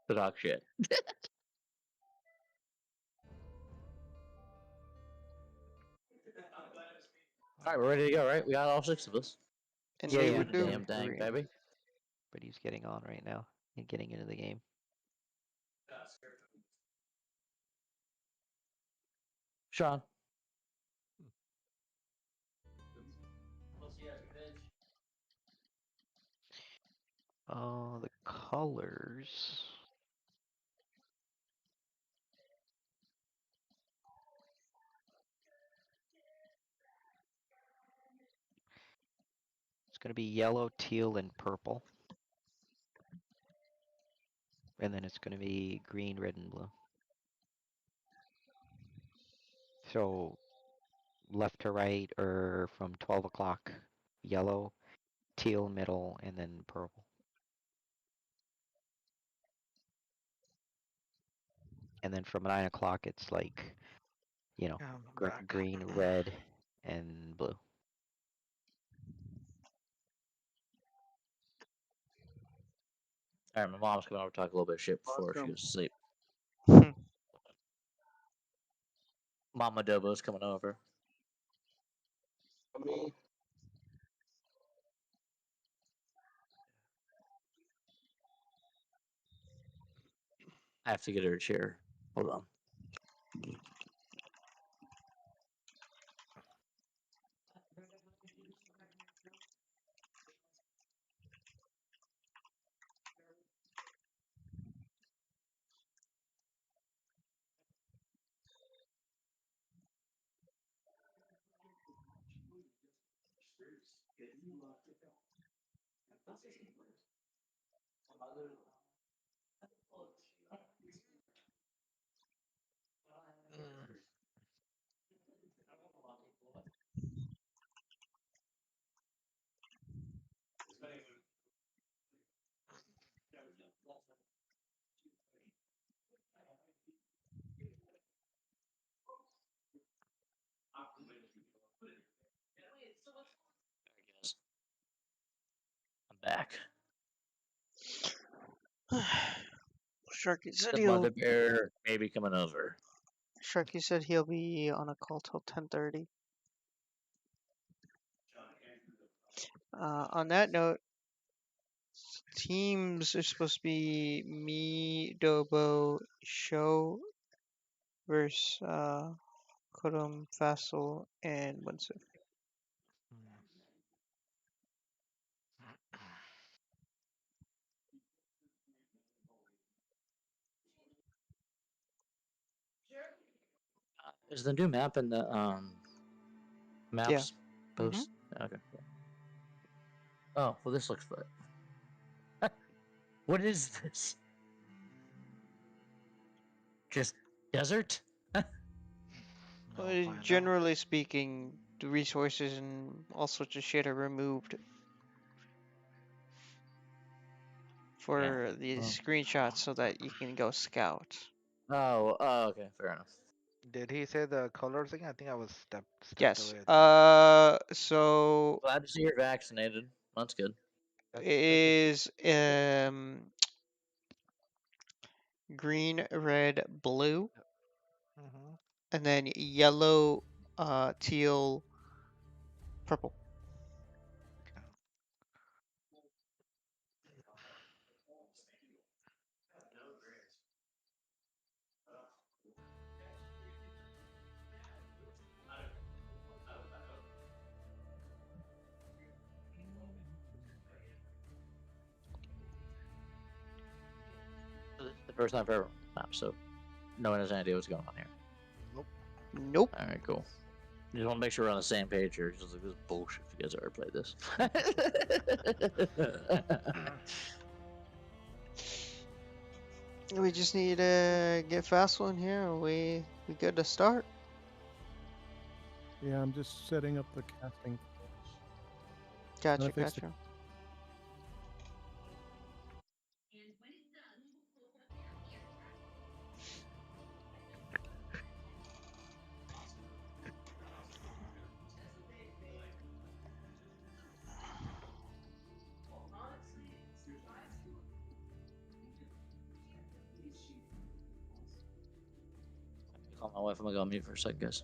To talk shit. Alright, we're ready to go, right? We got all 6 of us. And Yeah, they yeah, would do Damn dang, green. baby. But he's getting on right now and getting into the game. Sean. Oh, the colors. It's going to be yellow, teal, and purple. And then it's going to be green, red, and blue. So left to right, or from 12 o'clock, yellow, teal, middle, and then purple. And then from 9 o'clock, it's like, you know, green, red, and blue. Alright, my mom's coming over to talk a little bit of shit before she goes to sleep. Mama Dobo's coming over. I have to get her a chair. Hold on. I'm back. Sharky said The he'll. mother bear may be coming over. Sharky said he'll be on a call till 10:30. On that note, teams are supposed to be me, Dobo, Show versus Kodum, Fassel, and Winston. Is the new map in the maps post? Okay. Oh, well, this looks fun. What is this? Just desert? Generally speaking, the resources and all sorts of shit are removed for these screenshots so that you can go scout. Oh, okay, fair enough. Did he say the color thing? I think I was stepped Yes. away. So Glad to see you're vaccinated. That's good. is green, red, blue, and then yellow, teal, purple. This is the first time I've ever map, so no one has any idea what's going on here. Nope. All right, cool. Just want to make sure we're on the same page here. Just like this bullshit. If you guys ever played this. We just need to get Fassel in here, and we good to start. Yeah, I'm just setting up the casting. Gotcha, gotcha. call my wife. I'm gonna go on mute for a second, guys.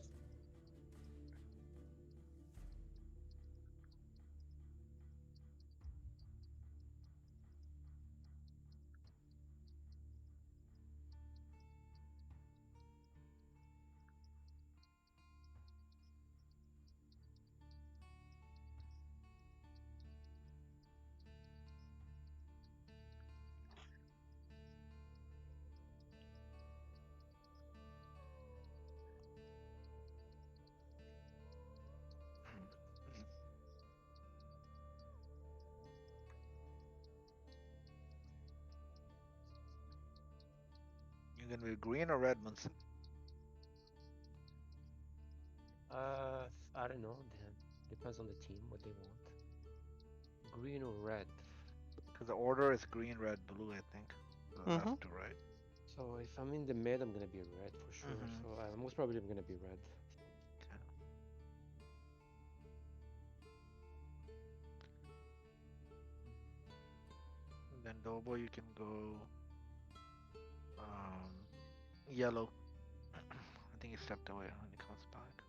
You gonna be green or red, Munson? I don't know. Depends on the team what they want. Green or red. Because the order is green, red, blue, I think. The Mhm. left to right. So if I'm in the mid, I'm gonna be red for sure. Mhm. So most probably I'm gonna be red. Okay. And then Dobo, you can go yellow. I think he stepped away when he comes back.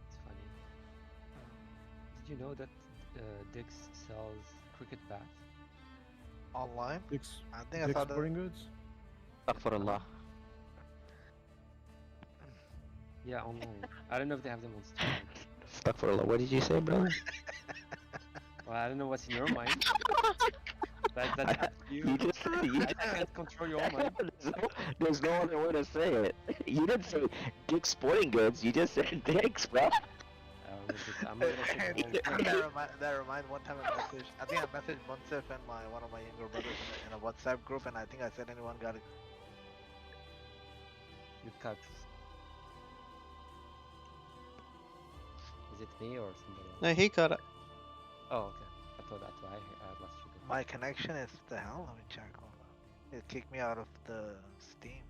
It's funny. Did you know that Diggs sells cricket bats? Online? Dick's, I think I Dick's saw that. Sporting Goods? Astaghfirullah. Yeah, online. I don't know if they have them on Steam. Astaghfirullah. What did you say, brother? Well, I don't know what's in your mind. That's up to you. You just said you I can't control your mind. there's no other way to say it. You didn't say Dick's Sporting Goods. You just said Dick's, bro. I'm gonna say the whole thing. that remind one time I think I messaged Munsif and one of my younger brothers in a WhatsApp group, and I think I said anyone got it. You cut. Is it me or somebody else? No, he got it. Oh, okay. I thought that's why I lost you. My connection is the hell. Let me check. Hold on. It kicked me out of the Steam.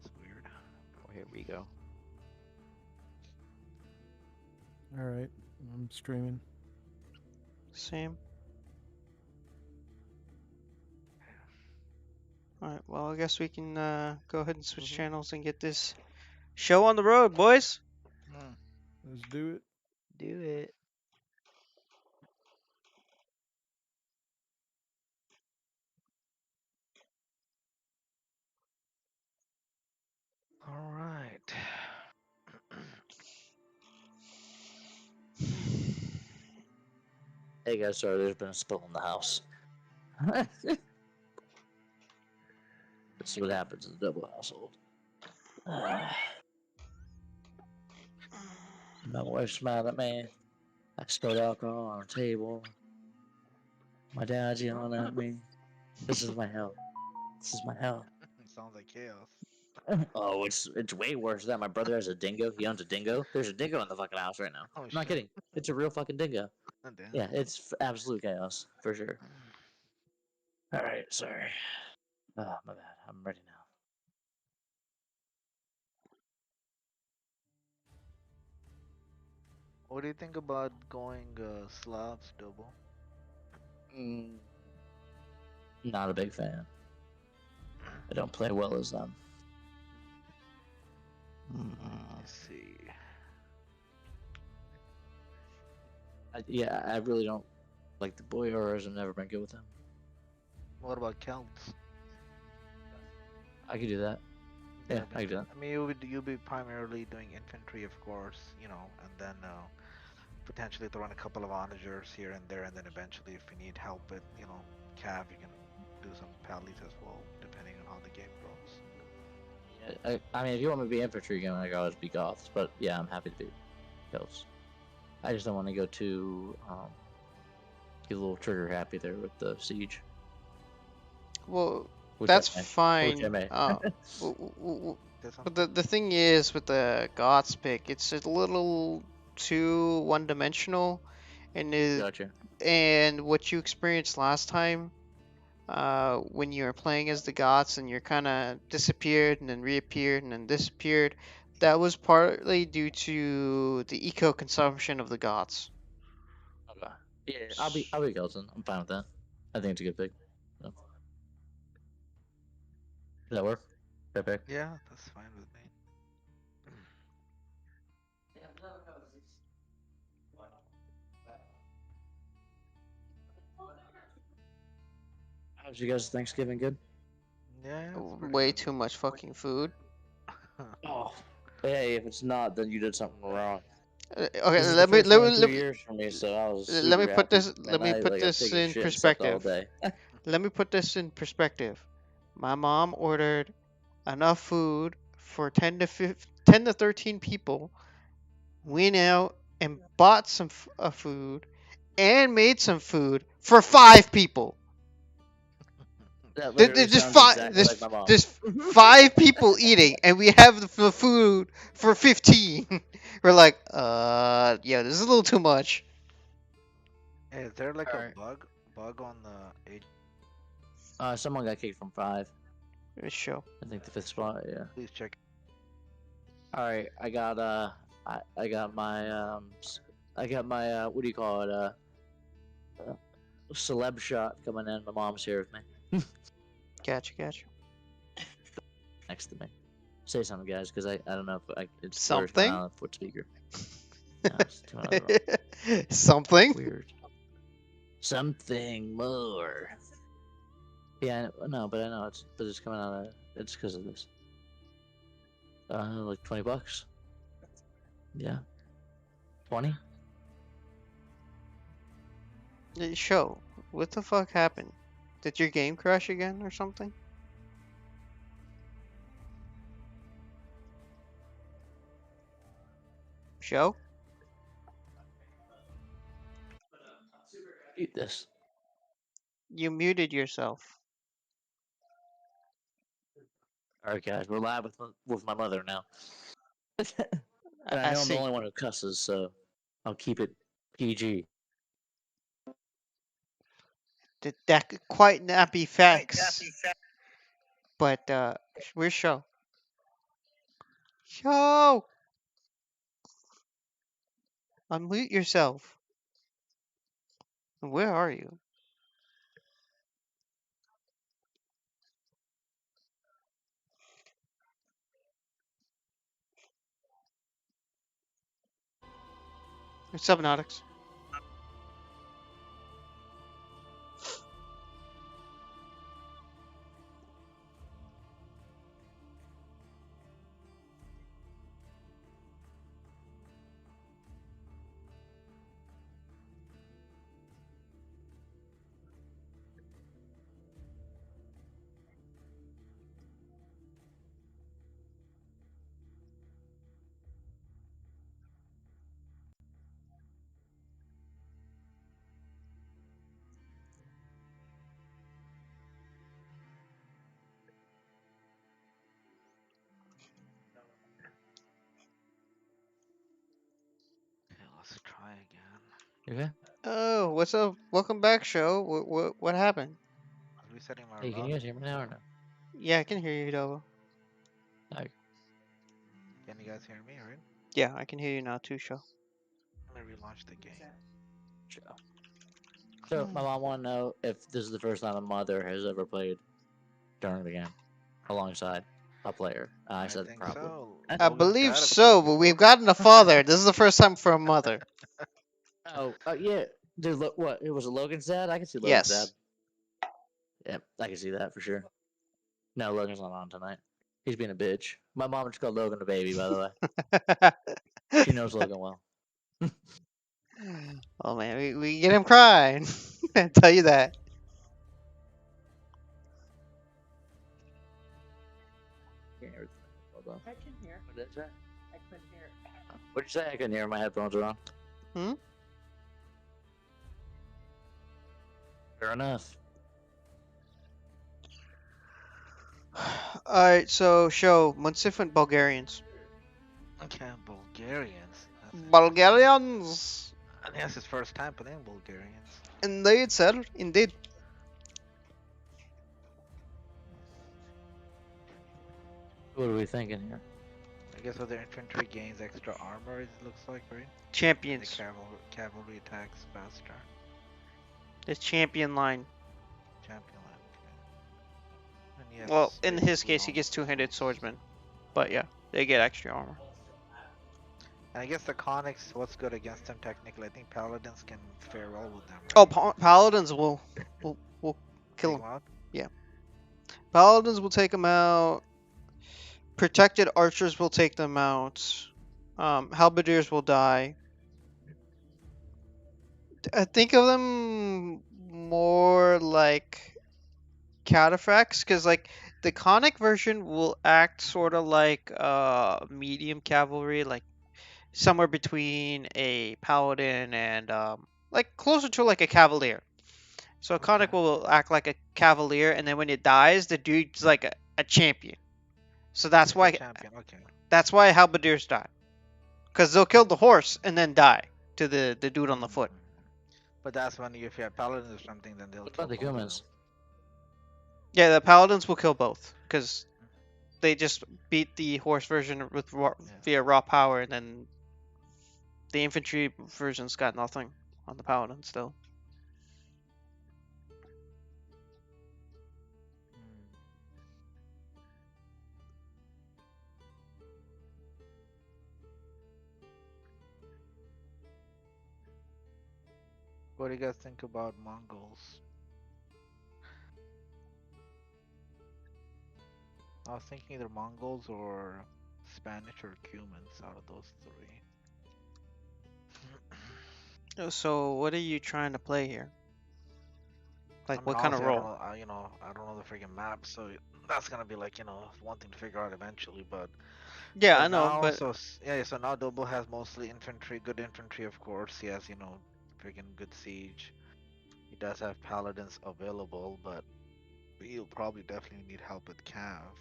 It's weird. Oh, here we go. All right, I'm streaming. Same. Alright, well, I guess we can go ahead and switch channels and get this show on the road, boys. Let's do it. Do it. All right. Hey guys, sorry, there's been a spill in the house. This is what happens in the double household. My wife's mad at me. I spilled alcohol on her table. My dad's yelling at me. This is my hell. This is my hell. Sounds like chaos. Oh, it's way worse than that. My brother has a dingo. He owns a dingo. There's a dingo in the fucking house right now. Oh, I'm not shit. kidding. It's a real fucking dingo. Oh, damn. Yeah, it's absolute chaos for sure. All right, sorry. Oh, my bad. I'm ready now. What do you think about going Slavs, Double? Not a big fan. I don't play well as them. Let's see. Yeah, I really don't like the Boyars. I've never been good with them. What about Celts? I could do that. Yeah, I could do that. I mean, you'll be primarily doing infantry, of course, you know, and then potentially throwing a couple of onagers here and there, and then eventually, if you need help with, you know, cav, you can do some pallies as well, depending on how the game goes. I mean, if you want me to be infantry again, I could always be Goths. But yeah, I'm happy to be Ghosts. I just don't want to go too get a little trigger happy there with the siege. Well, Which that's I may. fine. Which I may. This one? But the thing is with the Goths pick, it's a little too one-dimensional, Gotcha. and what you experienced last time, when you were playing as the Goths and you're kind of disappeared and then reappeared and then disappeared, that was partly due to the eco consumption of the Goths. Okay. Yeah, I'll be Gelson. I'm fine with that. I think it's a good pick. So. Does that work? Fair pick. Yeah, that's fine with me. How's you guys' Thanksgiving? Good. Yeah, it's pretty Way good. too much fucking food. Oh, hey, if it's not, then you did something wrong. Okay, This is let the me first one in 2 let me years for me, so I was let me super put happy, this let and me I put like I've this taken in shit and slept all perspective. day. Let me put this in perspective. My mom ordered enough food for 10 to 13 people. Went out and bought some food and made some food for 5 people. That literally There's sounds five. exactly like my mom. There's 5 people eating, and we have the food for 15. We're like, yeah, this is a little too much. Hey, is there like Alright. a bug on the age? Someone got kicked from 5. Show. I think the 5th spot. Yeah. Please check. All right, I got I got my what do you call it celeb shot coming in. My mom's here with me, Gotcha. next to me. Say something, guys, because I don't know if it's Something? on the foot speaker. No, it's too loud. Something. Weird. Something more. Yeah, no, but I know it's coming out of it's because of this. Like $20. Yeah. 20? Show. What the fuck happened? Did your game crash again or something? Show? Eat this. You muted yourself. All right, guys, we're live with my mother now. And I I know I'm the see. only one who cusses, so I'll keep it PG. That could quite not be facts. But where's Show? Show! Unmute yourself. Where are you? Subnautics. Okay, let's try again. You okay? Oh, what's up? Welcome back, Show. What happened? I was resetting my Hey, can router. you guys hear me now or no? Yeah, I can hear you, Dovo. Can you guys hear me, right? Yeah, I can hear you now too, Show. Let me relaunch the game. Sure. So my mom want to know if this is the first time a mother has ever played during the game alongside a player. I said think probably. so. I Logan's believe gotta so, play but we've before. gotten a father. This is the first time for a mother. Oh, yeah. Dude, look, what? It was a Logan's dad? I can see Logan's Yes. dad. Yeah, I can see that for sure. No, Logan's not on tonight. He's being a bitch. My mom just called Logan a baby, by the way. She knows Logan well. Oh man, we get him crying. I tell you that. Yeah, Hold on. I can hear. What did I say? I couldn't hear. What'd you say? I couldn't hear. My headphones are on. Hmm? Fair enough. Alright, so show Munsifant Bulgarians. Okay, Bulgarians. That's interesting. Bulgarians! I think that's his first time playing Bulgarians. Indeed, sir. Indeed. What are we thinking here? I guess other infantry gains extra armor, it looks like, right? The Champions. cavalry attacks faster. The champion line. Champion line, okay. And yes, Well, in his basically case, he all gets the two-handed tools. swordsman. But yeah, they get extra armor. And I guess the Conics, what's good against them technically? I think Paladins can fare well with them, right? Oh, Paladins will kill Take him. 'em out? Paladins will take him out. Protected archers will take them out. Halberdiers will die. I think of them more like cataphracts, because like the conic version will act sort of like medium cavalry, like somewhere between a paladin and like closer to like a cavalier. So a conic Okay. will act like a cavalier, and then when it dies, the dude's like a champion. So that's It's a why champion, okay. halberdiers die, because they'll kill the horse and then die to the dude on the foot. But that's when if you have Paladins or something, then they'll What kill about the both of humans? them. Yeah, the paladins will kill both because they just beat the horse version with via raw power, and then the infantry version's got nothing on the paladin still. What do you guys think about Mongols? I was thinking either Mongols or Spanish or Cumans out of those three. So what are you trying to play here? Like, I mean, what kind of honestly, role? I don't know the freaking map, so that's gonna be like, one thing to figure out eventually. But Yeah, for I know, now, but so now Dobo has mostly infantry, good infantry, of course. He has, freaking good siege. He does have paladins available, but he'll probably definitely need help with cav.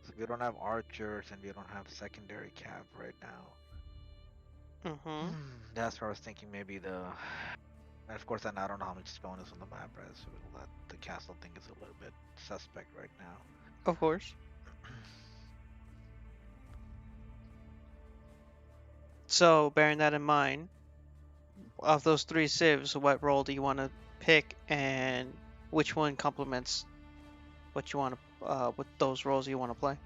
So we don't have archers and we don't have secondary cav right now. That's where I was thinking maybe and of course, and I don't know how much spawn is on the map, right? So the castle thing is a little bit suspect right now. of course. So bearing that in mind, of those three civs, what role do you want to pick, and which one complements what you want to, what those roles you want to play?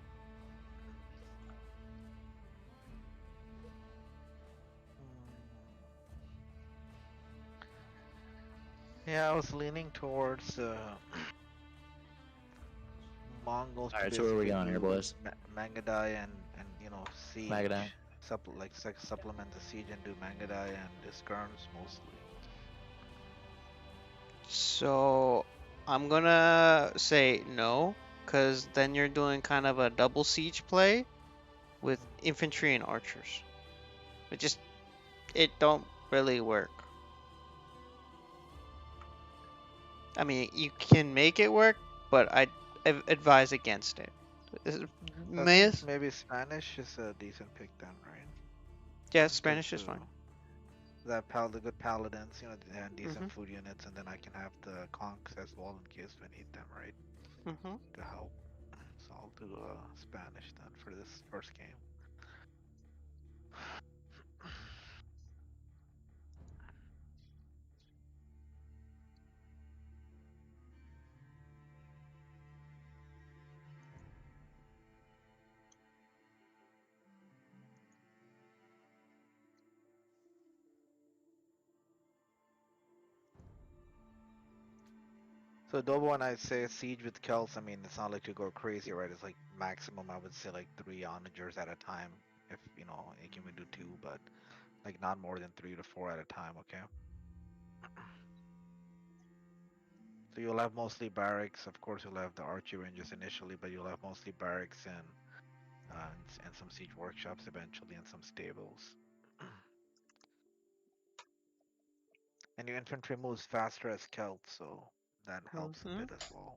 Yeah, I was leaning towards Mongols. Alright, to so where are we basically going here, do boys? Mangadai and siege. Magadai. Supplement the siege and do Mangadai and the skirms mostly. So I'm gonna say no, because then you're doing kind of a double siege play with infantry and archers. It don't really work. I mean, you can make it work, but I advise against it. I Mayas? think maybe Spanish is a decent pick then, right? Yeah, Just Spanish is fine. The good paladins, they have decent food units, and then I can have the conks as well in case we need them, right? To help. So I'll do Spanish then for this first game. So Dobo, when I say siege with Celts, I mean it's not like you go crazy, right? It's like maximum I would say like 3 onagers at a time. If you can we do 2, but like not more than 3 to 4 at a time, okay? So you'll have mostly barracks. Of course, you'll have the archery ranges initially, but you'll have mostly barracks and some siege workshops eventually, and some stables. And your infantry moves faster as Celt, so that helps a bit as well.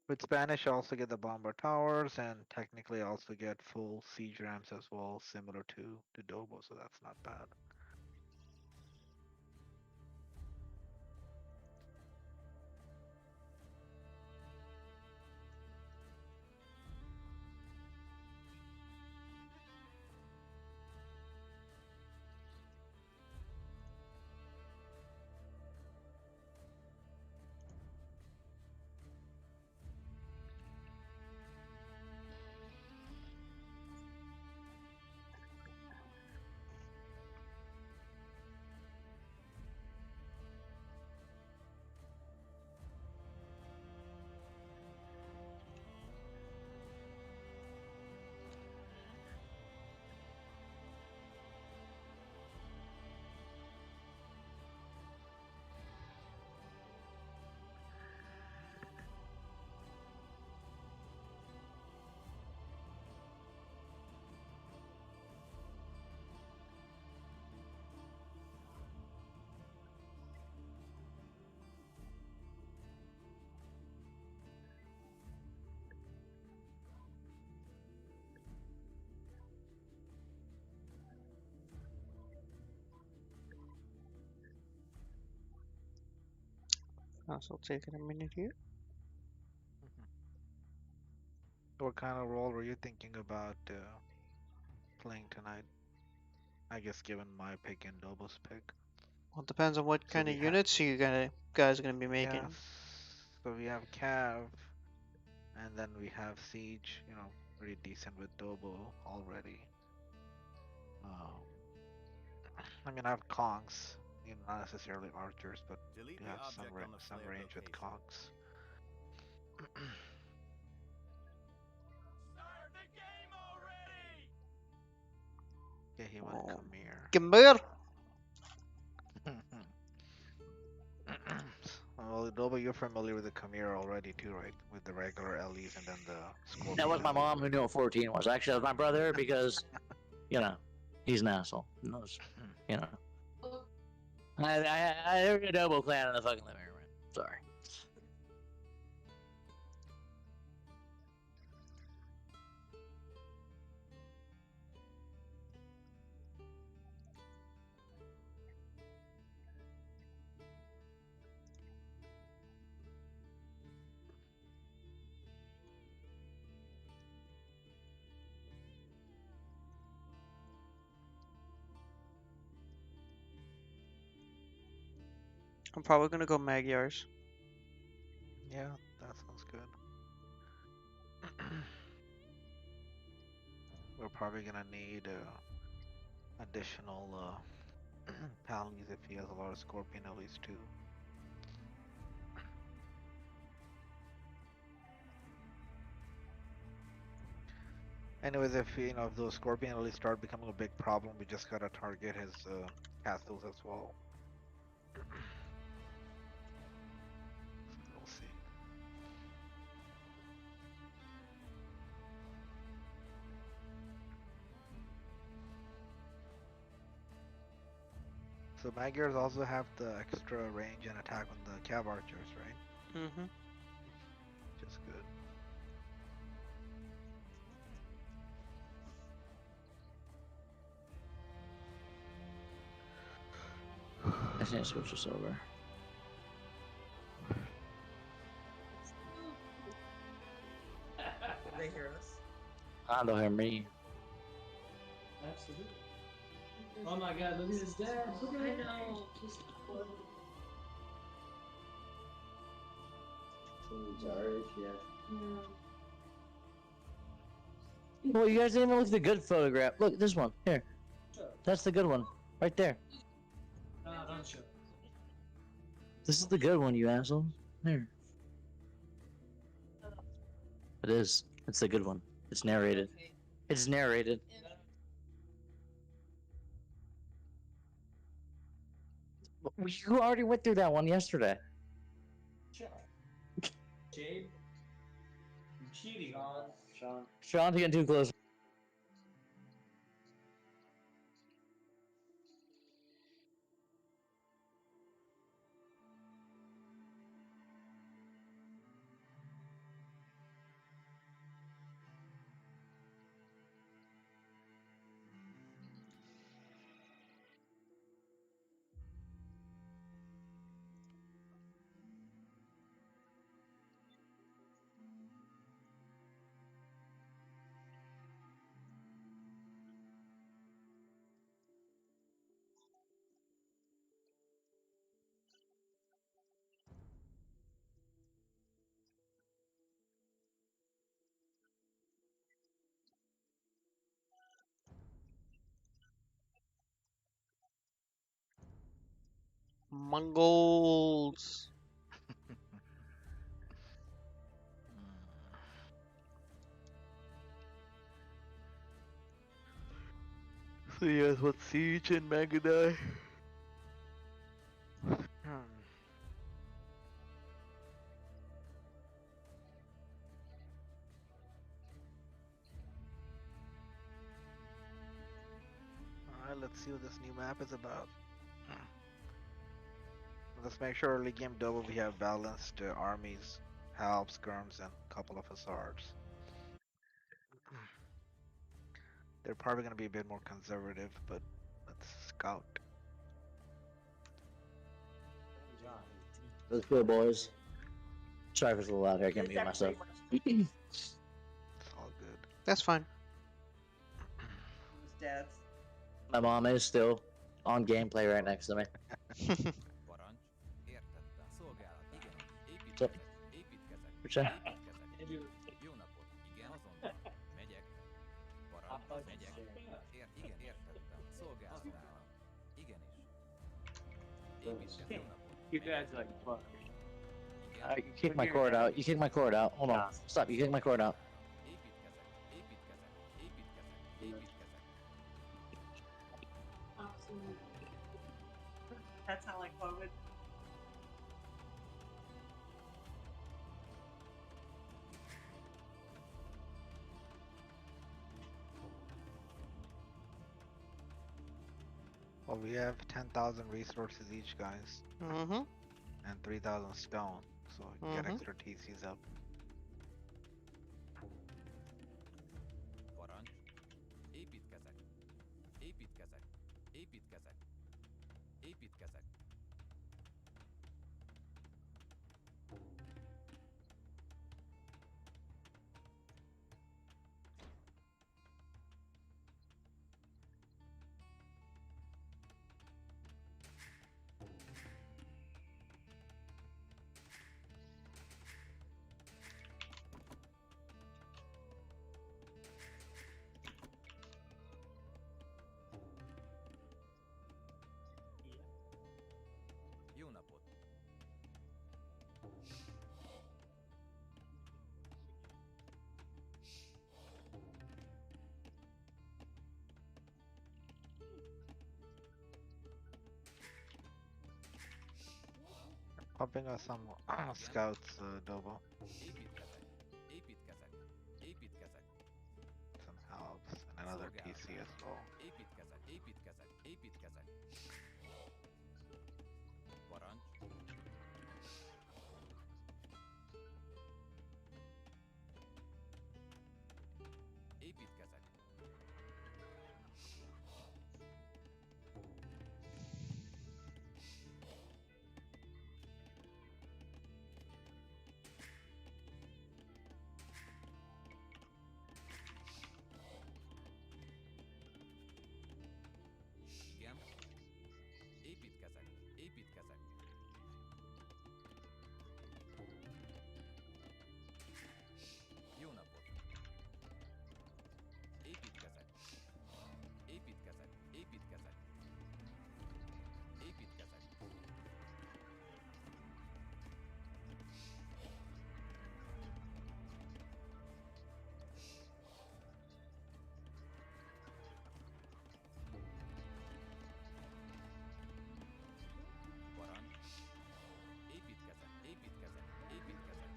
With Spanish, you also get the bomber towers, and technically also get full siege rams as well, similar to Dobo, so that's not bad. Also taking a minute here. What kind of role were you thinking about playing tonight? I guess given my pick and Dobo's pick. Well, it depends on what So kind of we ha- units you guys are gonna be making. Yes. So we have Cav, and then we have Siege. You know, pretty decent with Dobo already. I mean, I have Kongs. You know, not necessarily archers, but Delete you the have object on the some flare range with location. Kongs. Start the game already! Yeah, he went Oh. Khmer. Gamber. Well, Dobo, you're familiar with the Khmer already too, right? With the regular LEs and then the Scorpion. That was my LE. mom who knew what 14 was. Actually, it was my brother because, you know, he's an asshole. He knows, you know. I heard a Dobo clan in the fucking living room. Sorry. I'm probably gonna go Magyars. Yeah, that sounds good. We're probably gonna need additional Pallies if he has a lot of Scorpion LEs too. Anyways, if if those Scorpion LEs start becoming a big problem, we just gotta target his castles as well. We'll see. So Magyars also have the extra range and attack on the Cav archers, right? Mm-hmm. Which is good. I just need to switch this over. They hear us. They'll hear me. Absolutely. Oh my god, look at his dad. Look at him. Well, you guys didn't even look at the good photograph. Look, this one. Here. That's the good one. Right there. No, don't show. This is the good one, you assholes. Here. It is. It's the good one. It's narrated. It's narrated. You already went through that one yesterday. Jade, you cheating on Sean. Sean's getting too close. Mongols. So yes, what Siege and Magadai? Alright, let's see what this new map is about. Let's make sure early game double we have balanced armies, halves, skirms, and a couple of hussars. They're probably gonna be a bit more conservative, but let's scout. Let's go, boys. Sorry if it's a little loud here. I can't mute myself. It's all good. That's fine. His dad's. My mom is still on gameplay right next to me. So, what's that? You guys are like fuck. You kicked my cord out. You kicked my cord out. Hold on. Stop. You kicked my cord out. That sound like COVID. Well, we have 10,000 resources each, guys, Mm-hmm. and 3,000 stone, so we can get extra TCs up. Popping us some scouts, Dobo. Some helps, and another TC as well.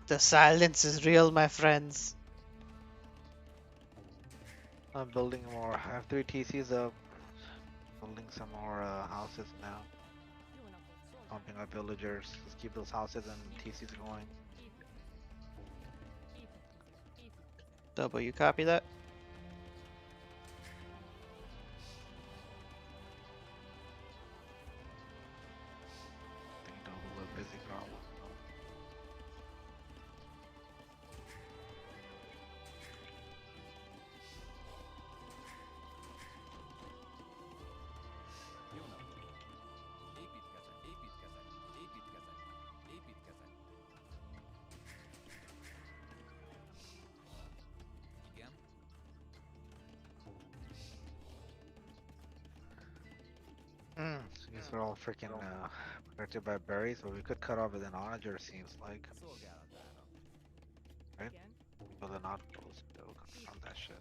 The silence is real, my friends. I'm building more. I have 3 TCs up. Building some more houses now. Pumping up villagers. Let's keep those houses and TCs going. Double, you copy that? I think double a busy problem. I guess we're all freaking protected by berries, but we could cut off with an onager, seems like. Right? But an outpost, they'll cut on that shit.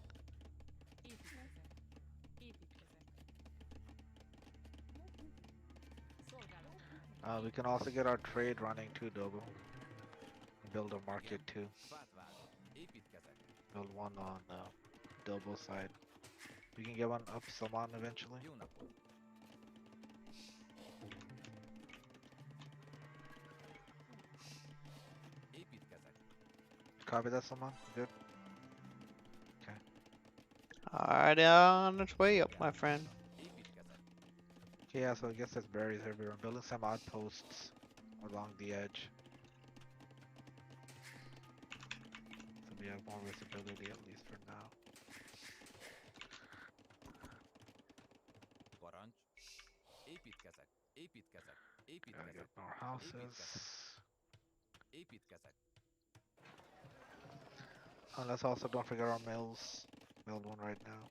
We can also get our trade running too, Dobo. Build a market too. Build one on Dobo side. We can get one up Salman eventually. Copy that, Salman? Good? Okay. Alright, on its way up, my friend. Okay, yeah, so I guess there's berries everywhere. I'm building some outposts along the edge. So we have more visibility at least for now. Gotta get more houses. And let's also don't forget our mills. Build one right now.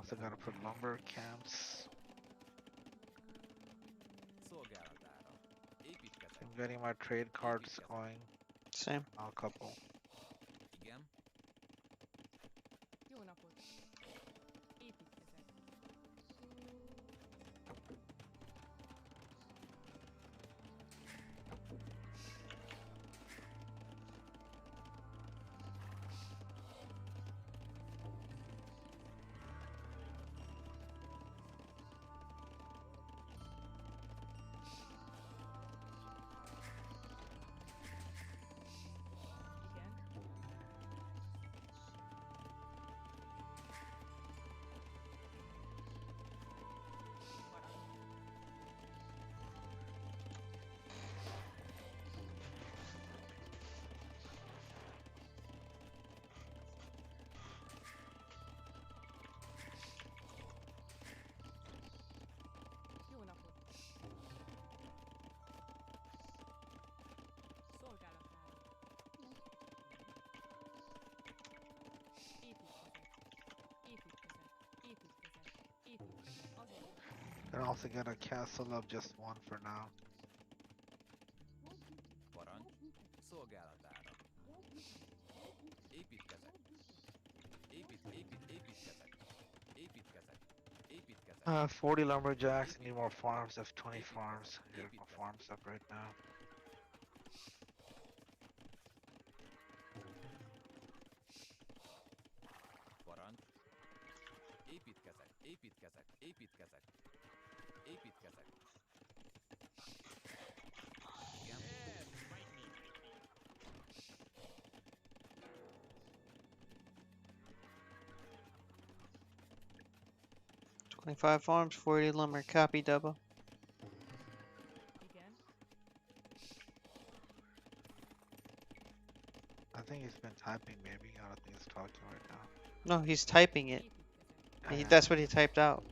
Also gotta put lumber camps. I'm getting my trade cards going. Same. Now a couple. Can also get a castle of just one for now. Uh, 40 lumberjacks, need more farms, have 20 farms. Get more farms up right now. 25 farms, 40 lumber. Copy, double. I think he's been typing maybe. I don't think he's talking right now. No, he's typing it. Yeah. That's what he typed out.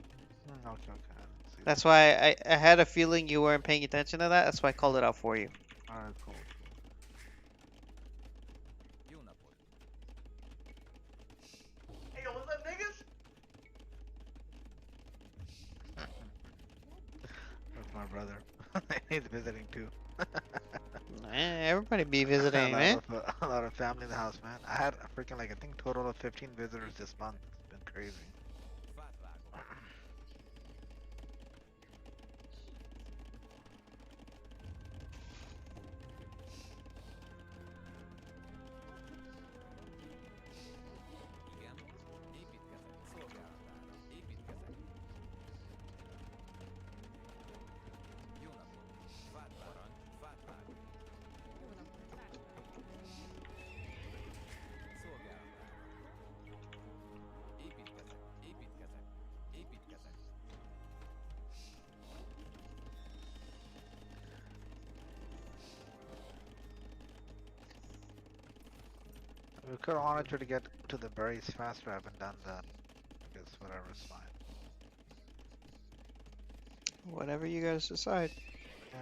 Okay, okay. I didn't see That's why I had a feeling you weren't paying attention to that. That's why I called it out for you. that. Alright, cool. Hey, yo, what's up, niggas? That's my brother. He's visiting too. Everybody be visiting, man. A lot of family in the house, man. I had a freaking like I think total of 15 visitors this month. It's been crazy. We could have wanted you to get to the berries faster. I haven't done that. I guess whatever is fine. Whatever you guys decide. Yeah.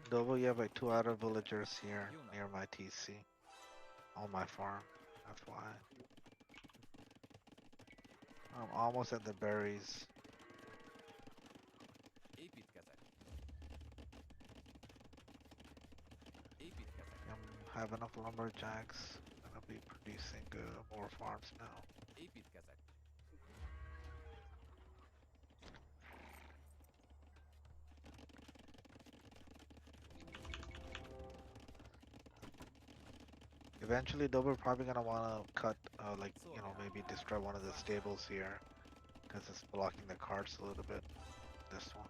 Double, you have like 2 outer villagers here near my TC. On my farm. That's why. I'm almost at the berries. I have enough lumberjacks. Gonna be producing more farms now. Eventually, though, we're probably gonna wanna cut, like, you know, maybe destroy one of the stables here, because it's blocking the carts a little bit. This one.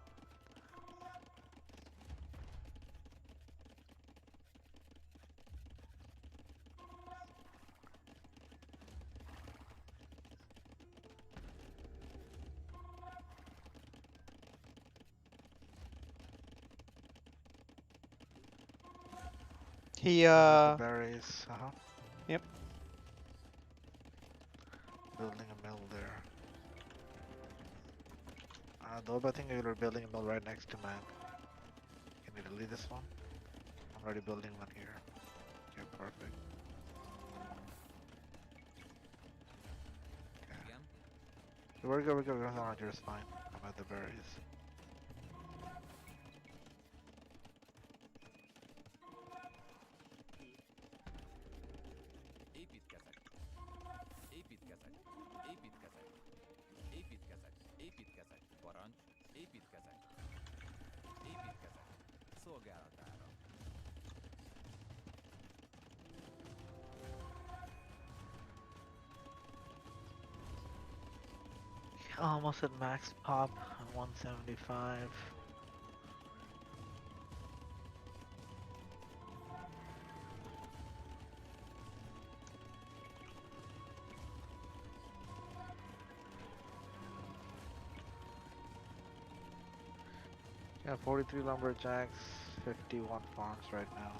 He The berries. Yep. Building a mill there. Though I think you're building a mill right next to mine. Can you delete this one? I'm already building one here. Okay, perfect. Okay. We're good, Roger is fine. I'm at the berries. Almost at max pop, 175. Yeah, 43 lumberjacks, 51 farms right now.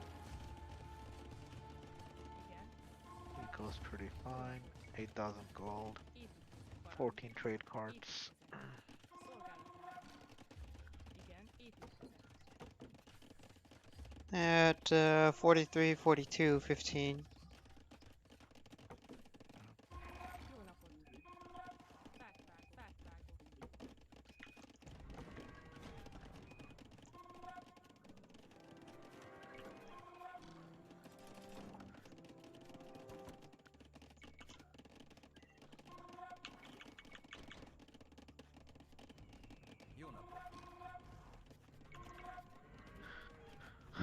Eco was pretty fine. 8,000 gold, 14 trade cards. At 43, 42, 15.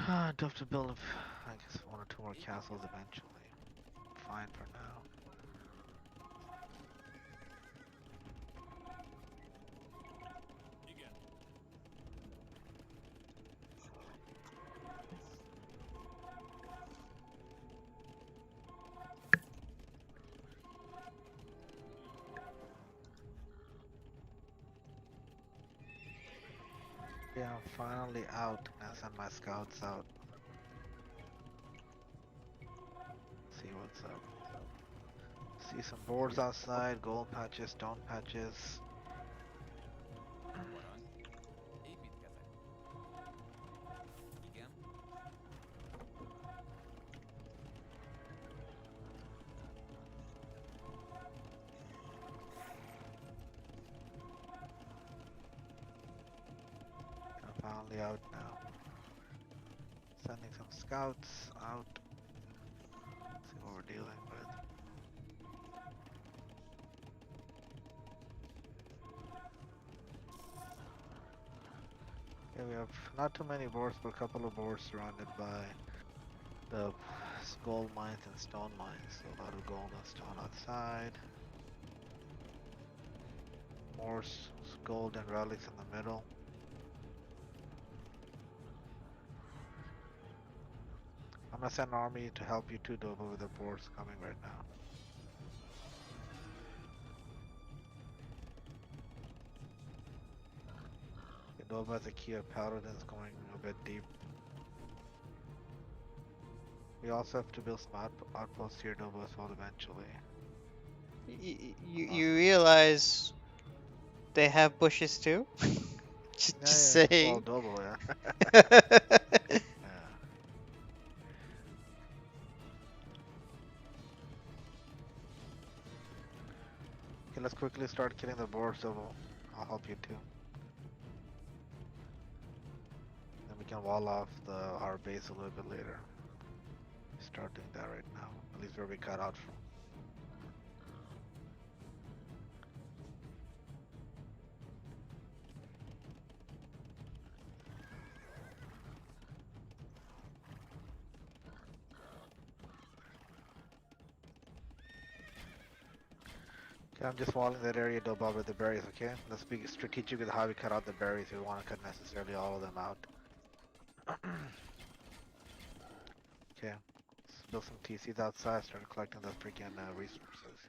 I'd have to build, I guess, 1 or 2 more castles eventually. Fine for now. Yeah, I'm finally out. I send my scouts out. See what's up. See some boards outside, gold patches, stone patches. I'm finally out now. Sending some scouts out. See what we're dealing with. Yeah, we have not too many boards, but a couple of boards surrounded by the gold mines and stone mines. So a lot of gold and stone outside. More gold and relics in the middle. I'm gonna send an army to help you too, Doba, with the boards coming right now. Doba has a key of paladins going a bit deep. We also have to build some outposts here, Doba, as well eventually. You realize they have bushes too? Just Yeah, saying. Well, Doba, yeah. Yeah. Okay, let's quickly start killing the boars, Doba. I'll help you too. Then we can wall off our base a little bit later. Start doing that right now. At least where we cut out from. Okay, I'm just walling that area, Doba, with the berries, okay? Let's be strategic with how we cut out the berries. We don't want to cut necessarily all of them out. Okay, let's build some TCs outside, start collecting those freaking resources.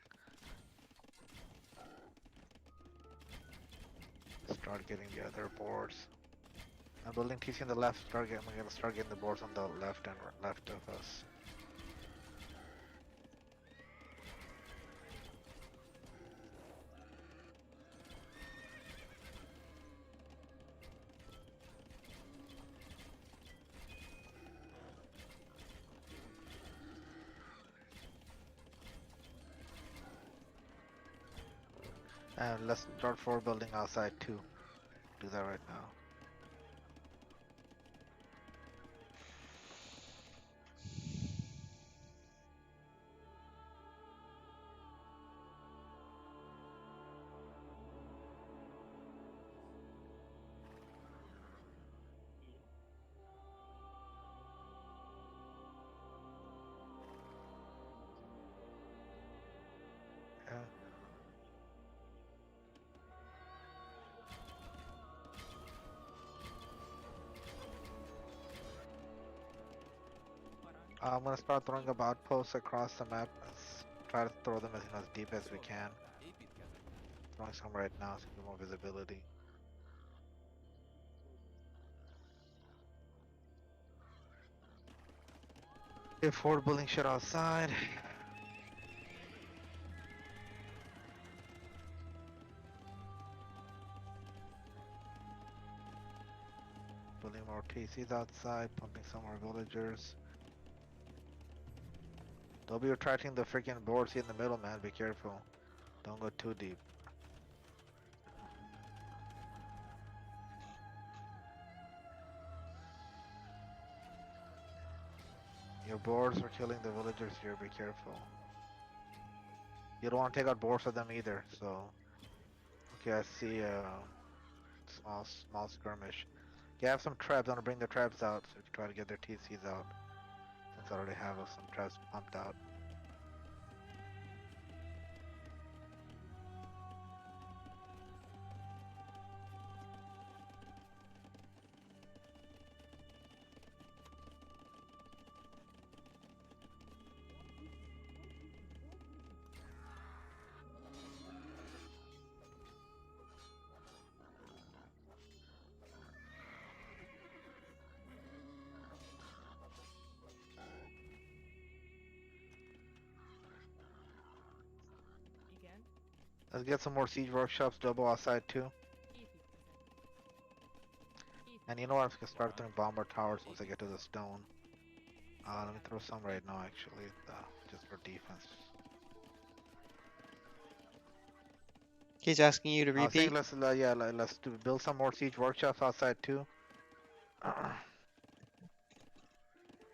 Start getting the other boards. I'm building TC on the left, I'm gonna start getting the boards on the left and left of us. And let's start for building outside too. Do that right now. Yeah. I'm gonna start throwing up outposts across the map. Let's try to throw them as deep as we can. Throwing some right now so we get more visibility. Okay, forward building shit outside. more TCs outside, pumping some more villagers. They'll be attracting the freaking boards here in the middle, man. Be careful. Don't go too deep. Your boards are killing the villagers here. Be careful. You don't want to take out boards of them either. So, okay, I see a small skirmish. You have some traps. I'm gonna bring the traps out so you can try to get their TCs out. Since I already have some traps pumped out. Let's get some more siege workshops double outside too. And you know what? I'm gonna start throwing bomber towers once I get to the stone. Let me throw some right now actually, just for defense. He's asking you to I was saying repeat. let's build some more siege workshops outside too.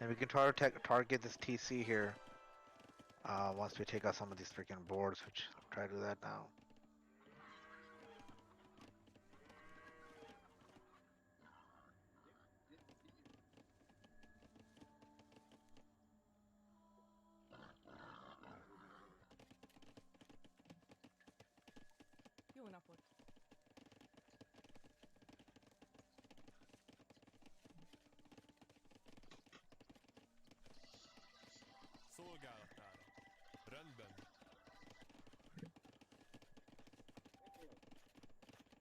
And we can try to target this TC here. Once we take out some of these freaking boards, which I'll try to do that now.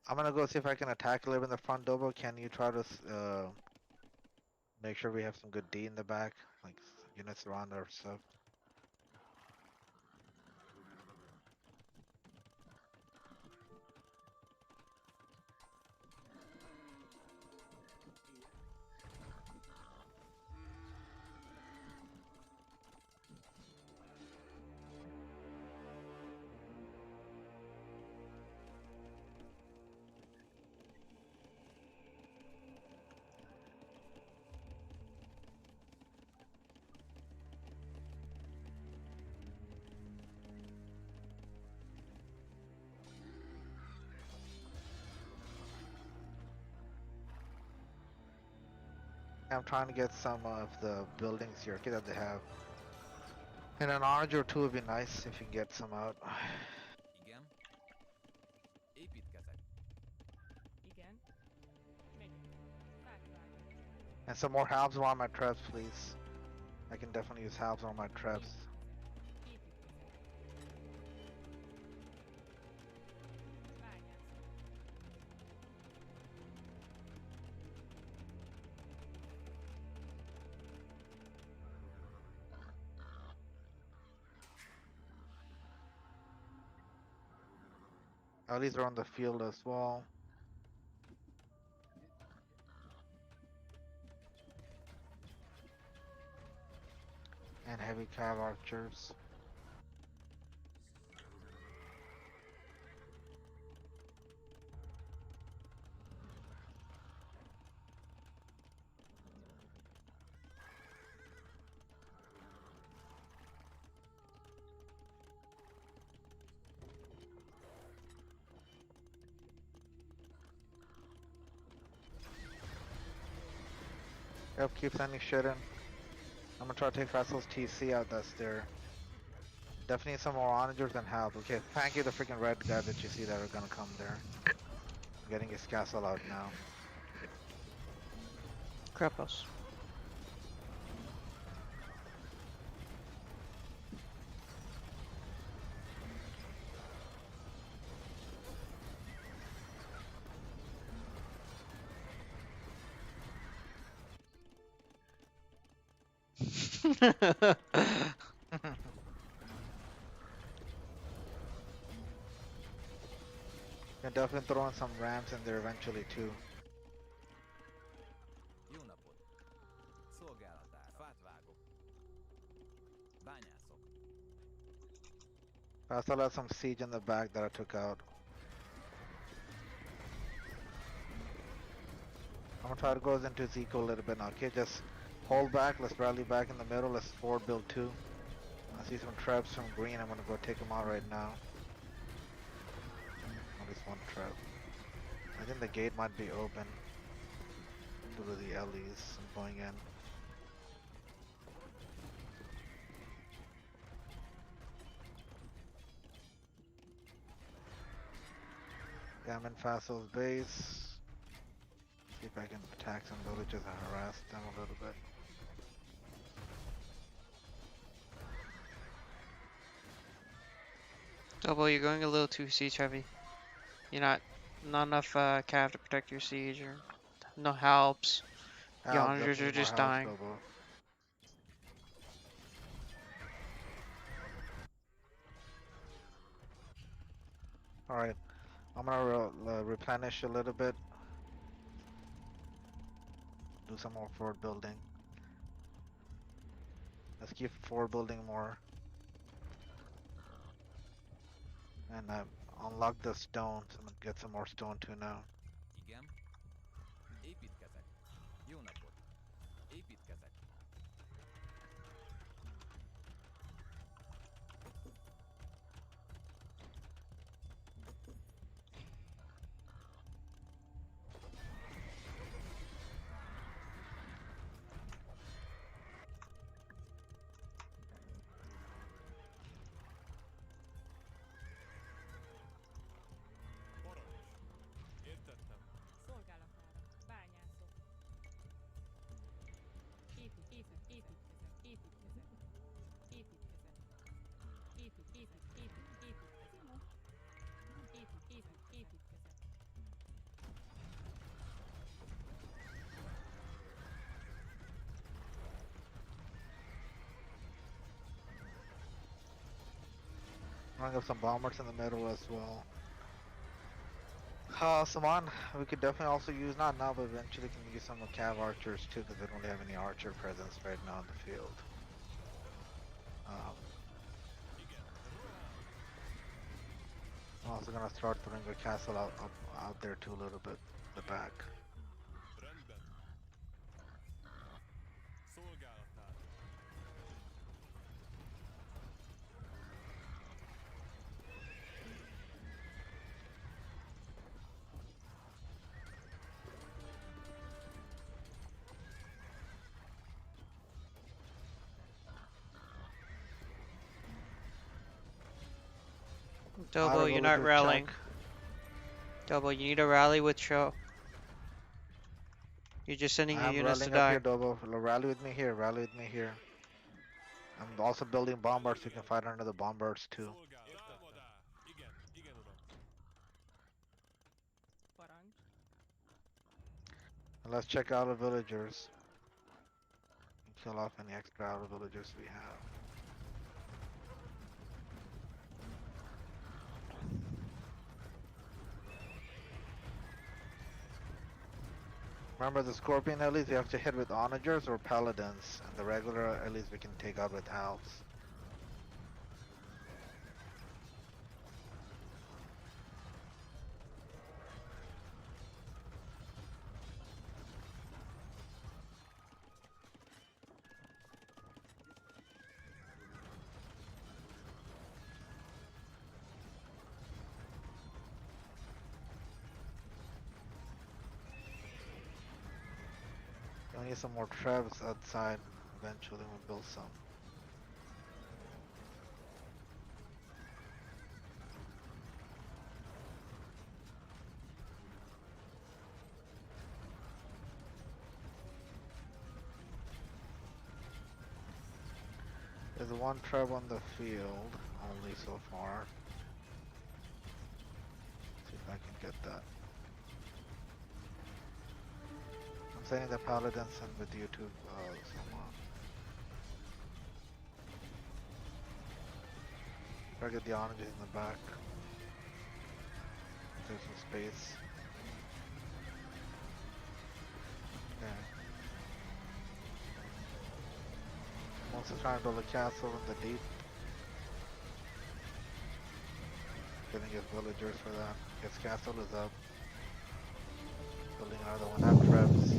I'm gonna go see if I can attack a little bit in the front, Dobo. Can you try to make sure we have some good D in the back, like units around our stuff? I'm trying to get some of the buildings here, okay, that they have. And an orange or two would be nice if you can get some out. And some more halves around my traps, please. I can definitely use halves on my traps. These are on the field as well. And heavy cav archers. Yep, keep sending shit in. I'm gonna try to take Rassel's TC out that's there. Definitely some more onagers and help. Okay, thank you the freaking red guy that you see that are gonna come there. I'm getting his castle out now. Krapos. Can definitely throw in some rams in there eventually too. I also have some siege in the back that I took out. I'm gonna try to go into Zico a little bit now. Okay, just hold back. Let's rally back in the middle. Let's forward build 2. I see some traps from green. I'm gonna go take them out right now. At least one trap. I think the gate might be open due to the LEs going in. Yeah, I'm in Faso's base. See if I can attack some villages and harass them a little bit. Double, you're going a little too siege heavy. You're not enough cav to protect your siege, or no helps. The Help, onagers definitely are more just help, dying. Lobo. Alright, I'm gonna replenish a little bit. Do some more forward building. Let's keep forward building more. And unlock the stone, so I'm gonna get some more stone too now. Igen. Építkezek. Jó napot. Építkezek. Értettem. Szolgálatára. Bányászok. Építkezek. Építkezek. Running up some bombers in the middle as well. Saman, we could definitely also use, not now, but eventually can use some cav archers too, because they don't really have any archer presence right now in the field. I'm also gonna start throwing a castle out there too, a little bit, the back. Rendben. Szolgálatára. Double, you're not rallying. Double, you need to rally with show. You're just sending your I'm units to rallying up die. here, Dobo. Rally with me here, rally with me here. I'm also building bombards so you can fight under the bombards too. Szolgálatára. Igen. Igen, uram. Parancs. And let's check out the villagers. And kill off any extra outer villagers we have. Remember the Scorpion Elite, we have to hit with Onagers or Paladins, and the regular Elites we can take out with Halves. I need some more traps outside. Eventually we'll build some. There's one trap on the field only so far. See if I can get that. I'm sending the Paladins in with you too, someone. Try to get the oranges in the back. There's some space. Okay. I'm also trying to build a castle in the deep. use villagers for that. His castle is up. Building another one. I have traps.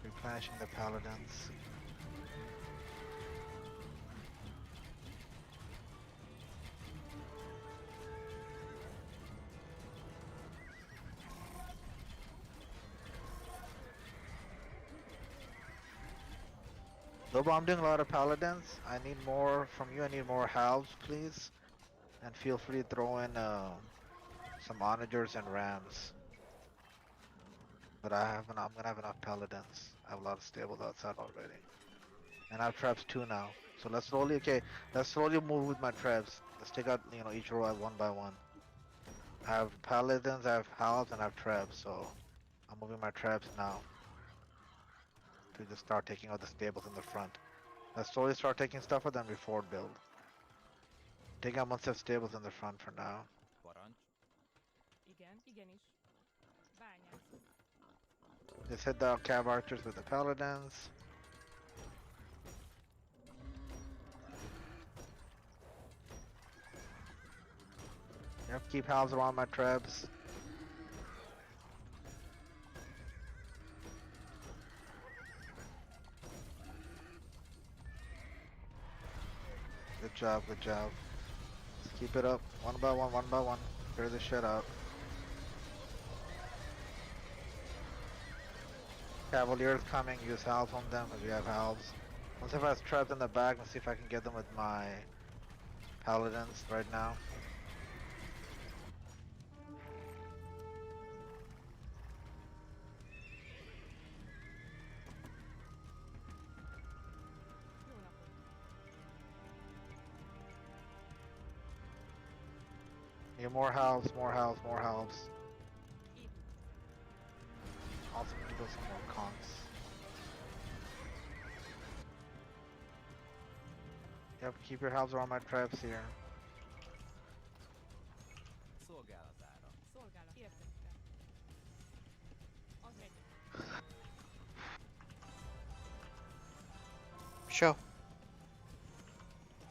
Replenishing the paladins. Lobo, I'm doing a lot of paladins. I need more from you. I need more halves, please. And feel free to throw in some onagers and rams. But I'm gonna have enough paladins. I have a lot of stables outside already. And I have traps too now. So let's slowly move with my traps. Let's take out, each row one by one. I have paladins, I have halves, and I have traps, so I'm moving my traps now. To just start taking out the stables in the front. Let's slowly start taking stuff, and then we forward build. Taking out one set of stables in the front for now. Igen, igenis. Bányászok. Just hit the cav archers with the paladins. Yep, keep halves around my traps. Good job, good job. Just keep it up, one by one, one by one. Clear this shit out. Cavaliers coming, use halves on them if you have halves. Once if I have trapped in the back, let's see if I can get them with my paladins right now. Jó napot. Need more halves, more halves, more halves. Építkezek. Also need to build some more cons. Yep, keep your halves around my traps here. Szolgálatára. Szolgálat. Értettem. Az egy. Show.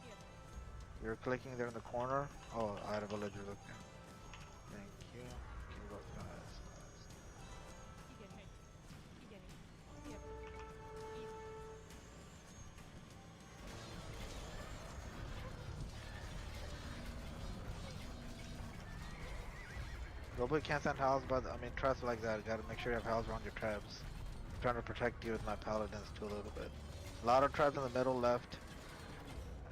Értettem. You're clicking there in the corner. Oh, I had a villager looking. Thank you. Kill those guys. Igen, megy. Igenis. Értettem. Építkezek. Nobody can't send halves, but I mean traps like that. You gotta make sure you have halves around your traps. I'm trying to protect you with my paladins too a little bit. A lot of traps in the middle left.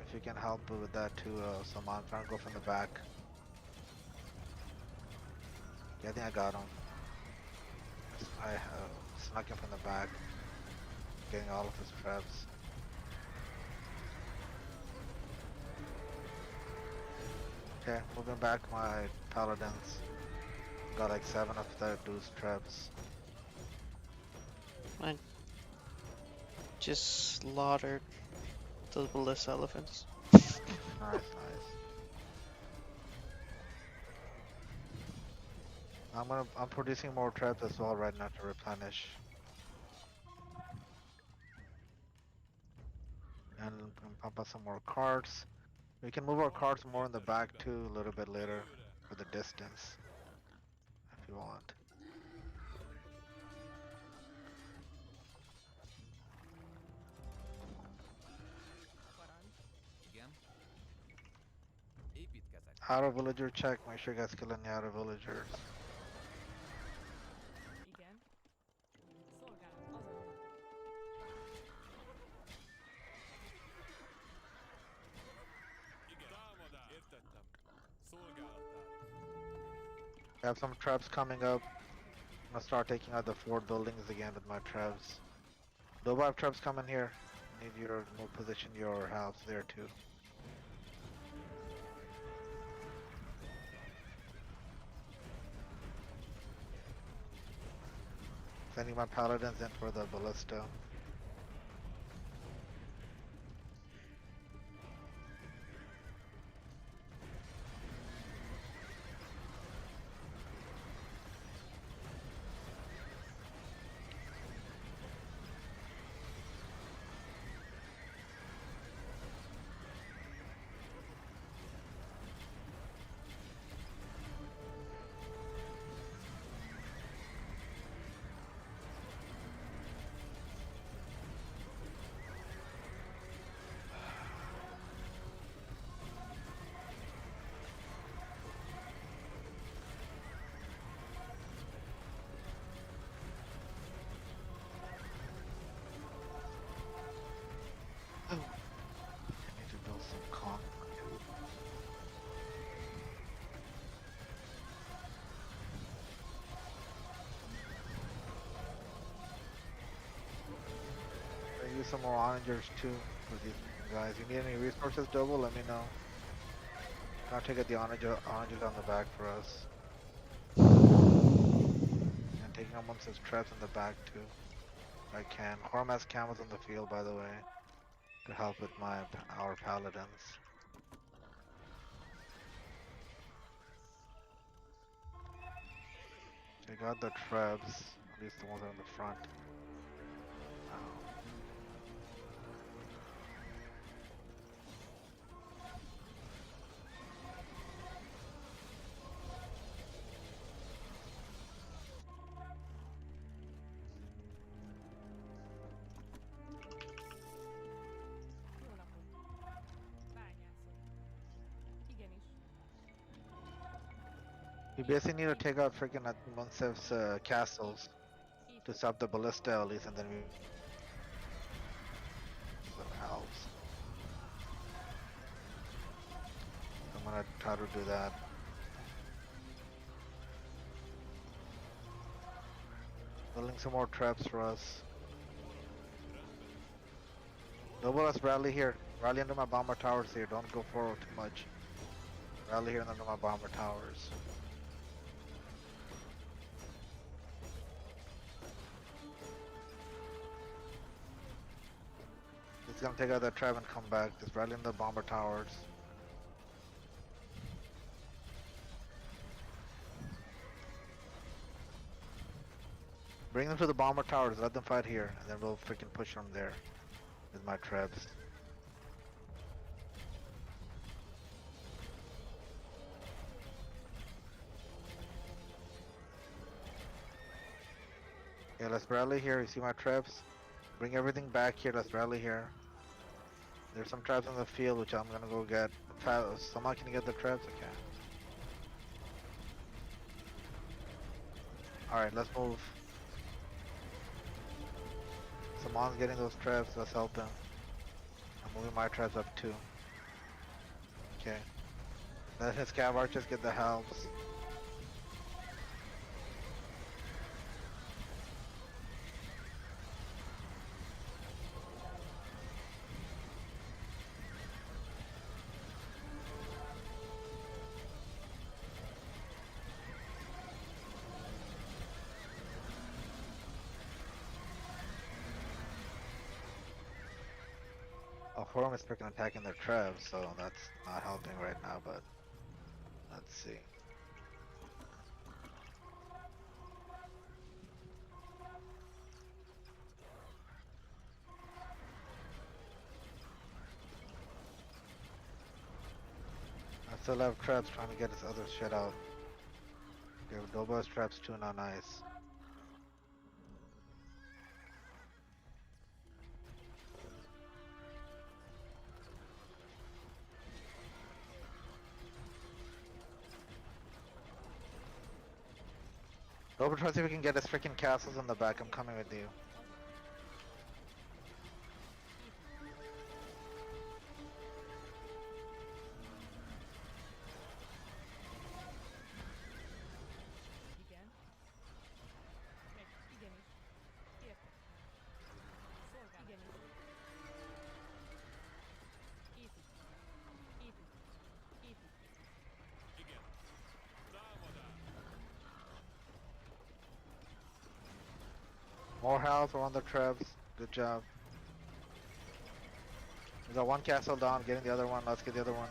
If you can help with that too, Salman. I'm trying to go from the back. Yeah, I think I got him. I snuck him from the back, getting all of his traps. Okay, moving back my paladins. Got like 7 of the dude's traps. I just slaughtered those ballista elephants. Nice, nice. I'm producing more traps as well right now to replenish. And pump out some more carts. We can move our carts more in the back too a little bit later for the distance. If you want. Parancs. Igen. Építkezek. Outer villager check, make sure you guys kill any outer villagers. Igen. Szolgálat. Azonnal. Igen. Támadás. Értettem. Szolgálatára. I have some traps coming up. I'm gonna start taking out the fort buildings again with my traps. Though I have traps coming here. Need you to move position your house there too. Sending my paladins in for the ballista. need some more onagers too for these guys. You need any resources, Double? Let me know. I'll take out the onagers on the back for us. And taking out some traps in the back too. If I can. Horm has camels on the field, by the way, to help with our paladins. Take out the trebs, at least the ones that are in the front. Jó napot. Bányászok. Igenis. You basically need to take out freaking Munsef's castles Itt. to stop the ballista at least, and then we some helps. I'm gonna try to do that. Building some more traps for us. Double us rally here. Rally under my bomber towers here. Don't go forward too much. Rally here under my bomber towers. He's gonna take out that trap and come back. Just rally in the bomber towers. Bring them to the bomber towers. Let them fight here, and then we'll freaking push them there with my trebs. Yeah, let's rally here. You see my traps? Bring everything back here. Let's rally here. There's some traps in the field which I'm gonna go get. Someone can get the traps? Okay. Alright, let's move. Someone's getting those traps. Let's help them. I'm moving my traps up too. Okay. Let his cav archers get the helps. Horm is freaking attacking their trebs, so that's not helping right now, but let's see. I still have traps trying to get his other shit out. Okay, Doba's traps too, not nice. Doba, try to see if we can get his freaking castles in the back. I'm coming with you. Igen. Megy. Igenis. Értek. Szolgálat. Igenis. Épít. Épít. Épít. Igen. Támadás. More health, we're on the trebs. Good job. We got one castle down, getting the other one. Let's get the other one.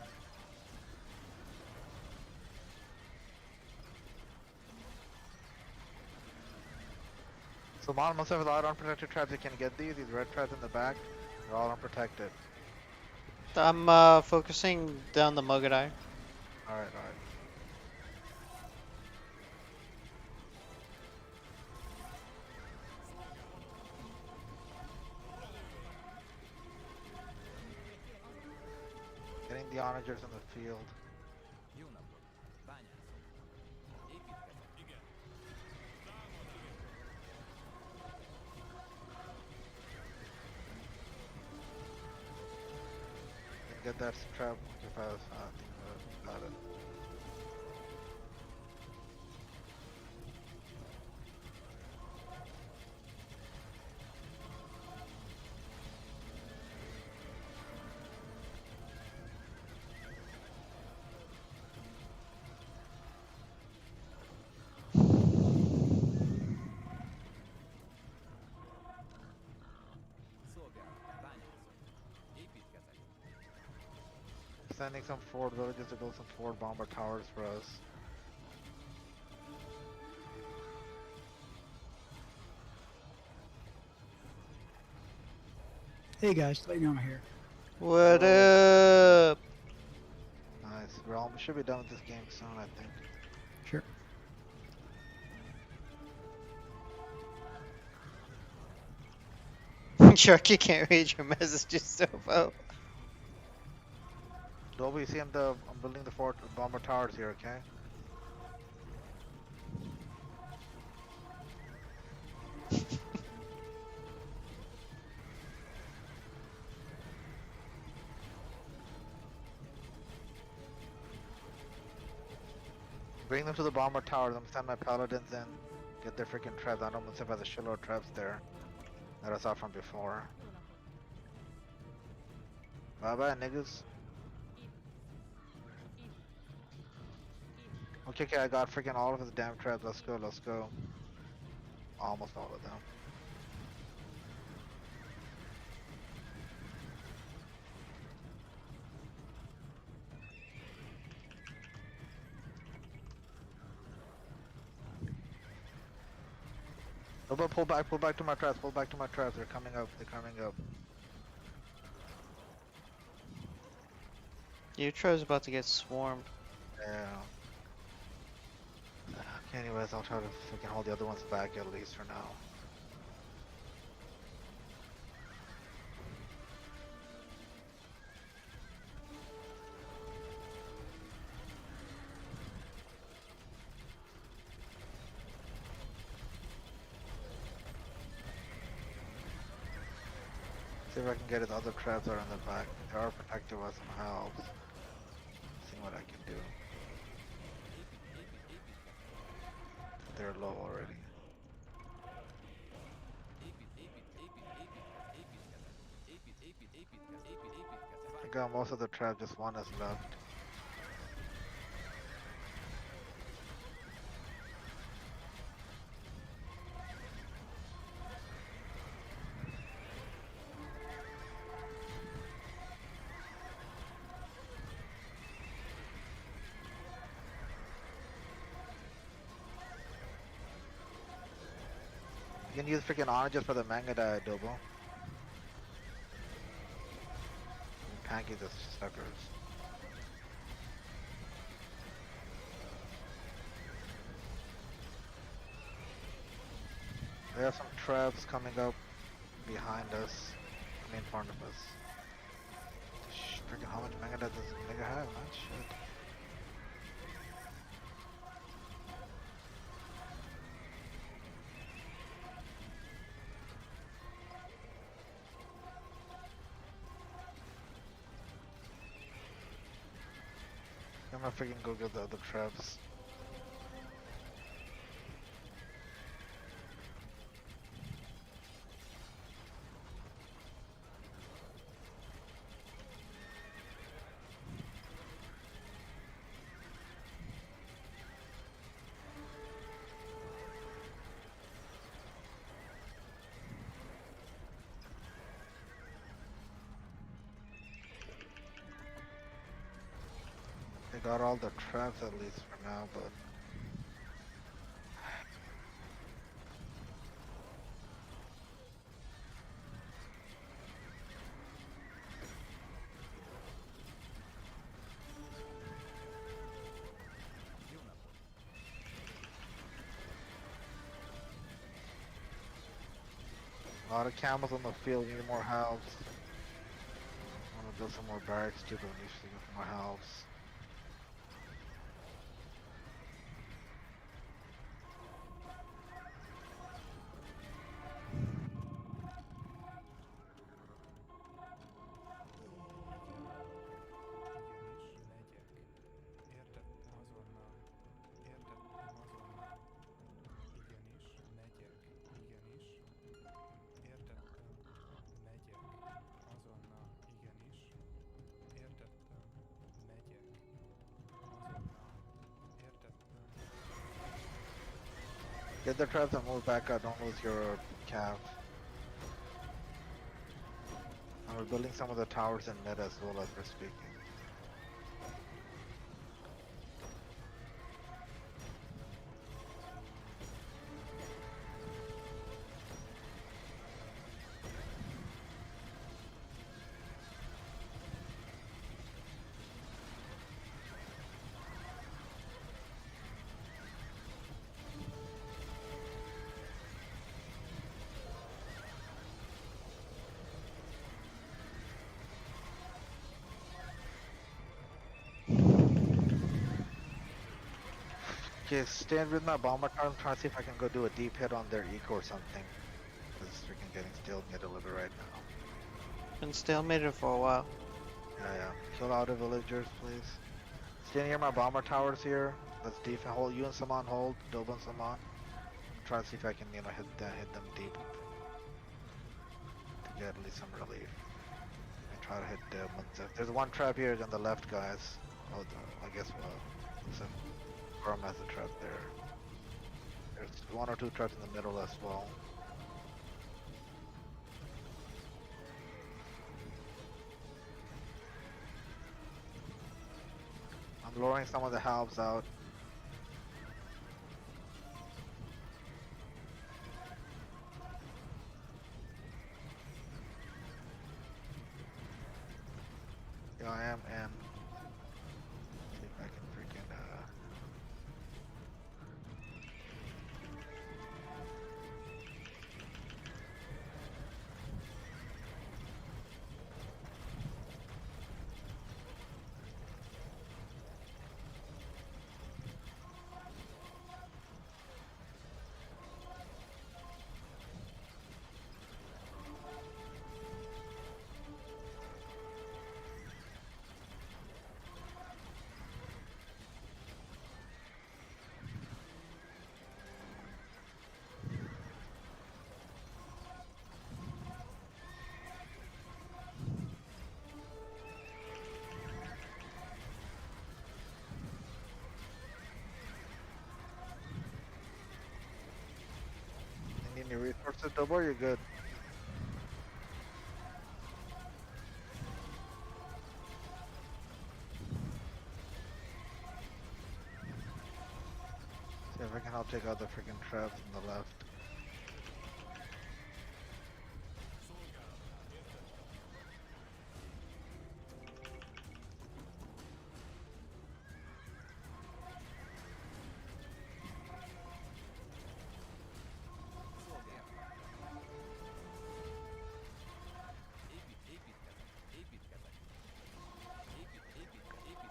So Mon must have a lot of unprotected traps. You can get these red traps in the back. They're all unprotected. I'm focusing down the Mugadai. Alright. Getting the onagers in the field. Jó napot. Bányászok. Építkezek. Igen. Get that trap if I was got it. sending some forward villages to build some forward bomber towers for us. Hey guys, let you know I'm here. What up? Nice. We should be done with this game soon, I think. Sure. Shark, you can't read your messages so well. Dolby, see I'm building the fort bomber towers here, okay? Bring them to the bomber tower, then send my paladins in, get their freaking traps. I know Mustafa has a shitload of traps there that I saw from before. Bye bye, niggas. Okay, I got freaking all of his damn traps. Let's go, let's go. Almost all of them. Oh, but pull back to my traps, pull back to my traps. They're coming up, they're coming up. Your tribe's about to get swarmed. Yeah. Okay, anyways, I'll try to freaking hold the other ones back at least for now. See if I can get his other traps that are in the back. They are protected by some helps. See what I can do. They're low already. I got most of the traps, just one is left. You can use freaking oranges for the manga dye adobo. Pancakes are suckers. There are some traps coming up behind us. I mean, in front of us. Freaking how much manga dye does this nigga have, man? Shit. I'm gonna freaking go get the other traps. They got all the traps at least for now, but a lot of camels on the field, need more help. I'm gonna build some more barracks too, but we need to get more help. Get the traps and move back out, don't lose your cav. And we're building some of the towers in mid as well as we're speaking. Okay, stand with my bomber tower. I'm trying to see if I can go do a deep hit on their eco or something. Because it's freaking getting stalemated a little bit right now. Been stalemated for a while. Yeah. Kill all the villagers, please. Stand near my bomber towers here. Let's defend. Hold you and Saman hold. Doba and Saman. Try to see if I can, hit them deep to get at least some relief. And try to hit them. There's one trap here on the left, guys. Oh, I guess Worm has a trap there. There's one or two traps in the middle as well. I'm lowering some of the halves out. Yeah, I am, and see if I can freaking need any resources, Double, you're good. See if I can help take out the freaking traps on the left.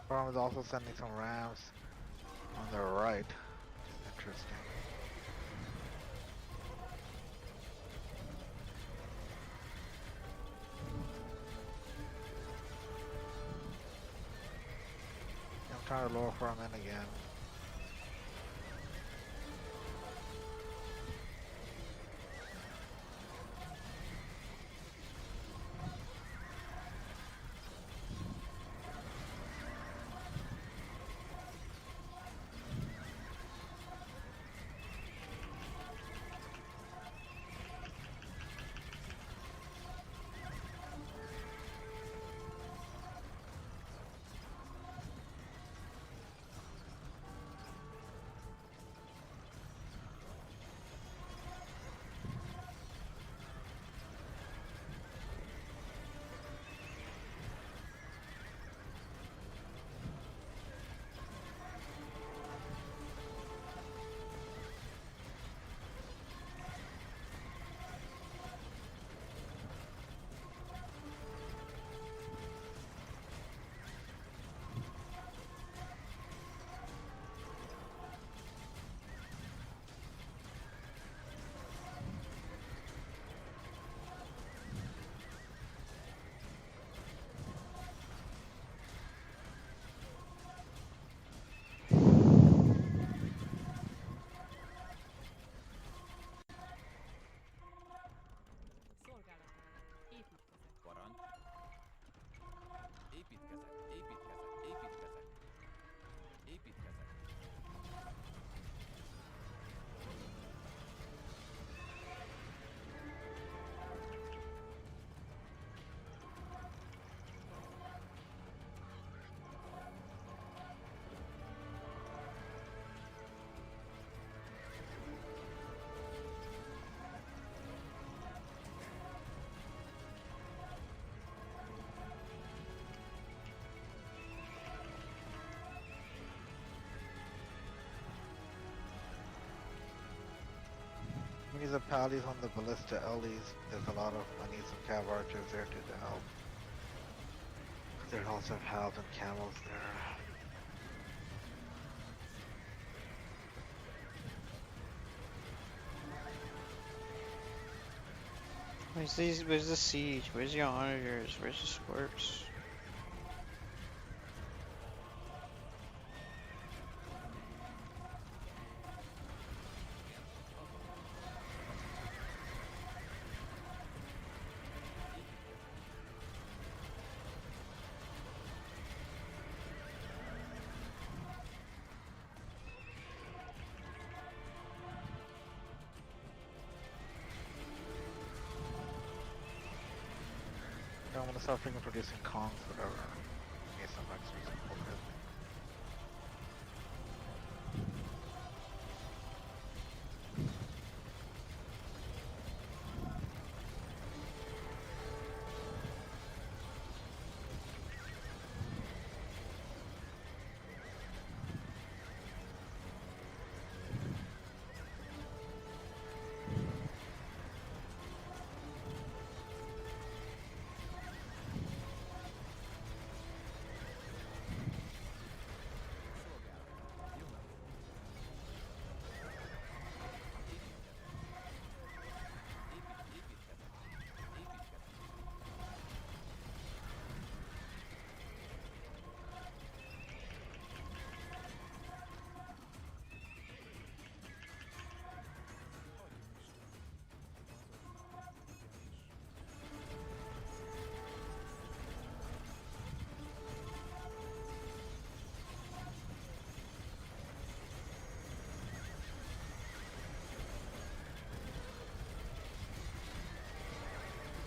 Farm is also sending some rams on their right. Interesting. I'm trying to lower farm in again. We need the pallies on the ballista Ellies. There's a lot of, I need some cav archers there to help. There's also halves and camels there. Where's the siege? Where's your onagers? Where's the squirts? I'm gonna start freaking producing Kongs, whatever. Get some extra support.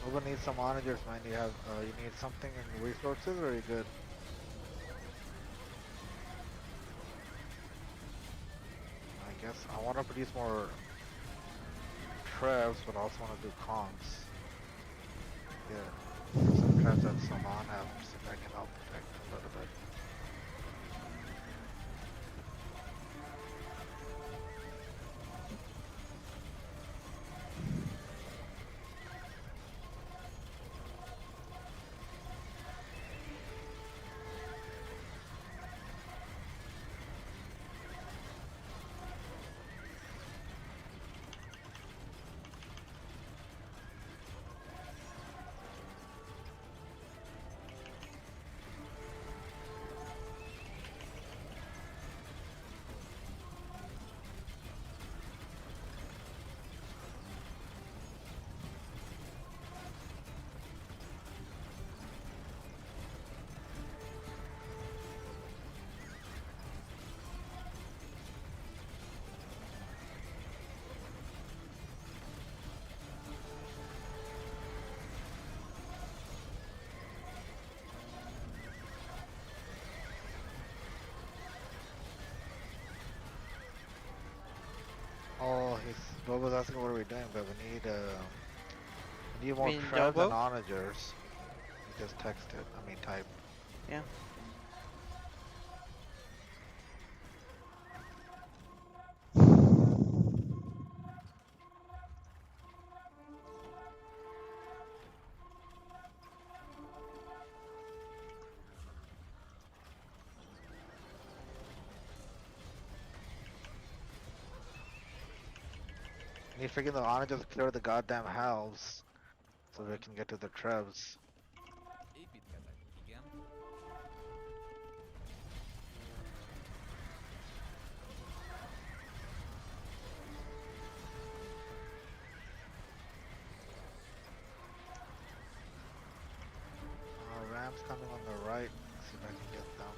We're gonna need some onagers, man. You need something in resources, or are you good? I guess I want to produce more Trevs, but I also want to do Kongs. Yeah, some Trevs that Saman have, so I can help protect a little bit. Oh, Bobo's asking what are we doing, but we need more Trevs and onagers. He just texted, typed. Yeah. Need freaking the onagers to clear the goddamn house so we can get to the Trevs. Rams coming on the right. Let's see if I can get them.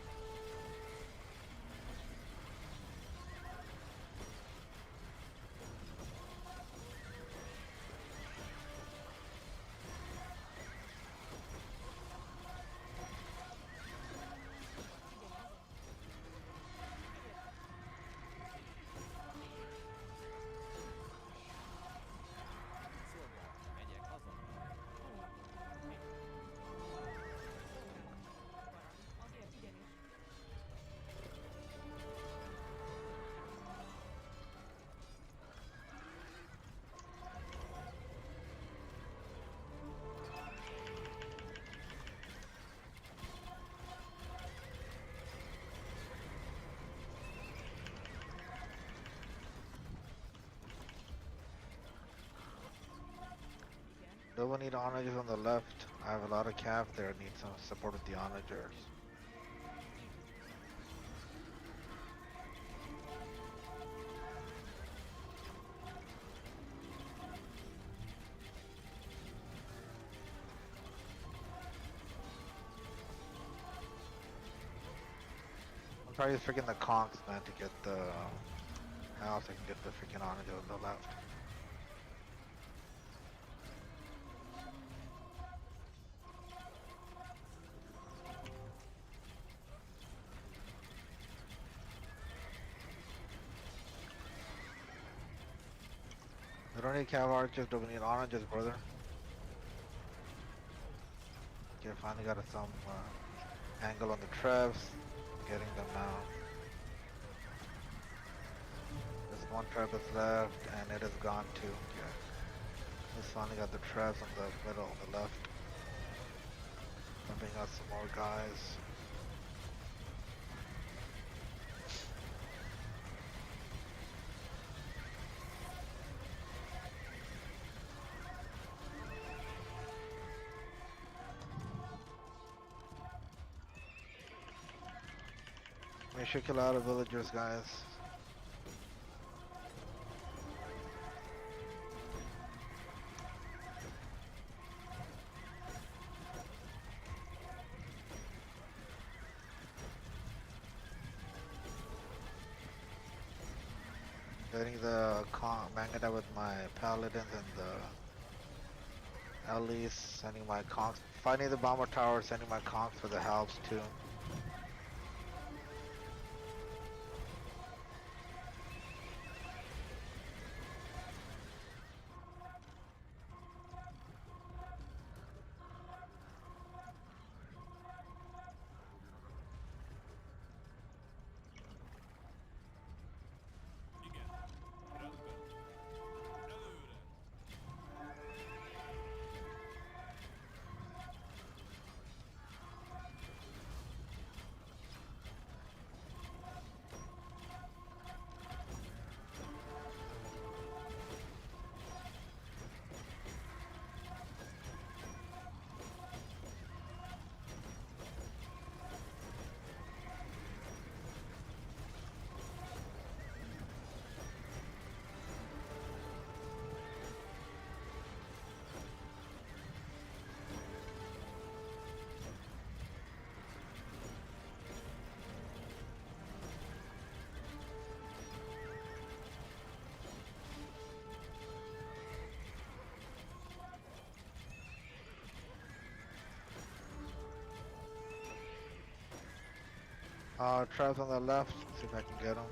No one need onagers on the left. I have a lot of cav there. Need some support with the onagers. I'm probably freaking the conks, man, to get the house. I can get the freaking onager on the left. We don't need cav archers, but we need onagers, brother. Okay, finally got some angle on the Trevs. Getting them now. There's one Trev is left, and it is gone too. Yeah. Just finally got the Trevs on the middle, on the left. Pumping out some more guys. We should kill a lot of villagers, guys. Getting the Mangada with my paladins and the Elise, sending my conks. Finding the bomber tower, sending my conks for the helps too. Trevs on the left, see if I can get them.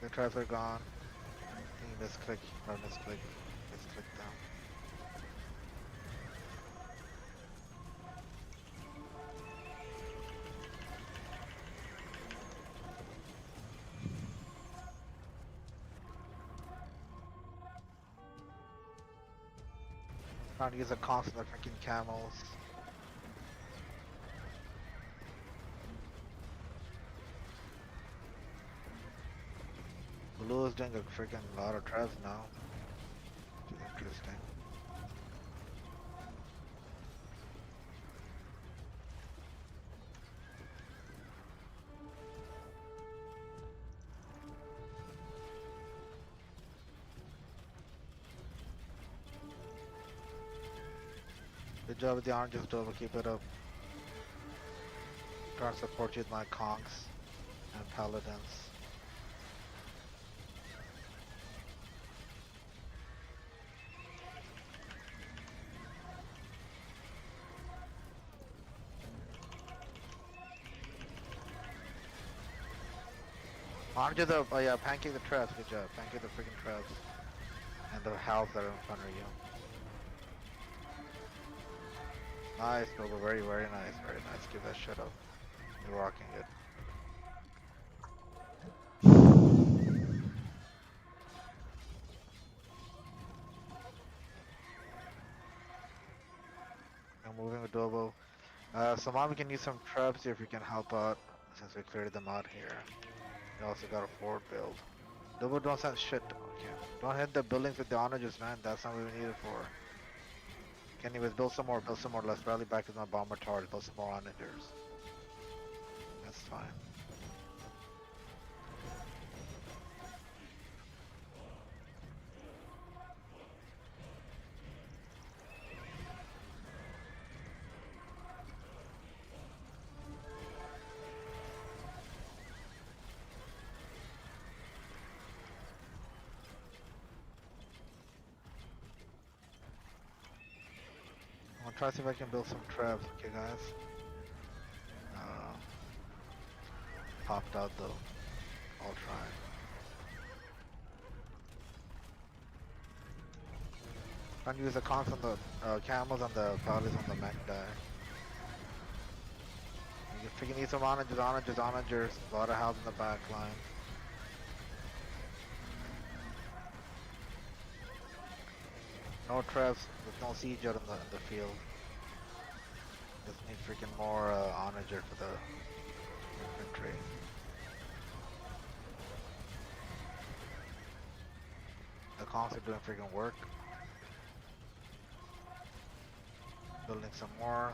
The Trevs are gone. I think misclick, or misclick down. Trying to use a constant freaking camels. Blue is doing a freaking lot of Trevs now. Which is interesting. Good job with the oranges, Dover. Keep it up. Try to support you with my conks and paladins. Onto the, oh yeah, pancake the traps, good job. Pancake the freaking traps. And the house that are in front of you. Nice, Noble, very, very nice, very nice. Give that shit up. You're rocking it. I'm moving with Dobo. Saman, we can use some traps if we can help out, since we cleared them out here. We also got a forward build. Dobo, don't send shit. Okay. Don't hit the buildings with the onagers, man. That's not what we need it for. Anyways, build some more. Let's rally back with my bomber towers. Build some more onagers. That's fine. I'm gonna try to see if I can build some traps, okay guys? Popped out though. I'll try. Trying to use the conks on the camels and the paladins on the mech die. You freaking need some onagers. A lot of health in the back line. No traps, there's no siege out in the field. Just need freaking more onager for the infantry. The conks are doing freaking work. Building some more.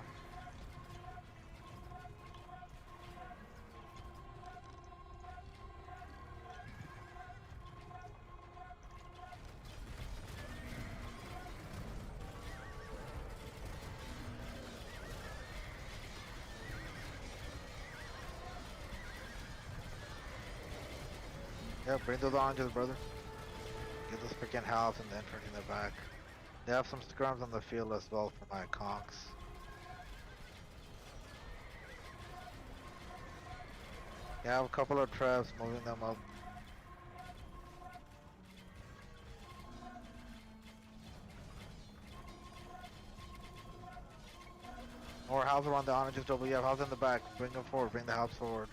Yeah, bring those onagers, brother. Get those freaking halves and the infantry in the back. They have some scrums on the field as well for my conks. Yeah, I have a couple of traps, moving them up. More halves around the onagers, double. You have halves in the back. Bring them forward. Bring the halves forward.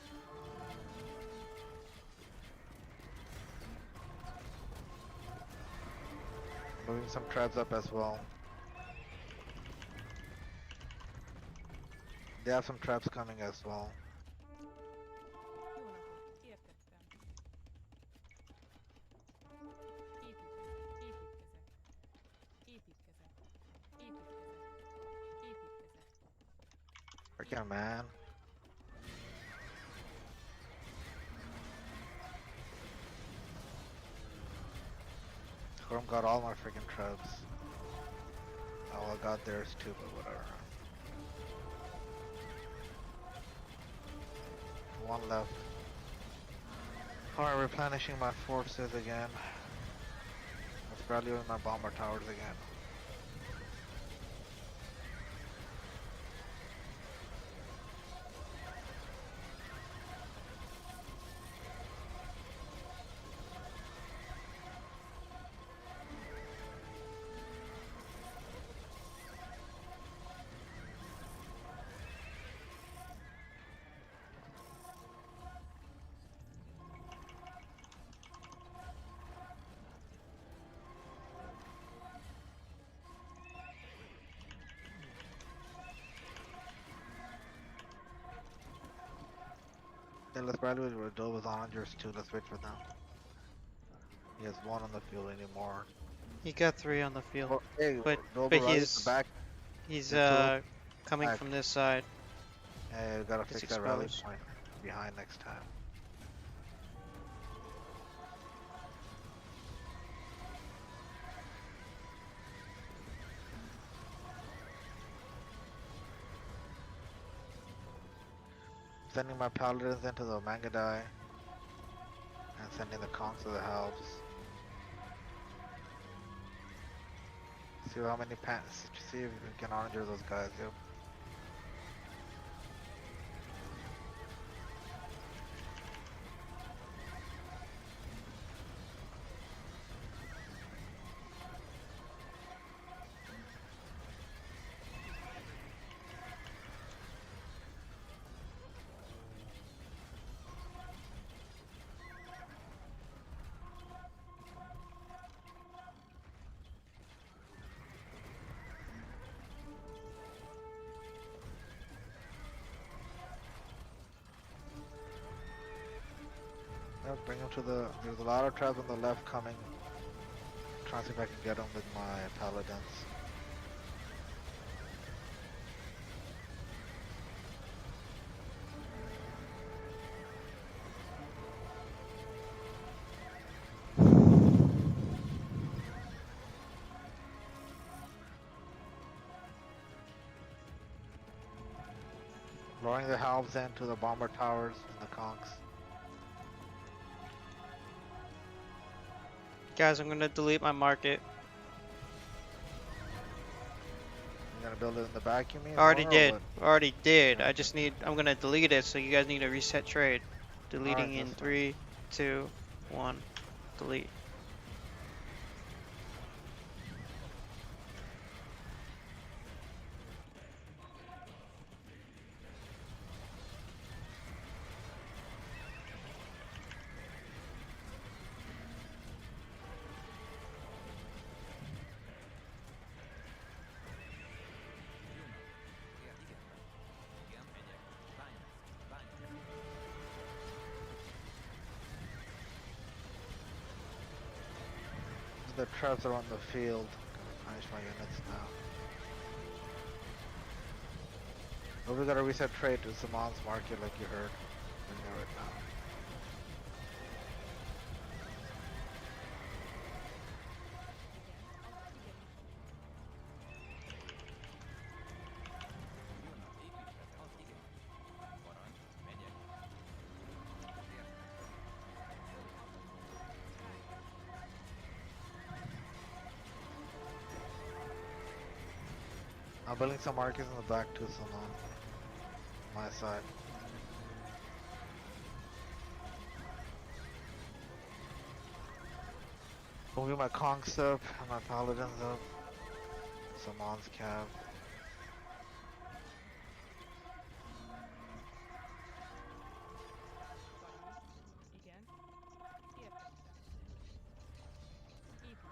Moving some traps up as well. They have some traps coming as well. Freaking man. Chrome got all my freaking traps. Oh, I got theirs too, but whatever. One left. Alright, replenishing my forces again. Let's rally with my bomber towers again. Yeah, let's rally with Redova's onagers too. Let's wait for them. He has one on the field anymore. He got 3 on the field, Oh, hey, but he's back. he's coming from this side. Hey, we gotta fix that rally point behind next time. Sending my paladins into the Mangadai and sending the conks to the helps. See how many see if we can onager those guys, yep. Bring them to the. There's a lot of traps on the left coming. trying to see if I can get them with my paladins. Lowering the halves into the bomber towers and the conks. Guys, I'm gonna delete my market. You're gonna build it in the back, you mean? Already or did. what? Already did. Okay. I just need. I'm gonna delete it, so you guys need to reset trade. Deleting Alright, in that's fine. 3, 2, 1. Delete. The traps are on the field. Gonna punish my units now. But we gotta reset trade to Saman's market like you heard. In there right now. I'm building some markets in the back too, Saman. My side. Moving my conks up and my paladins up. Saman's cav. Igen. Értettem. Épít.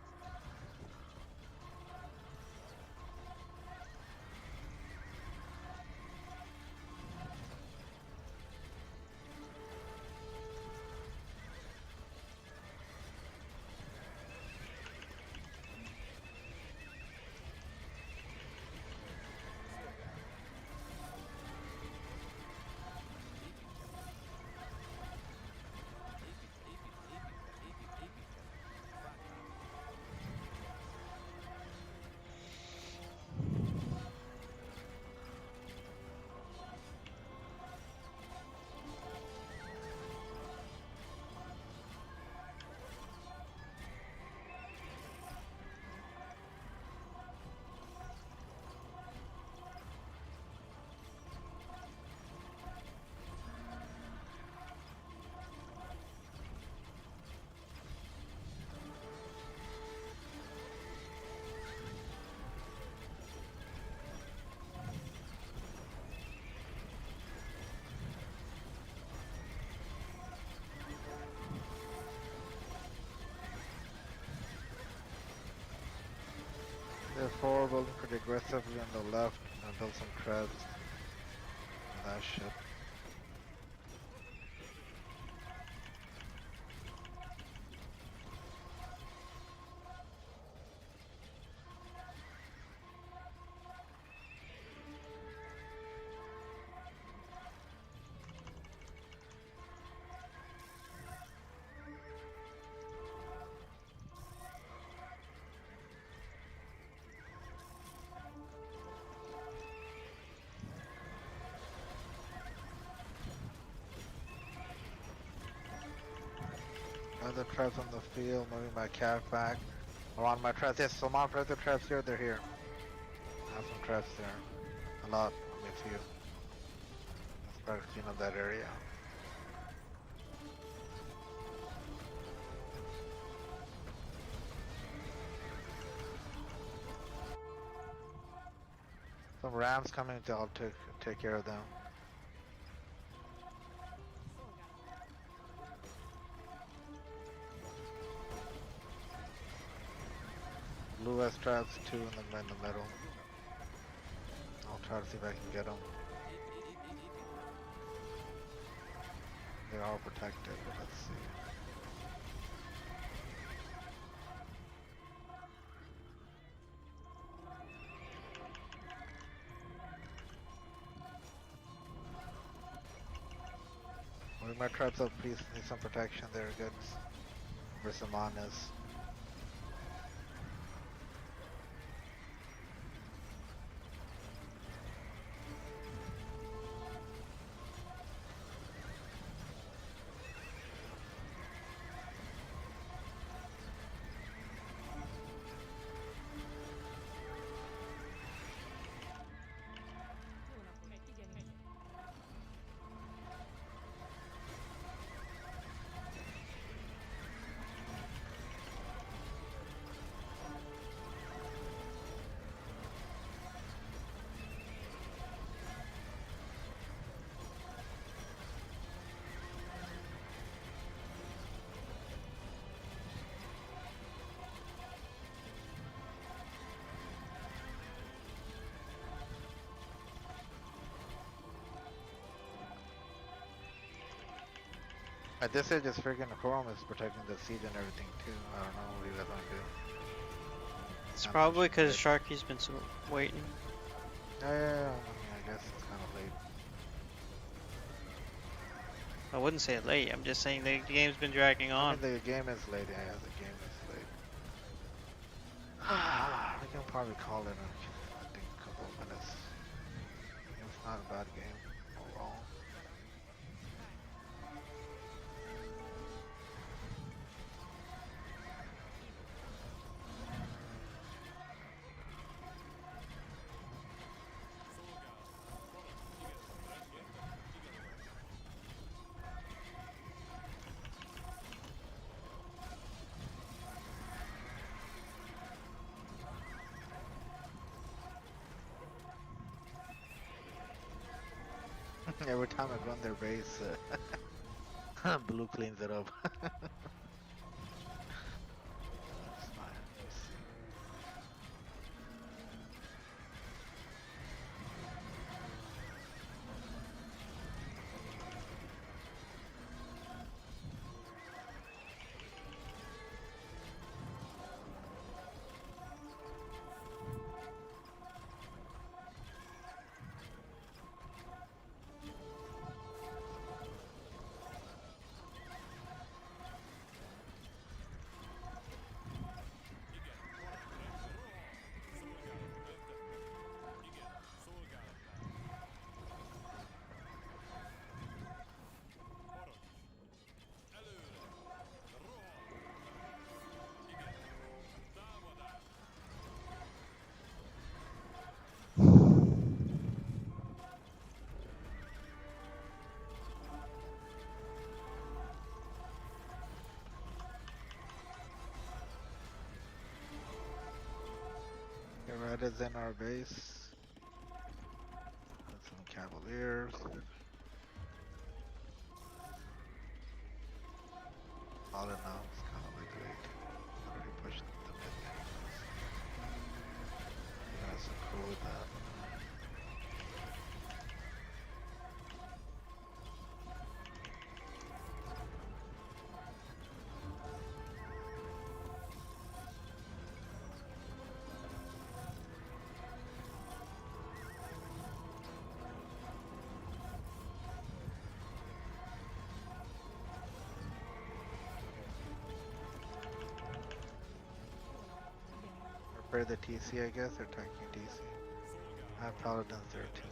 Therefore, building pretty aggressively on the left and build some crabs. And that shit. Other traps on the field, moving my cav back. Around my traps, yes, Saman, press the traps here, they're here. I have some traps there. A lot, only a few. Let's start clean up that area. Some rams coming to I'll take care of them. Blue has traps too in the middle. I'll try to see if I can get them. They are protected, but let's see. Bring my tribes up, please. Need some protection there, good. Where's some manas? At this stage, it's freaking Quorum is protecting the siege and everything too. I don't know what you guys want to do. It's probably because Sharky's been waiting. Yeah, I mean, I guess it's kind of late. I wouldn't say late. I'm just saying the game's been dragging on. I mean, the game is late. Yeah, the game is late. We can probably call it in, I think, a couple of minutes. It's not a bad game overall. Every time I run their base, Blue cleans it up. That's fine. Let's see. Red is in our base. That's some Cavaliers. All in all, it's kind of like late. Already pushed the mid game. You guys are cool with that. Prepare the TC, I guess. They're attacking DC. I have Paladins there too.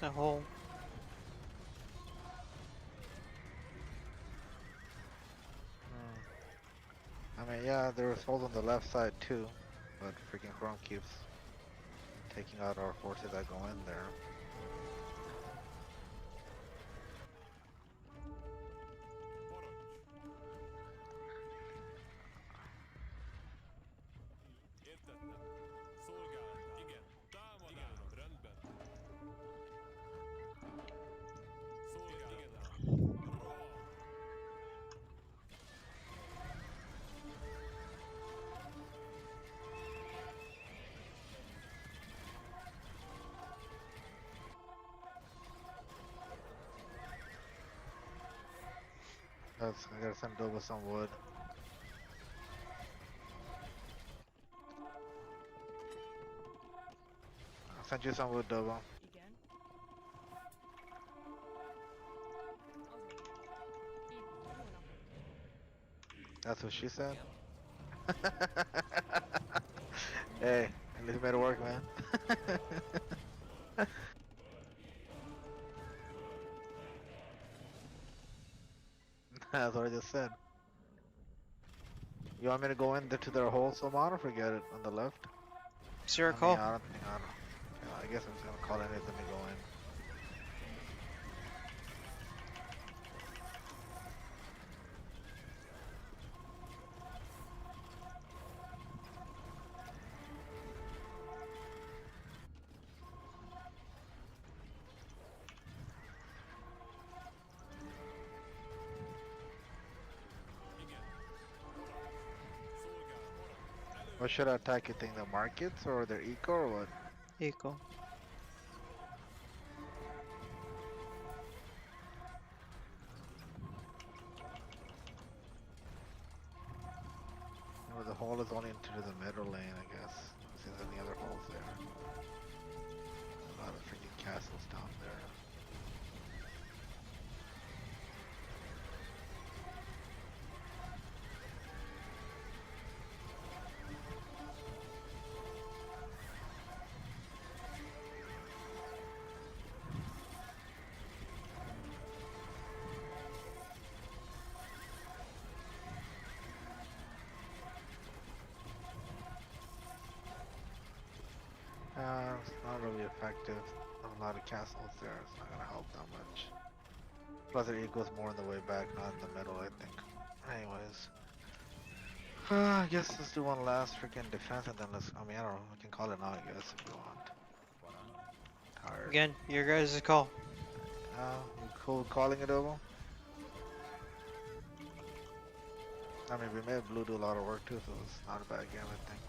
A hole. I mean, yeah, there's holes on the left side too, but freaking Chrome keeps taking out our forces that go in there. I gotta send Doba some wood. I'll send you some wood, Doba. Igen. That's what she said? Hey, at least you made it work, man. That's what I just said. You want me to go in there to their hole, Salman, or forget it on the left? It's your I call. mean, I don't think, I guess I'm just gonna call any of them to go in. What should I attack, you think, the markets or their eco or what? Eco. Well, the hole is only into the middle lane, I guess. See if there's any other holes there. A lot of freaking castles down there. It's not really effective. A lot of castles there, it's not gonna help that much. Plus it equals more on the way back, not in the middle, I think. Anyways. I guess let's do one last freaking defense and then I mean, I don't know, we can call it now, I guess, if you want. Tired. Again, your guys' call. You cool calling it over? I mean, we made Blue do a lot of work too, so it's not a bad game, I think.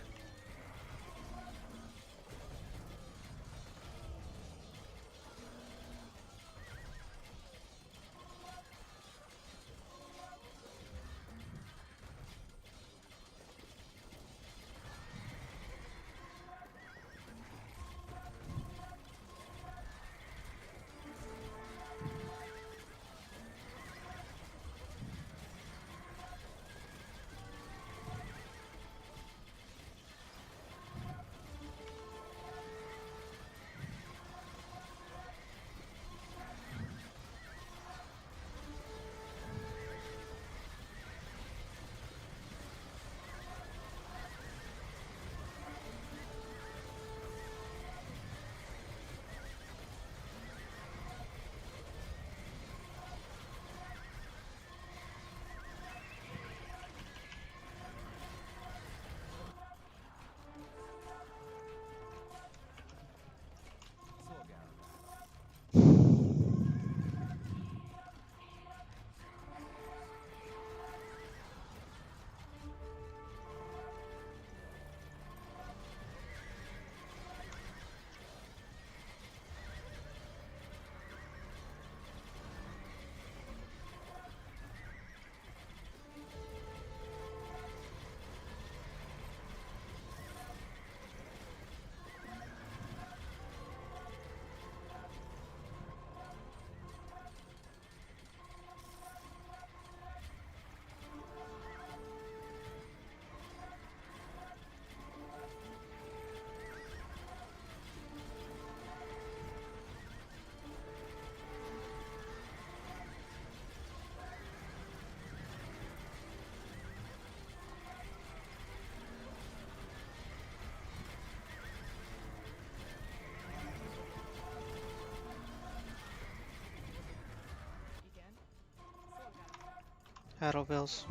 Paddlebills.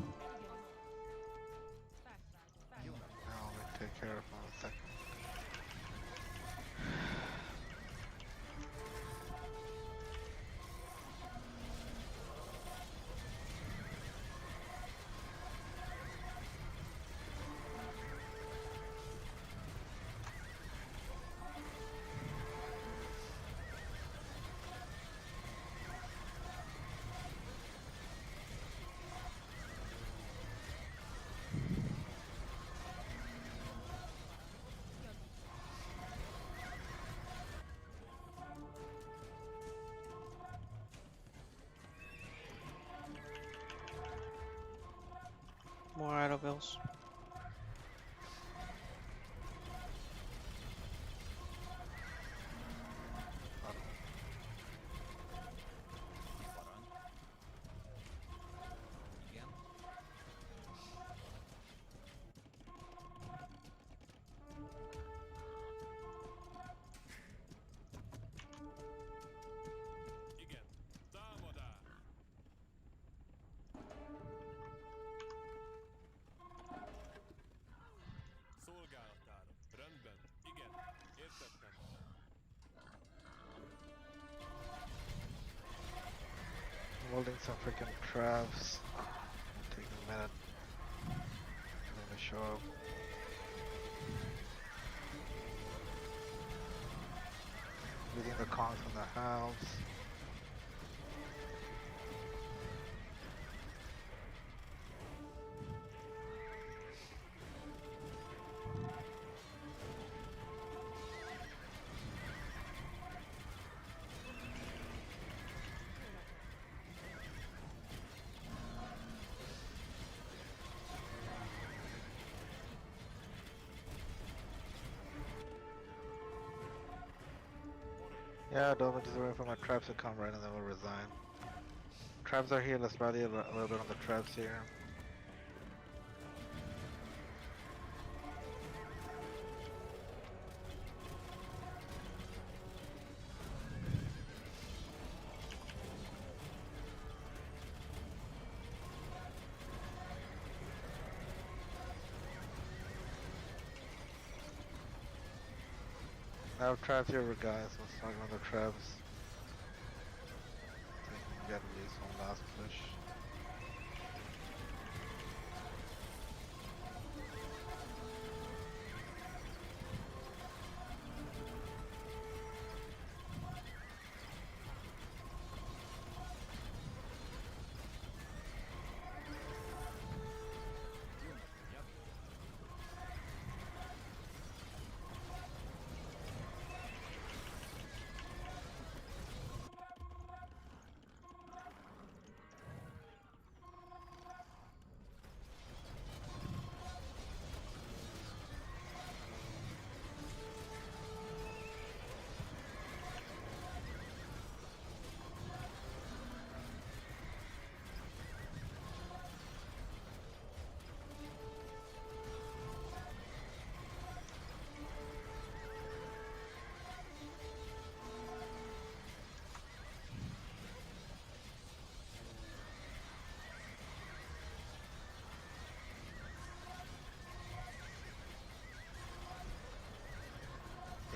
Now we take care of him in a second. More Idlebills. Igen. Támadás! Szolgálatára. Rendben. Igen. Értettem. Holding some freaking traps. Take a minute. Let me show up. Leading the Kongs from the house. Yeah, Dolphin just waiting for my traps to come right and then we'll resign. Traps are here, let's rally a little bit on the traps here. I have traps here, guys. Let's talk about the traps. I think we got at least one last push.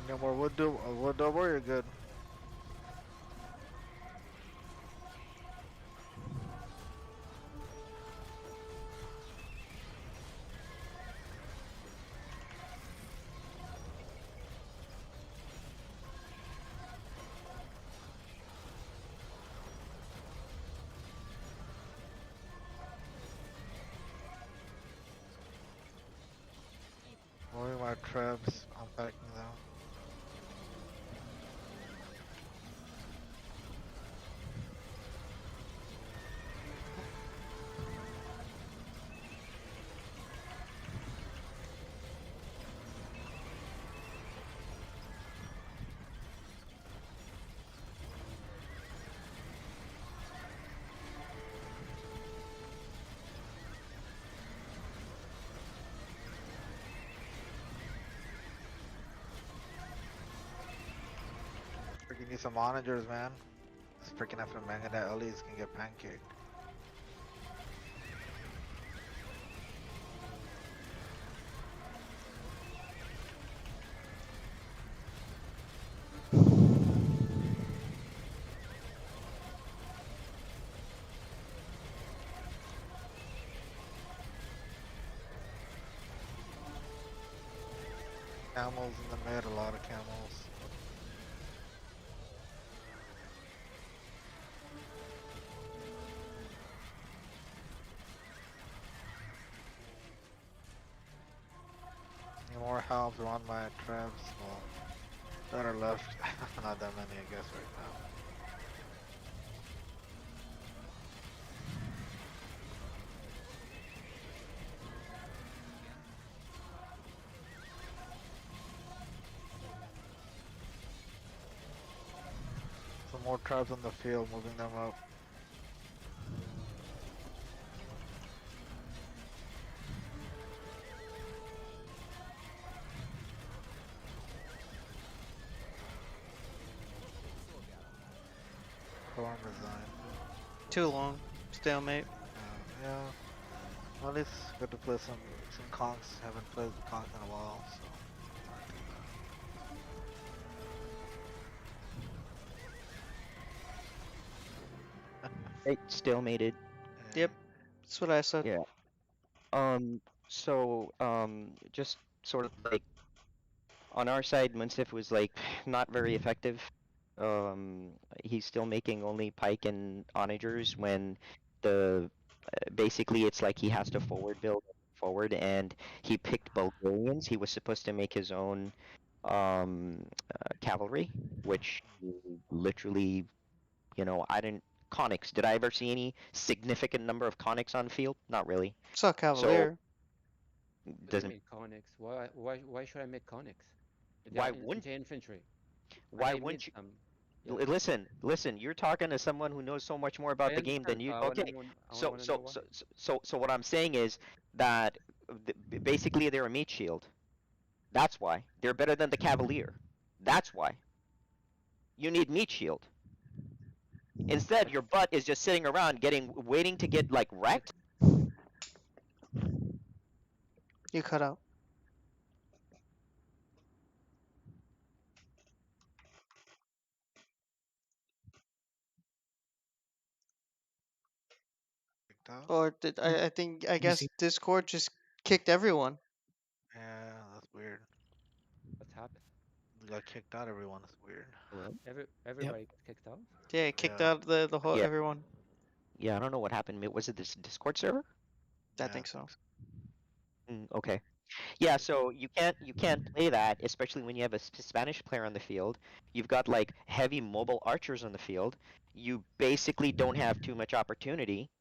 No more wood double, you're good. Moving my traps, unpacking them. Freaking need some monitors, man. This freaking after manga that Ellies can get pancaked. Camels in the mid, a lot of camels. Any more help on my traps? Well, that are left. Not that many, I guess, right now. Some more tribes on the field, moving them up. Farm resign. Too long. Stalemate. Yeah. Well, at least good to play some conks. Haven't played conks in a while, so. Right, stalemated. Yep. That's what I said. Yeah. Just sort of like on our side, Munsif was like not very effective. He's still making only pike and onagers when the basically it's like he has to forward build forward, and he picked Bulgarians. He was supposed to make his own cavalry, which literally, I didn't. Conics. Did I ever see any significant number of conics on field? Not really. Saw Cavalier. What do you Doesn't mean conics? Why should I make conics? Why They're wouldn't- infantry? why I made wouldn't you? some. Yeah. Listen. You're talking to someone who knows so much more about I the game than understand. you. I wanna Okay. know- I So wanna so know why. so what I'm saying is that basically they're a meat shield. That's why they're better than the Cavalier. That's why. You need meat shield. Instead, your butt is just sitting around waiting to get like wrecked. You cut out. Kicked out? Or did I guess Discord just kicked everyone. Yeah, that's weird. What's happened? We got kicked out, everyone. It's weird. Everybody got kicked out. Yeah, it kicked Yeah. out the whole Yeah. everyone. Yeah, I don't know what happened. Was it this Discord server? I think so. Okay. Yeah, so you can't play that, especially when you have a Spanish player on the field. You've got like heavy mobile archers on the field. You basically don't have too much opportunity,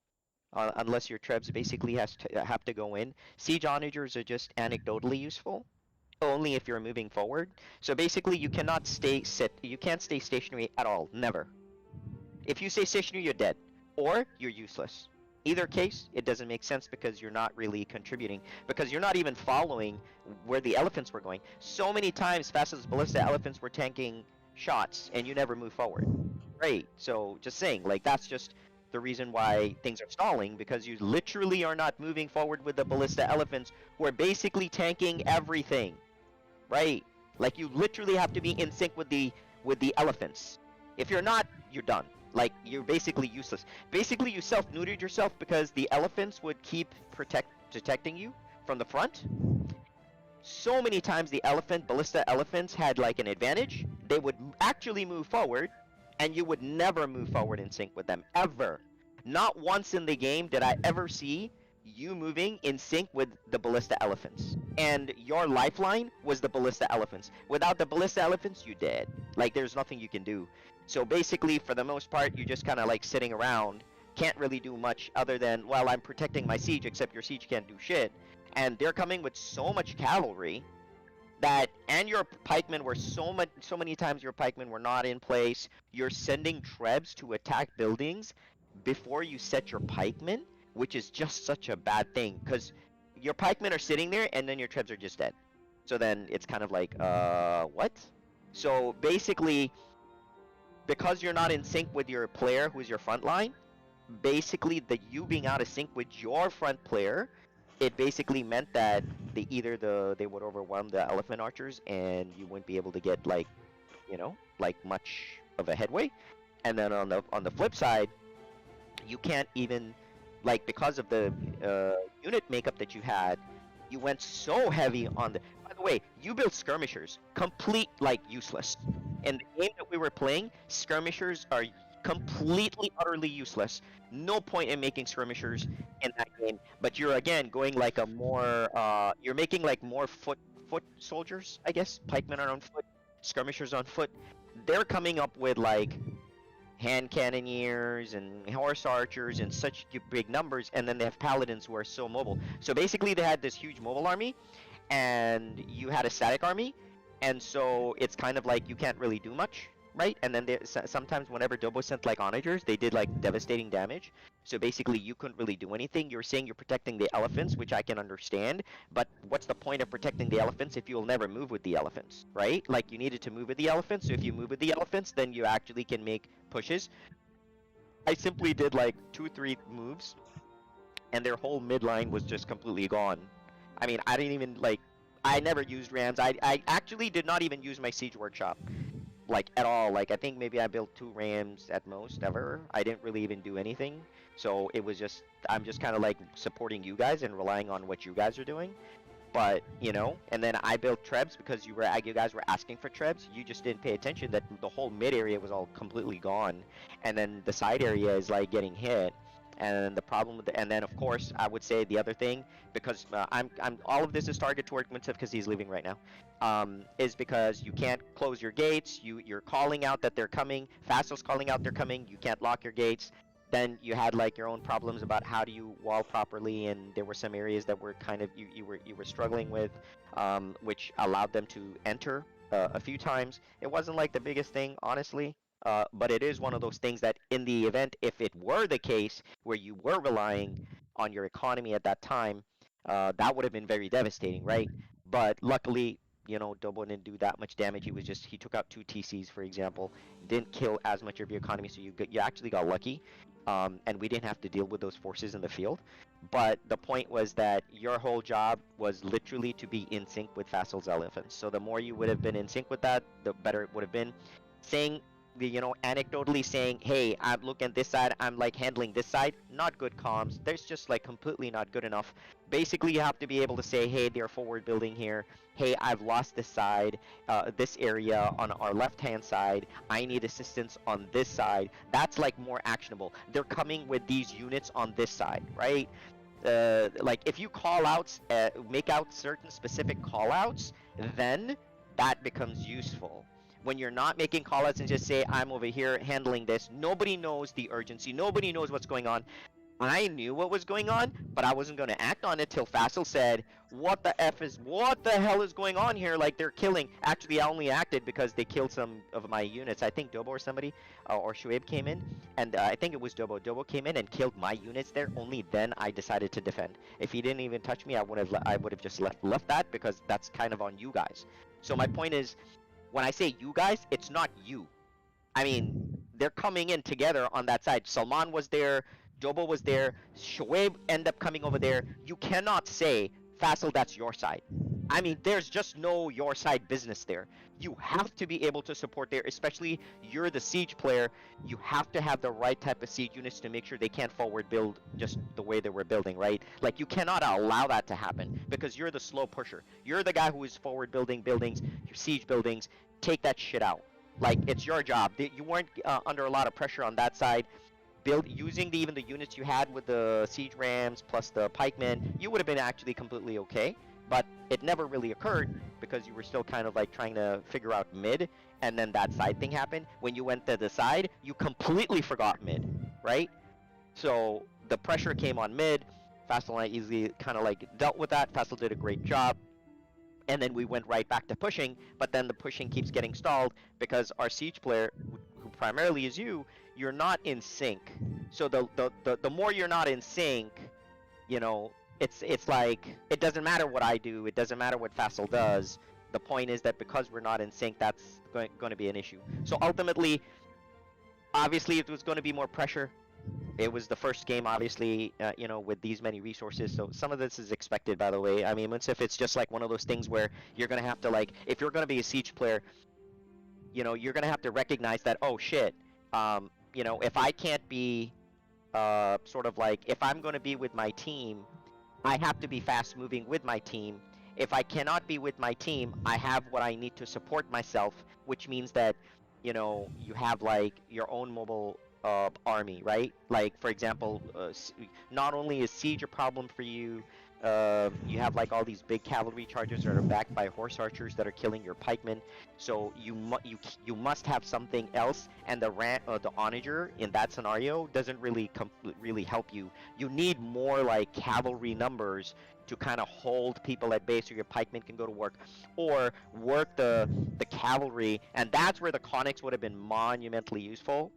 unless your trebs basically have to go in. Siege onagers are just anecdotally useful, only if you're moving forward. So basically, you cannot You can't stay stationary at all. Never. If you stay stationary, you're dead, or you're useless. Either case, it doesn't make sense because you're not really contributing, because you're not even following where the elephants were going. So many times, Fastest Ballista elephants were tanking shots, and you never move forward. Right, so just saying, like, that's just the reason why things are stalling, because you literally are not moving forward with the Ballista elephants, who are basically tanking everything. Right? Like, you literally have to be in sync with the elephants. If you're not, you're done. Like, you're basically useless. Basically, you self-neutered yourself because the elephants would keep protecting you from the front. So many times the Ballista elephants had like an advantage. They would actually move forward, and you would never move forward in sync with them, ever. Not once in the game did I ever see you moving in sync with the Ballista elephants. And your lifeline was the Ballista elephants. Without the Ballista elephants, you dead. Like, there's nothing you can do. So basically, for the most part, you're just kind of like sitting around, can't really do much other than, well, I'm protecting my siege, except your siege can't do shit. And they're coming with so much cavalry and your pikemen were so many times your pikemen were not in place. You're sending trebs to attack buildings before you set your pikemen, which is just such a bad thing, because your pikemen are sitting there and then your trebs are just dead. So then it's kind of like, what? So basically, because you're not in sync with your player who's your front line, basically you being out of sync with your front player, it basically meant that they would overwhelm the elephant archers and you wouldn't be able to get like much of a headway. And then on the flip side, you can't even, like, because of the unit makeup that you had, You went so heavy on the. By the way, you built skirmishers, complete like useless. In the game that we were playing, skirmishers are completely, utterly useless. No point in making skirmishers in that game. But you're again going like a more. You're making like more foot soldiers, I guess. Pikemen are on foot, skirmishers on foot. They're coming up with like hand cannoneers and horse archers in such big numbers, and then they have paladins who are so mobile. So basically they had this huge mobile army, and you had a static army, and so it's kind of like you can't really do much, right? And then sometimes whenever Dobo sent like onagers, they did like devastating damage. So basically you couldn't really do anything. You're saying you're protecting the elephants, which I can understand, but what's the point of protecting the elephants if you'll never move with the elephants, right? Like you needed to move with the elephants, so if you move with the elephants, then you actually can make pushes. I simply did like 2-3 moves, and their whole midline was just completely gone. I mean, I didn't even like, I never used rams. I actually did not even use my siege workshop. Like at all. Like I think maybe I built 2 rams at most ever. I didn't really even do anything. So it was just, I'm just kind of like supporting you guys and relying on what you guys are doing. But you know, and then I built trebs because you guys were asking for trebs. You just didn't pay attention that the whole mid area was all completely gone, and then the side area is like getting hit. And the problem with and then of course I would say the other thing, because I'm all of this is targeted toward Gmintsev because he's leaving right now, is because you can't close your gates. You're calling out that they're coming. Fastal's calling out they're coming. You can't lock your gates. Then you had like your own problems about how do you wall properly, and there were some areas that were kind of you were struggling with, which allowed them to enter a few times. It wasn't like the biggest thing, honestly. But it is one of those things that in the event, if it were the case where you were relying on your economy at that time, that would have been very devastating, right? But luckily, you know, Dobo didn't do that much damage. He took out 2 TCs, for example, didn't kill as much of your economy, so you actually got lucky, and we didn't have to deal with those forces in the field. But the point was that your whole job was literally to be in sync with Fastal's elephants. So the more you would have been in sync with that, the better it would have been. Saying, you know, anecdotally saying, hey, I'm looking at this side, I'm like handling this side, not good comms. There's just like completely not good enough. Basically, you have to be able to say, hey, they're forward building here. Hey, I've lost this side, this area on our left-hand side. I need assistance on this side. That's like more actionable. They're coming with these units on this side, right? Like if you call outs, make out certain specific call outs, then that becomes useful. When you're not making callouts and just say, I'm over here handling this, nobody knows the urgency, nobody knows what's going on. I knew what was going on, but I wasn't going to act on it till Fastal said, what the hell is going on here? Like, they're killing. Actually, I only acted because they killed some of my units. I think Dobo or somebody, or Shuaib came in, and I think it was Dobo. Dobo came in and killed my units there. Only then I decided to defend. If he didn't even touch me, I would have just left that, because that's kind of on you guys. So my point is, when I say you guys, it's not you. I mean, they're coming in together on that side. Salman was there, Dobo was there, Shoaib ended up coming over there. You cannot say, Fastal, that's your side. I mean, there's just no your side business there. You have to be able to support there, especially you're the siege player. You have to have the right type of siege units to make sure they can't forward build just the way they were building, right? Like, you cannot allow that to happen, because you're the slow pusher. You're the guy who is forward building buildings, your siege buildings. Take that shit out. Like, it's your job. You weren't under a lot of pressure on that side. Using even the units you had with the siege rams plus the pikemen, you would have been actually completely okay. But it never really occurred because you were still kind of like trying to figure out mid, and then that side thing happened. When you went to the side, you completely forgot mid, right? So the pressure came on mid. Fastal and I easily kind of like dealt with that. Fastal did a great job. And then we went right back to pushing, but then the pushing keeps getting stalled because our siege player, who primarily is you're not in sync. So the more you're not in sync, you know, it's like, it doesn't matter what I do, it doesn't matter what Fastal does. The point is that because we're not in sync, that's going to be an issue. So ultimately, obviously, it was going to be more pressure. It was the first game, obviously, you know, with these many resources. So some of this is expected, by the way. I mean, Munsif, it's just like one of those things where you're going to have to, like, if you're going to be a siege player, you know, you're going to have to recognize that, oh, shit, you know, if I can't be sort of like, if I'm going to be with my team, I have to be fast moving with my team. If I cannot be with my team, I have what I need to support myself, which means that, you know, you have like your own mobile army, right? Like, for example, not only is siege a problem for you, you have like all these big cavalry chargers that are backed by horse archers that are killing your pikemen. So you must have something else, and the onager in that scenario doesn't really help you. You need more like cavalry numbers to kind of hold people at bay so your pikemen can go to work, or work the cavalry, and that's where the conics would have been monumentally useful,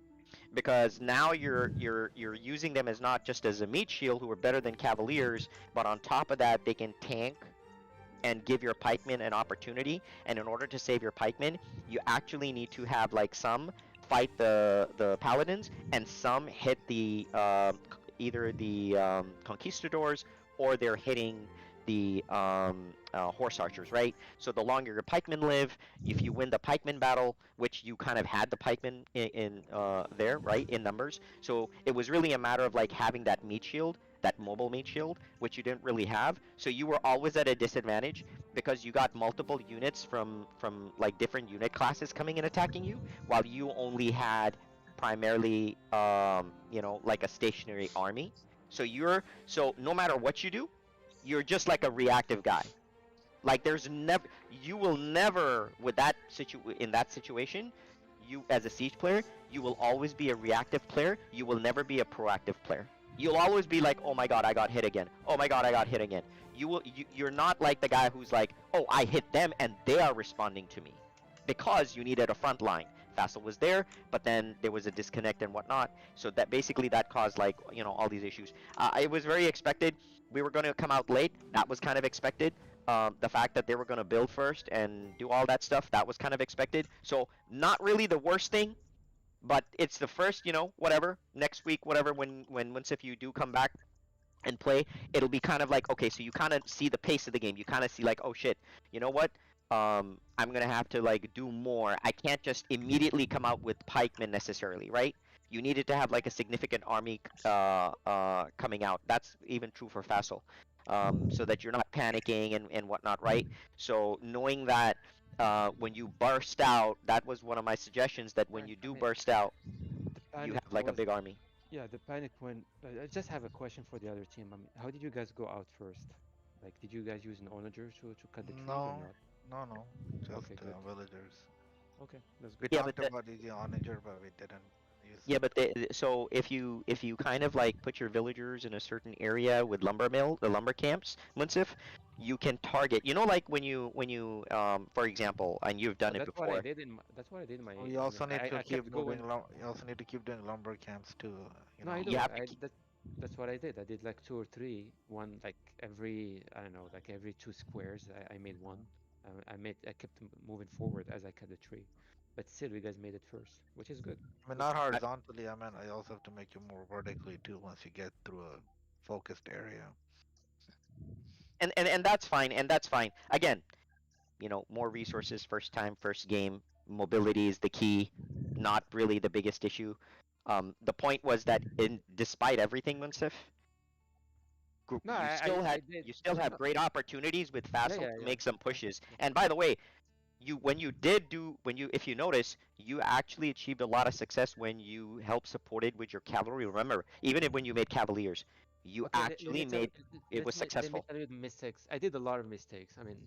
because now you're using them as not just as a meat shield who are better than cavaliers, but on top of that they can tank and give your pikemen an opportunity. And in order to save your pikemen, you actually need to have like some fight the paladins and some hit the either the conquistadors, or they're hitting the horse archers, right? So the longer your pikemen live, if you win the pikemen battle, which you kind of had the pikemen in there, right, in numbers. So it was really a matter of like having that meat shield, that mobile meat shield, which you didn't really have. So you were always at a disadvantage because you got multiple units from like different unit classes coming and attacking you, while you only had primarily you know, like a stationary army. So no matter what you do, you're just like a reactive guy. Like you will never with in that situation, you as a siege player, you will always be a reactive player. You will never be a proactive player. You'll always be like, oh my god, I got hit again. Oh my god, I got hit again. You're not like the guy who's like, oh, I hit them and they are responding to me, because you needed a front line. Fassel was there, but then there was a disconnect and whatnot. So that basically that caused like, you know, all these issues. It was very expected. We were going to come out late. That was kind of expected. The fact that they were going to build first and do all that stuff, that was kind of expected. So not really the worst thing, but it's the first, you know, whatever. Next week, whatever, once if you do come back and play, it'll be kind of like, okay, so you kind of see the pace of the game. You kind of see like, oh shit, you know what? I'm gonna have to like do more. I can't just immediately come out with pikemen necessarily, right? You needed to have like a significant army coming out. That's even true for Fassel, so that you're not panicking and whatnot, right? So knowing that when you burst out, that was one of my suggestions, that when you do burst out, you have like a big army. Yeah, the panic when I just have a question for the other team. I mean, how did you guys go out first? Like, did you guys use an onager to cut the tree or not? No, just Okay, good. villagers. Okay, that's We good. talked about using onager, but we didn't use. Yeah, but so if you kind of like put your villagers in a certain area with the lumber camps, Munsif, you can target. You know, like when you for example, and you've done it That's before. what I did in my. That's what I did in my. You also need to I keep kept going. You also need to keep doing lumber camps too. You No, know. I do. You have to That's what I did. I did like 2 or 3. One like every, I don't know, like every 2 squares. I made one. I kept moving forward as I cut the tree, but still, you guys made it first, which is good. I mean, not horizontally. I mean, I also have to make you more vertically too once you get through a focused area. And that's fine. And that's fine. Again, you know, more resources, first time, first game. Mobility is the key, not really the biggest issue. The point was that despite everything, Munsif, No, you still have great opportunities with Fassel yeah, to make some pushes. And by the way, if you notice, you actually achieved a lot of success when you helped supported with your cavalry. Remember, even if when you made cavaliers, you Okay, actually made it was successful. Let me tell you the mistakes. I did a lot of mistakes. I mean,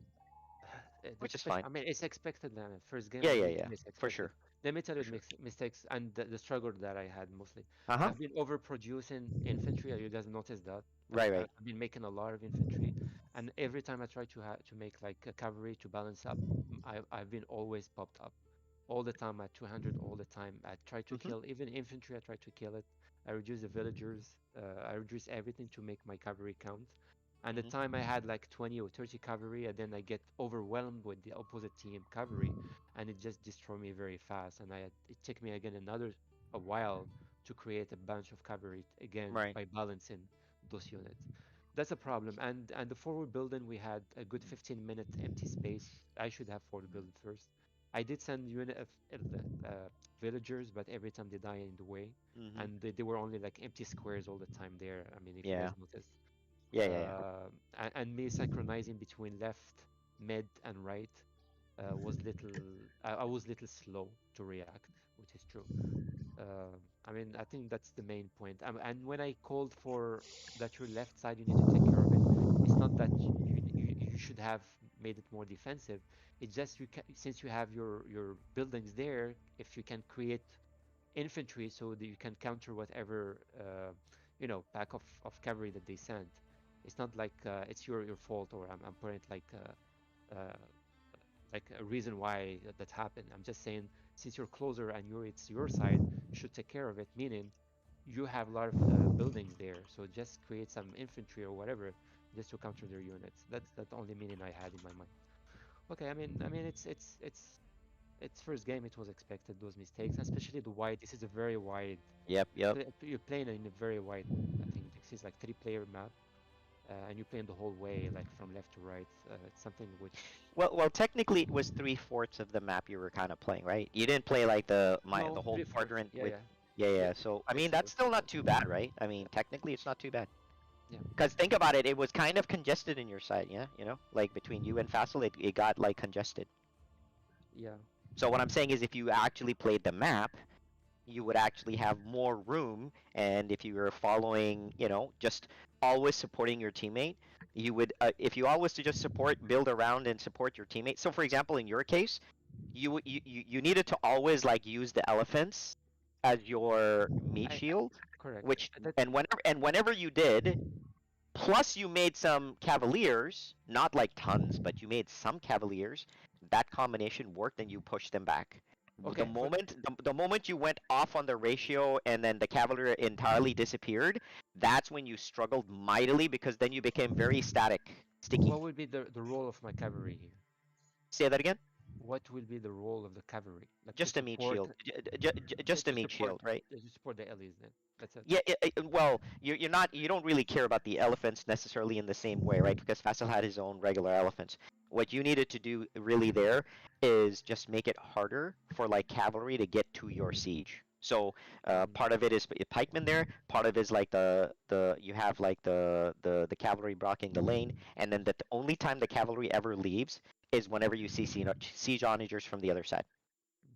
Which is fine. I mean, it's expected. First game. Yeah, I yeah, mean, yeah, it's for expected. sure. Let me tell you the mistakes and the struggle that I had mostly. Uh-huh. I've been overproducing infantry. You guys noticed that? Right. I've been making a lot of infantry, and every time I try to make like a cavalry to balance up, I've been always popped up, all the time at 200 all the time. I try to kill even infantry. I try to kill it. I reduce the villagers. I reduce everything to make my cavalry count. And the time I had like 20 or 30 cavalry, and then I get overwhelmed with the opposite team cavalry, and it just destroyed me very fast. And it took me again a while to create a bunch of cavalry again by balancing those units. That's a problem. And the forward building, we had a good 15-minute empty space. I should have forward building first. I did send unit of villagers, but every time they die in the way, and they were only like empty squares all the time there. I mean, if you guys noticed. And me synchronizing between left, mid, and right was little. I was little slow to react, which is true. I mean, I think that's the main point. And when I called for that your left side, you need to take care of it. It's not that you should have made it more defensive. It's just since you have your buildings there, if you can create infantry so that you can counter whatever pack of cavalry that they send. It's not like it's your fault or I'm putting it like a reason why that happened. I'm just saying since you're closer and it's your side, you should take care of it. Meaning you have a lot of buildings there, so just create some infantry or whatever just to counter their units. That's the only meaning I had in my mind. Okay, I mean it's first game. It was expected those mistakes, especially the wide. This is a very wide. Yep. You're playing in a very wide. I think this is like 3-player map. And you're playing the whole way, like from left to right. It's something which. Well, technically it was 3/4 of the map you were kind of playing, right? You didn't play like the whole quadrant with. Yeah. So I mean that's still not too bad, right? I mean technically it's not too bad. Yeah. Because think about it, it was kind of congested in your side, yeah. Like between you and Fassel, it got like congested. Yeah. So what I'm saying is, if you actually played the map, you would actually have more room, and if you were following, just always supporting your teammate, you would, if you always to just build around and support your teammate. So for example, in your case, you needed to always like use the elephants as your meat shield. Correct. Whenever you did, plus you made some cavaliers, not like tons, but you made some cavaliers. That combination worked, and you pushed them back. Okay, the moment you went off on the ratio and then the cavalry entirely disappeared, that's when you struggled mightily, because then you became very sticky. What would be the role of my cavalry here? Say that again. What will be the role of the cavalry? Like just a meat shield. Just a meat shield, right? To support the Ellies, then. That's it. Yeah. Well, you don't really care about the elephants necessarily in the same way, right? Because Fassel had his own regular elephants. What you needed to do really there is just make it harder for like cavalry to get to your siege. So part of it is pikemen there. Part of it is like you have like the cavalry blocking the lane, and then the only time the cavalry ever leaves is whenever you see siege onagers from the other side.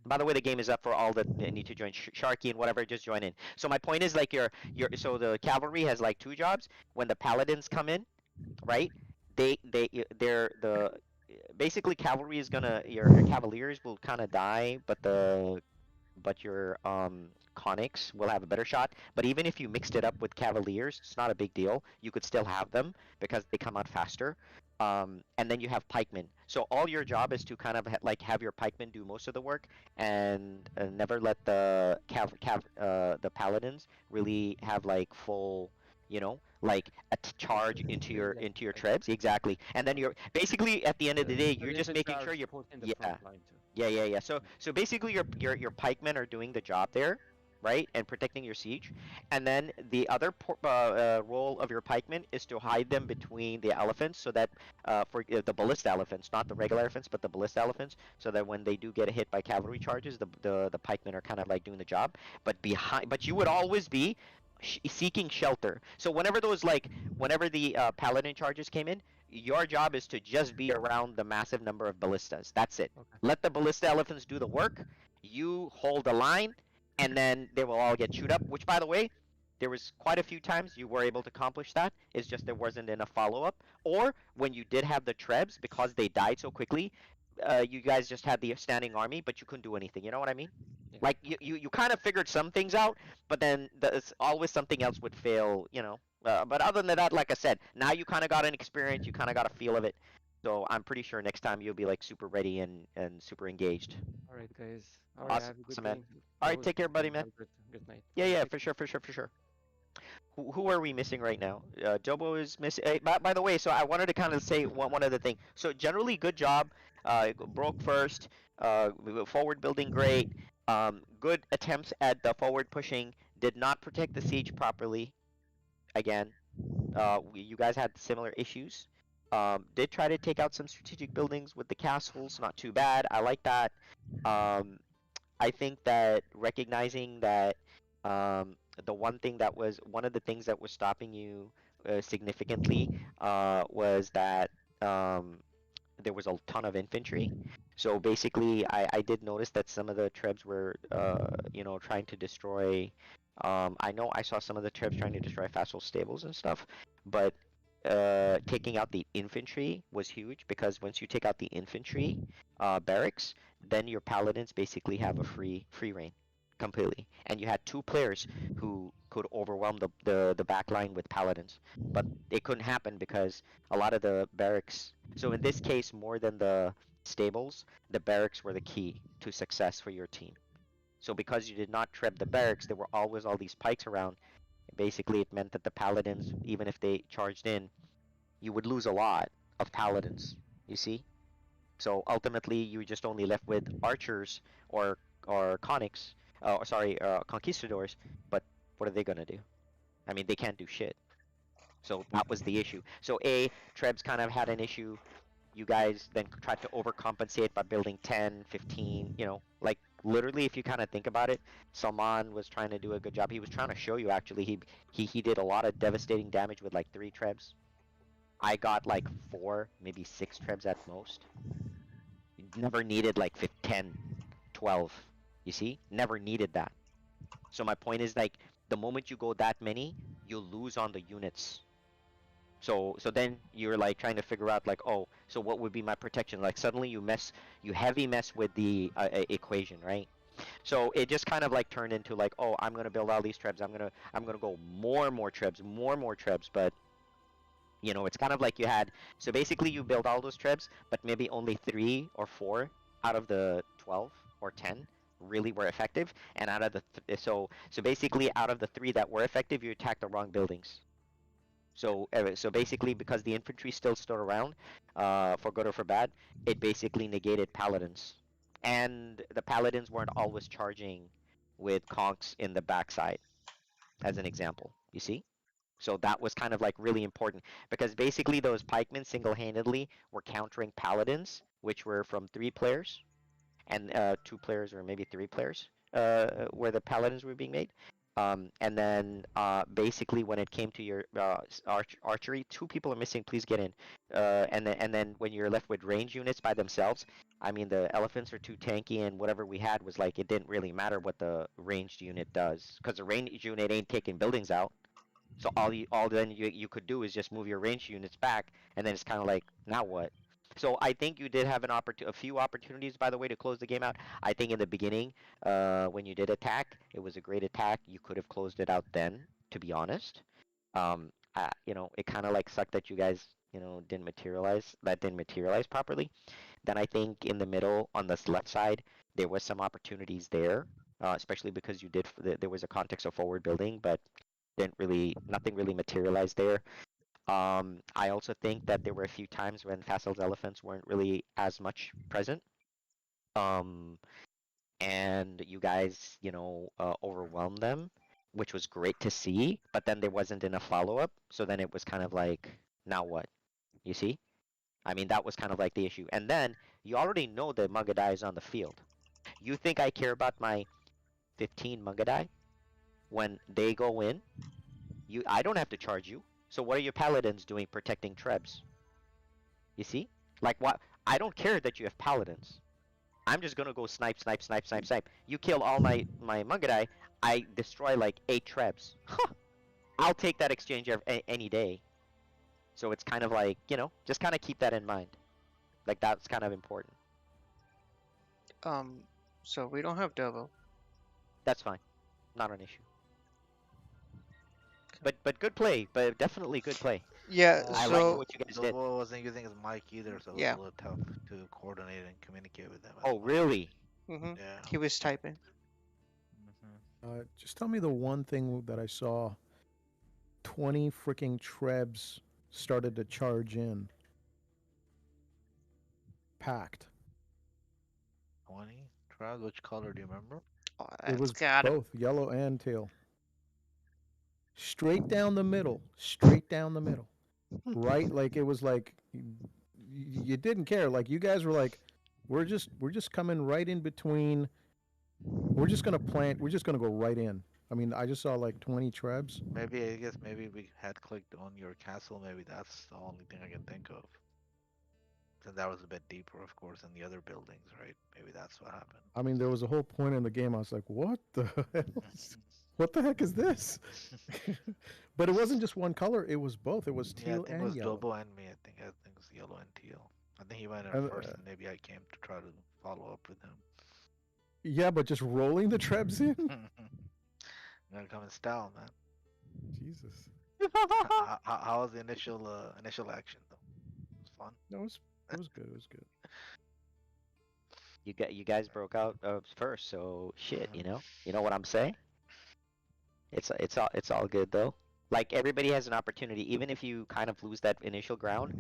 By the way, the game is up for all that need to join Sharky and whatever. Just join in. So my point is like so the cavalry has like two jobs. When the paladins come in, right? They're basically cavalry is gonna your cavaliers will kind of die, but your conics will have a better shot. But even if you mixed it up with cavaliers, it's not a big deal. You could still have them because they come out faster. And then you have pikemen. So all your job is to kind of have your pikemen do most of the work, and never let the the paladins really have like full, like a charge into your trebs. Exactly. And then you're basically at the end of the day, you're just making sure you're yeah. So basically your pikemen are doing the job there, right, and protecting your siege. And then the other role of your pikemen is to hide them between the elephants, so that for the ballista elephants, not the regular elephants, but the ballista elephants, so that when they do get hit by cavalry charges, the pikemen are kind of like doing the job. But you would always be seeking shelter. So whenever the paladin charges came in, your job is to just be around the massive number of ballistas. That's it. Okay. Let the ballista elephants do the work. You hold the line, and then they will all get chewed up. Which, by the way, there was quite a few times you were able to accomplish that. It's just there wasn't enough follow-up. Or when you did have the trebs, because they died so quickly, you guys just had the standing army, but you couldn't do anything. You know what I mean? Yeah. Like you kind of figured some things out, but then there's always something else would fail. But other than that, like I said, now you kind of got an experience. You kind of got a feel of it. So I'm pretty sure next time you'll be like super ready and super engaged. All right, guys. All right, have a good man. day. All right, take care, buddy, man. Good night. Yeah, for sure. Who are we missing right now? Jobo is missing. By the way, so I wanted to kind of say one other thing. So generally, good job. Broke first. Forward building great. Good attempts at the forward pushing. Did not protect the siege properly. Again, you guys had similar issues. Did try to take out some strategic buildings with the castles. Not too bad. I like that. I think that recognizing that one of the things that was stopping you significantly was that there was a ton of infantry. So basically, I did notice that some of the trebs were, trying to destroy. I know I saw some of the trebs trying to destroy Vassal stables and stuff, but taking out the infantry was huge because once you take out the infantry barracks, then your paladins basically have a free reign completely. And you had two players who could overwhelm the back line with paladins, but it couldn't happen because a lot of the barracks. So in this case, more than the stables, the barracks were the key to success for your team. So because you did not treb the barracks, there were always all these pikes around. Basically, it meant that the paladins, even if they charged in, you would lose a lot of paladins. You see? So ultimately, you were just only left with archers or conics, conquistadors. But what are they gonna do? I mean, they can't do shit. So that was the issue. So Trebs kind of had an issue. You guys then tried to overcompensate by building 10, 15, like literally if you kind of think about it, Salman was trying to do a good job. He was trying to show you actually he did a lot of devastating damage with like 3 Trebs. I got like 4, maybe 6 Trebs at most. Never needed like 10, 12. You see? Never needed that. So my point is like the moment you go that many, you lose on the units. So then you're like trying to figure out like, oh, so what would be my protection? Like suddenly you heavy mess with the equation, right? So it just kind of like turned into like, oh, I'm gonna build all these trebs. I'm gonna go more and more trebs, more and more trebs. But it's kind of like you had. So basically, you build all those trebs, but maybe only 3 or 4 out of the 12 or 10 really were effective. And out of the so basically out of the 3 that were effective, you attacked the wrong buildings. So basically, because the infantry still stood around, for good or for bad, it basically negated paladins, and the paladins weren't always charging with conks in the backside, as an example. You see, so that was kind of like really important because basically those pikemen single-handedly were countering paladins, which were from 3 players, and 2 players or maybe 3 players, where the paladins were being made. And then basically when it came to your archery, 2 people are missing. Please get in. And then when you're left with range units by themselves, I mean the elephants are too tanky, and whatever we had was like it didn't really matter what the ranged unit does because the ranged unit ain't taking buildings out. So all then you could do is just move your ranged units back, and then it's kind of like now what? So I think you did have a few opportunities, by the way, to close the game out. I think in the beginning, when you did attack, it was a great attack. You could have closed it out then, to be honest. It kind of like sucked that you guys, didn't materialize. That didn't materialize properly. Then I think in the middle, on this left side, there was some opportunities there, especially because there was a context of forward building, but nothing really materialized there. I also think that there were a few times when Fassel's elephants weren't really as much present. And you guys, overwhelmed them, which was great to see, but then there wasn't enough follow-up, so then it was kind of like, now what? You see? I mean, that was kind of like the issue. And then, you already know that Mugadai is on the field. You think I care about my 15 Mugadai? When they go in, I don't have to charge you. So what are your paladins doing protecting trebs? You see? Like what? I don't care that you have paladins. I'm just gonna go snipe. You kill all my Mugadai, I destroy like 8 trebs. I'll take that exchange any day. So it's kind of like, just kind of keep that in mind. Like that's kind of important. So we don't have Dovo. That's fine. Not an issue. But good play. But definitely good play. Yeah, I so like what you guys did. Wasn't using his mic either, so it was Yeah. a little tough to coordinate and communicate with them. Oh, really? hmm Yeah. he was typing. Just tell me the one thing that I saw. 20 freaking trebs started to charge in. Packed. 20 tribes. Which color do you remember? Oh, It was both yellow and teal. Straight down the middle. Straight down the middle. Right? Like it was like you didn't care. Like you guys were like, we're just coming right in between. We're just gonna plant. We're just gonna go right in. I mean, I just saw like 20 trebs. Maybe I guess maybe we had clicked on your castle. Maybe that's the only thing I can think of. And that was a bit deeper, of course, than the other buildings, right? Maybe that's what happened. I mean, there was a whole point in the game. I was like, what the hell? What the heck is this? But it wasn't just one color. It was both. It was Yeah, I teal think it and was yellow. Dobo and me. I think it was yellow and teal. I think he went in And, first, and maybe I came to try to follow up with him. yeah, but just rolling the trebs in? Gonna come in style, man. Jesus. How was the initial action though? It was fun. No, it was good. It was good. You guys broke out first, so shit. You know what I'm saying. It's all good though. Like everybody has an opportunity, even if you kind of lose that initial ground.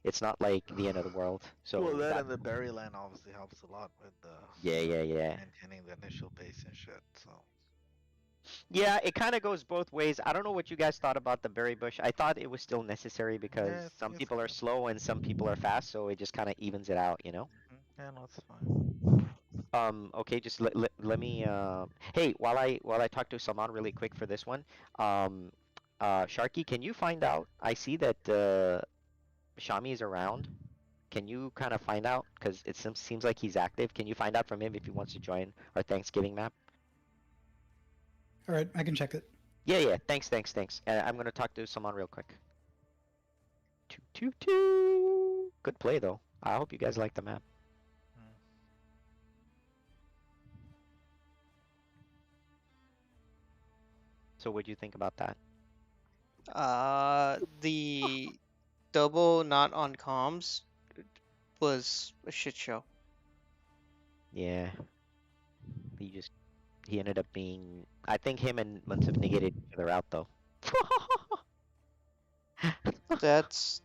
It's not like the end of the world. So Well, that that, and the Berryland obviously helps a lot with yeah. maintaining the initial pace and shit. So Yeah, it kind of goes both ways. I don't know what you guys thought about the berry bush. I thought it was still necessary because yeah, some it's people are slow and some people are fast, so it just kind of evens it out, yeah, no, it's fine. Okay, just let me hey, while I talk to Salman really quick for this one, Sharky, can you find out? I see that Shami is around. Can you kind of find out? Because it seems like he's active. Can you find out from him if he wants to join our Thanksgiving map? All right, I can check it. Yeah. Thanks. I'm gonna talk to Salman real quick. Two. Good play though. I hope you guys like the map. So what do you think about that? The double not on comms was a shit show. Yeah. He ended up being. I think him and Munsif negated each other out though. That's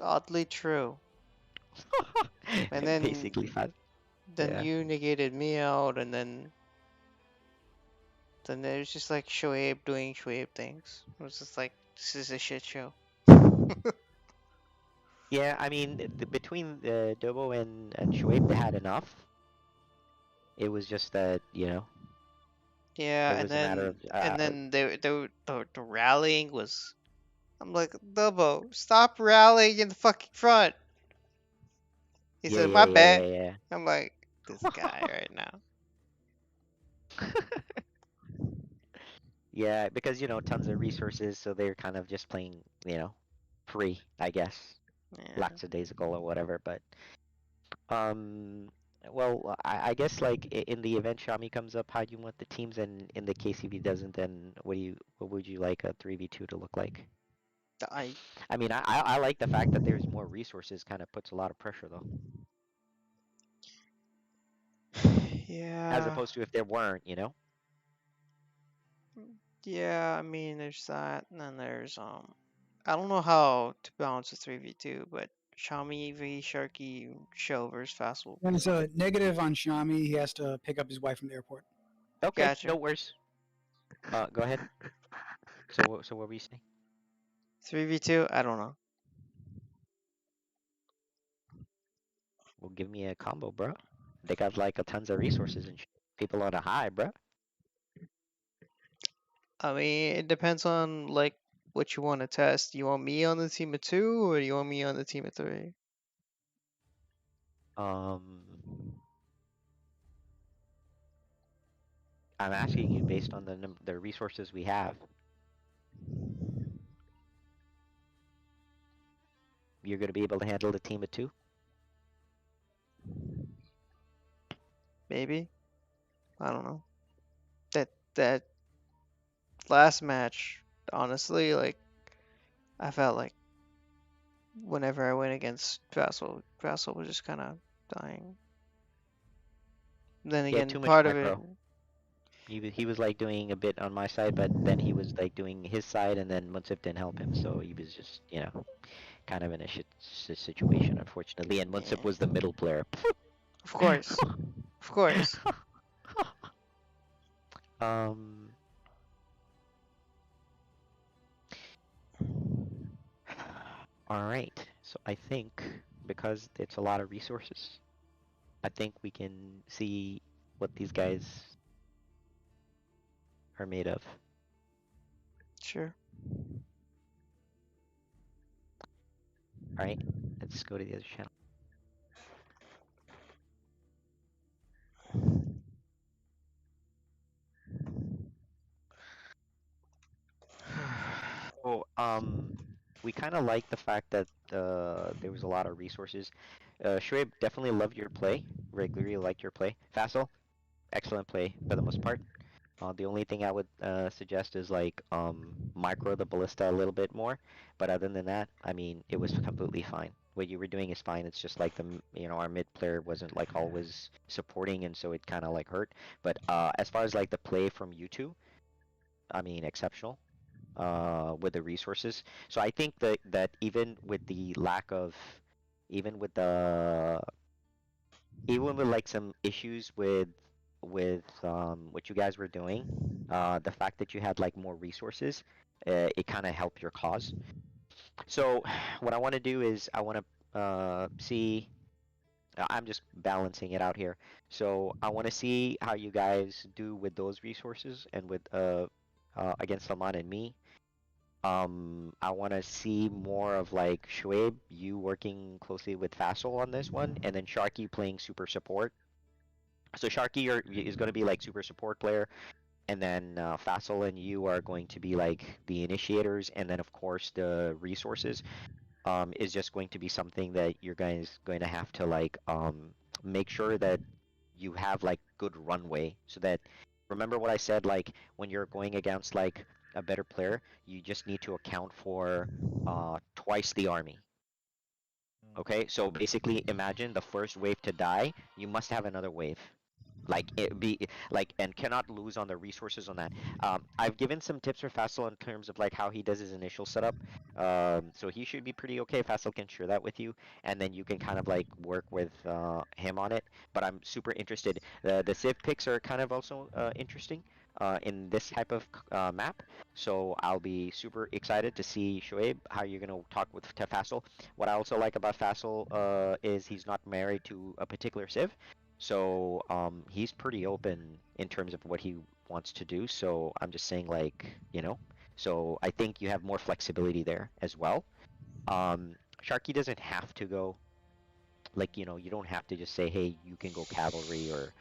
oddly true. And then basically fast. Yeah. you negated me out, and then there's just like Shoaib doing Shoaib things. It was just like, this is a shit show. Yeah, I mean, between Dobo and Shoaib, they had enough. It was just that, Yeah, it and was a matter of then the rallying was. I'm like, Dobo, stop rallying in the fucking front. He said, my bad. Yeah. I'm like, this guy right now. Yeah, because tons of resources, so they're kind of just playing, free, I guess, Yeah. lackadaisical or whatever. But well, I guess like in the event Shami comes up, how do you want the teams, and in the KCB doesn't, then what would you like a 3v2 to look like? I mean, I like the fact that there's more resources. Kind of puts a lot of pressure though. Yeah. As opposed to if there weren't, Yeah, I mean, there's that, and then there's I don't know how to balance a 3v2, but Xiaomi v Sharky Show versus Fastball. When it's a negative on Shami, he has to pick up his wife from the airport. Okay, Gotcha. no worries. Go ahead. So what were you saying? 3v2, I don't know. Well, give me a combo, bro. They got like a tons of resources and people on a high, bro. I mean, it depends on like what you want to test. You want me on the team of 2, or you want me on the team of 3? I'm asking you based on the resources we have. You're gonna be able to handle the team of 2? Maybe. I don't know. That last match, honestly, like, I felt like whenever I went against Vassal was just kind of dying. Then again, too much part of it. micro. He was like doing a bit on my side, but then he was like doing his side, and then Munsif didn't help him, so he was just kind of in a shit situation, unfortunately. And Munsif was the middle player. Of course, of course. All right. So I think because it's a lot of resources, I think we can see what these guys are made of. Sure. All right, let's go to the other channel. So, we kind of like the fact that there was a lot of resources. Shoaib, definitely loved your play. Regularly liked your play. Faisal, excellent play for the most part. The only thing I would suggest is like micro the ballista a little bit more, but other than that, I mean, it was completely fine. What you were doing is fine. It's just like our mid player wasn't like always supporting, and so it kind of like hurt. But as far as like the play from you two, I mean, exceptional with the resources. So I think that even with the lack of, even with the, even with like some issues with what you guys were doing, the fact that you had like more resources, it kind of helped your cause. So what I want to do is I want to see. I'm just balancing it out here. So I want to see how you guys do with those resources and with against Salman and me. I want to see more of like Shoaib, you working closely with Faisal on this one, and then Sharky playing super support. So Sharky is going to be like super support player, and then Faisal and you are going to be like the initiators, and then of course the resources is just going to be something that you're guys going to have to like make sure that you have like good runway, so that, remember what I said, like when you're going against like a better player, you just need to account for twice the army. Okay, so basically imagine the first wave to die, you must have another wave. Like it be like, and cannot lose on the resources on that. I've given some tips for Faisal in terms of like how he does his initial setup. So he should be pretty okay. Faisal can share that with you, and then you can kind of like work with him on it. But I'm super interested. The Civ picks are kind of also interesting in this type of map. So I'll be super excited to see Shoaib how you're gonna talk with to Faisal. What I also like about Faisal is he's not married to a particular Civ. So he's pretty open in terms of what he wants to do. So I'm just saying, like, so I think you have more flexibility there as well. Sharky doesn't have to go, like, you don't have to just say, hey, you can go cavalry, or,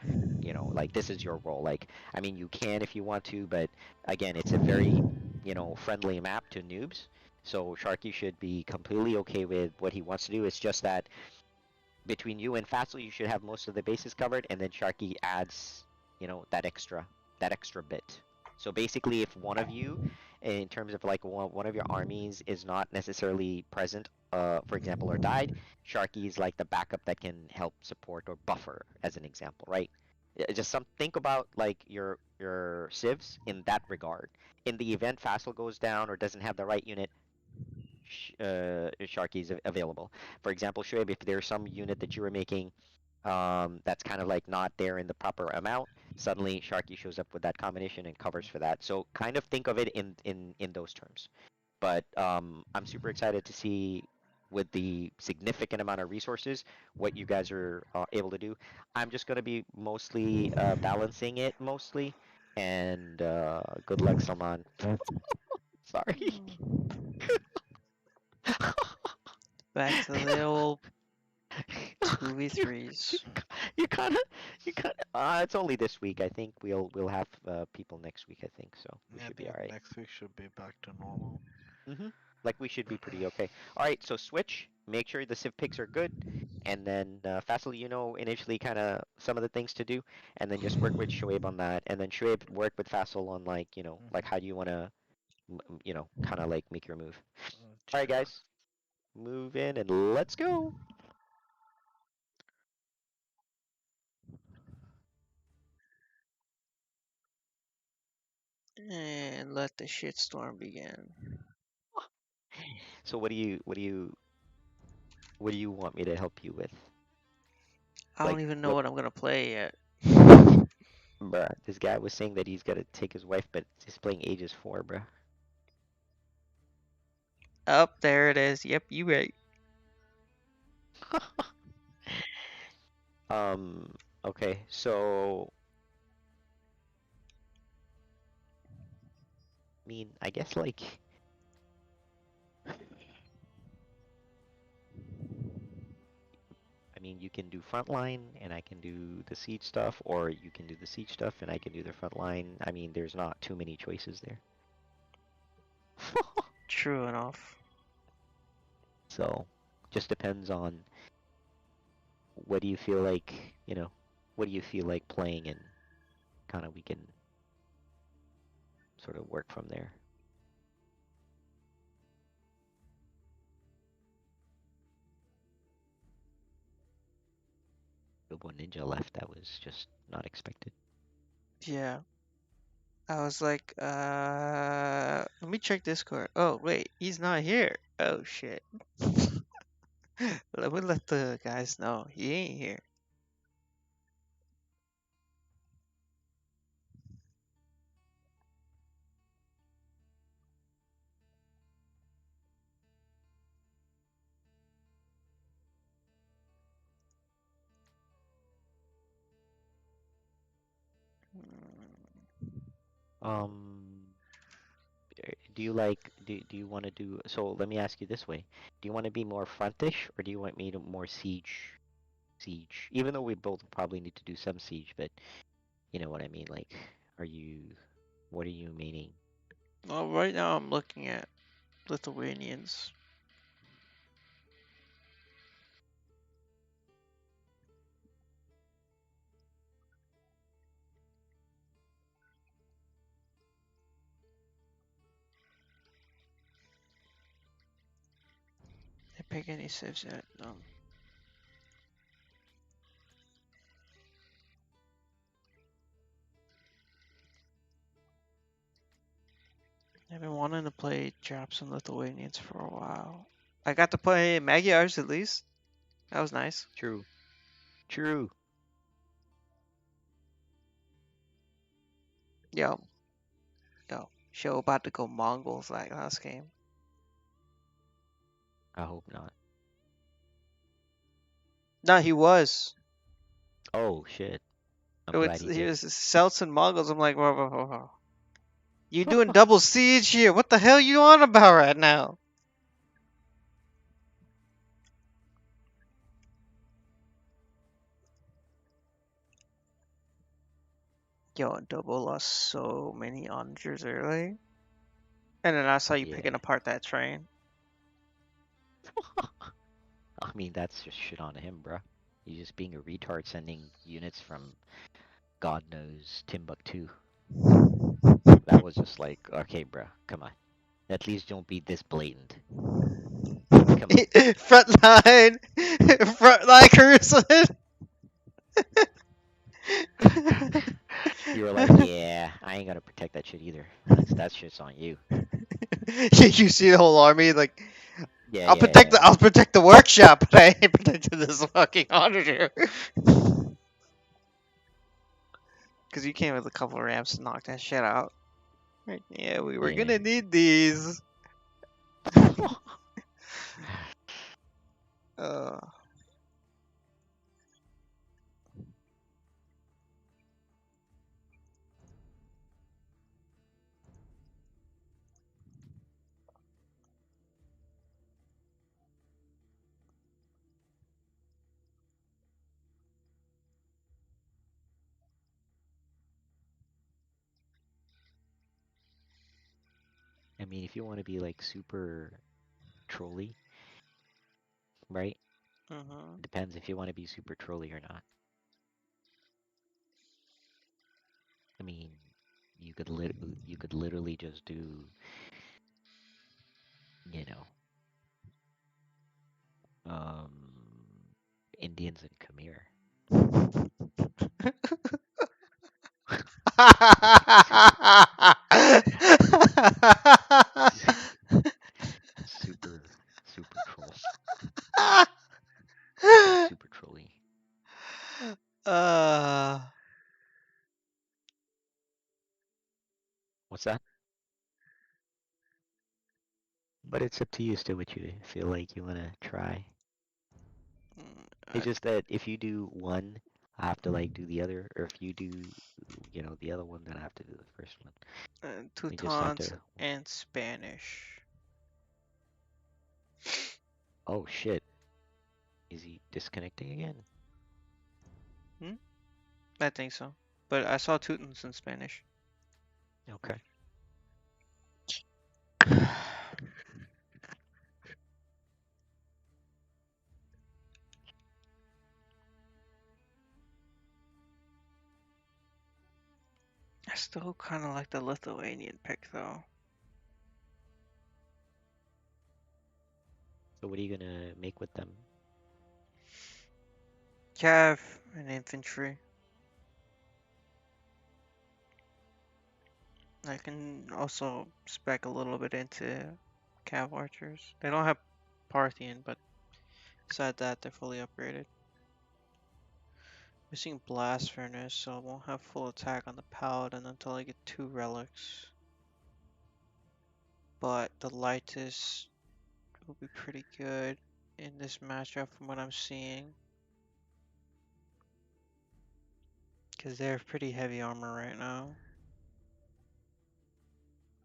like, this is your role. Like, I mean, you can if you want to, but again, it's a very, friendly map to noobs. So Sharky should be completely okay with what he wants to do. It's just that between you and Faisal, you should have most of the bases covered, and then Sharky adds, that extra bit. So basically, if one of you, in terms of like one of your armies is not necessarily present, for example, or died, Sharky is like the backup that can help support or buffer, as an example, right? Just think about like your civs in that regard. In the event Faisal goes down or doesn't have the right unit, Sharky is available. For example, Shoaib, if there's some unit that you were making that's kind of like not there in the proper amount, suddenly Sharky shows up with that combination and covers for that. So kind of think of it in those terms. But I'm super excited to see, with the significant amount of resources, what you guys are able to do. I'm just going to be mostly balancing it mostly, and good luck, Salman. Sorry. Back to the old 2v3s. You kind of. It's only this week. I think we'll have people next week. I think so. We Yeah, I should be think all right. next week should be back to normal. Like we should be pretty okay. All right. So switch. Make sure the civ picks are good, and then Faisal, initially kind of some of the things to do, and then just work with Shoaib on that, and then Shoaib work with Faisal on like like how do you want to kind of like make your move. All right, guys. Move in and let's go. And let the shitstorm begin. So what do you want me to help you with? I don't even know what I'm gonna play yet. Bruh, this guy was saying that he's gonna take his wife, but he's playing Aegis 4, bruh. Up there it is. Yep, you right. Okay, so mean, I guess like I mean, you can do frontline and I can do the siege stuff, or you can do the siege stuff and I can do the frontline. I mean, there's not too many choices there. True enough. So, just depends on what do you feel like, what do you feel like playing, and kind of we can sort of work from there. Bilbo Ninja left. That was just not expected. Yeah. I was like, let me check Discord. Oh, wait, he's not here. Oh, shit. Let me let the guys know he ain't here. Do you like do you want to do, so let me ask you this way. Do you want to be more frontish, or do you want me to more siege? Even though we both probably need to do some siege, but you know what I mean, like what are you meaning? Well, right now I'm looking at Lithuanians. Did I pick any civs yet? No. I've been wanting to play Japs and Lithuanians for a while. I got to play Magyars at least. That was nice. True. True. Yo. Show about to go Mongols like last game. I hope not. No, he was. Oh shit. I'm It glad was, he he did. was Celts and Mongols. I'm like, whoa. You doing double siege here? What the hell you on about right now? Yo, Double lost so many onagers early. And then I saw you picking Yeah. apart that train. I mean, that's just shit on him, bruh. He's just being a retard sending units from God knows Timbuktu. That was just like, okay, bruh, come on. At least don't be this blatant. Come on. Frontline! Frontline Jerusalem! You were like, yeah, I ain't gonna protect that shit either. That shit's on you. You see the whole army like, Yeah, I'll protect the workshop, but I ain't protecting this fucking onager. Cause you came with a couple of ramps to knock that shit out. Like, yeah, we were gonna need these. I mean, if you want to be like super trolly, right? Depends if you want to be super trolly or not. I mean, you could literally just do, you know, Indians and Khmer. Super troll. Super trolly. What's that? But it's up to you still what you feel like you want to try. It's just that if you do one I have to like do the other, or if you do, the other one, then I have to do the first one. We just have Teutons to. and Spanish. Oh shit! Is he disconnecting again? I think so. But I saw Teutons in Spanish. Okay. I still kind of like the Lithuanian pick though. So what are you gonna make with them? Cav and infantry. I can also spec a little bit into Cav archers. They don't have Parthian, but besides that, they're fully upgraded. Missing Blast Furnace, so I won't have full attack on the Paladin until I get 2 relics. But the Lightest will be pretty good in this matchup from what I'm seeing. Because they're pretty heavy armor right now.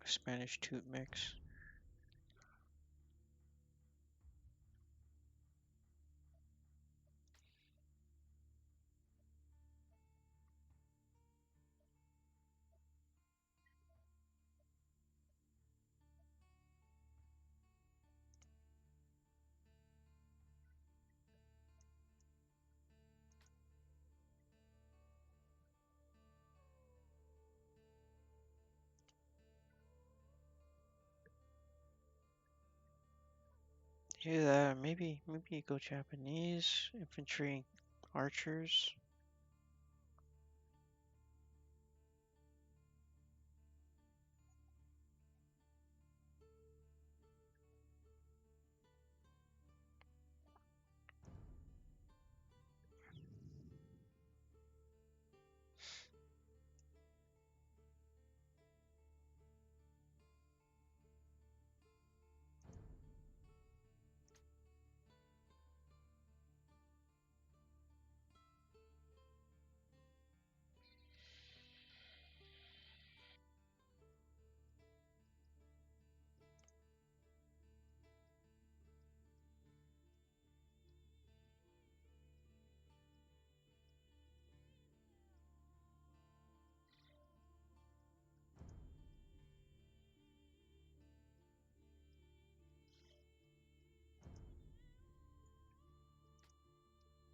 Spanish Toot mix. Do that. Maybe you go Japanese infantry, archers.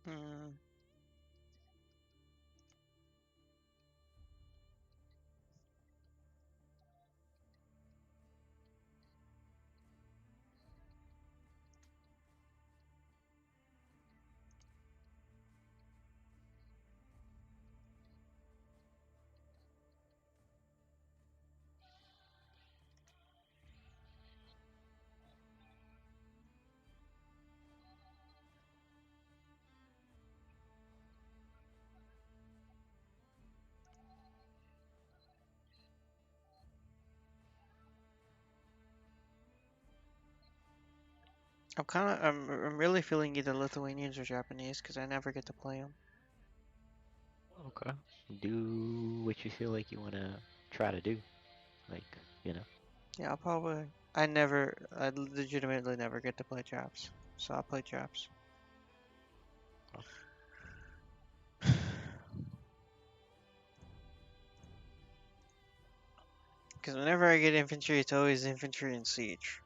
Hmm. I'm really feeling either Lithuanians or Japanese because I never get to play them. Okay. Do what you feel like you wanna try to do, like. Yeah, I legitimately never get to play Japs, so I'll play Japs. Because whenever I get infantry, it's always infantry and siege.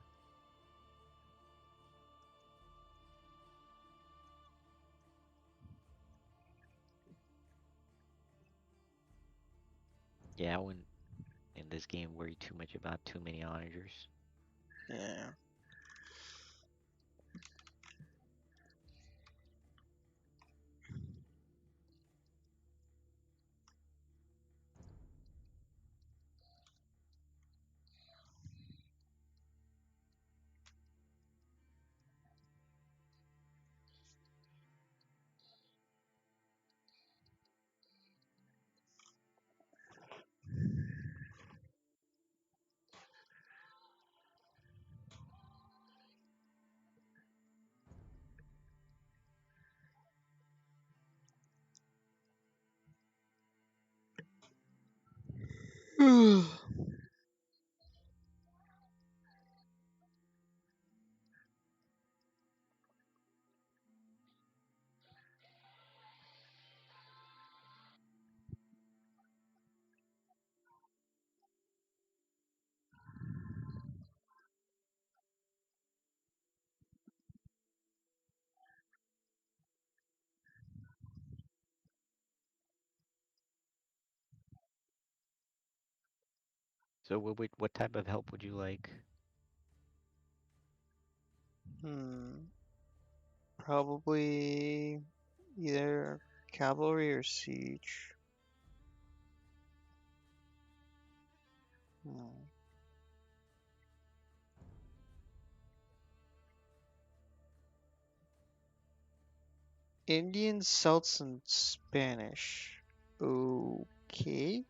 Yeah, I wouldn't in this game worry too much about too many onagers. Yeah. So what type of help would you like? Probably either cavalry or siege. Indian, Celts, and Spanish. Okay.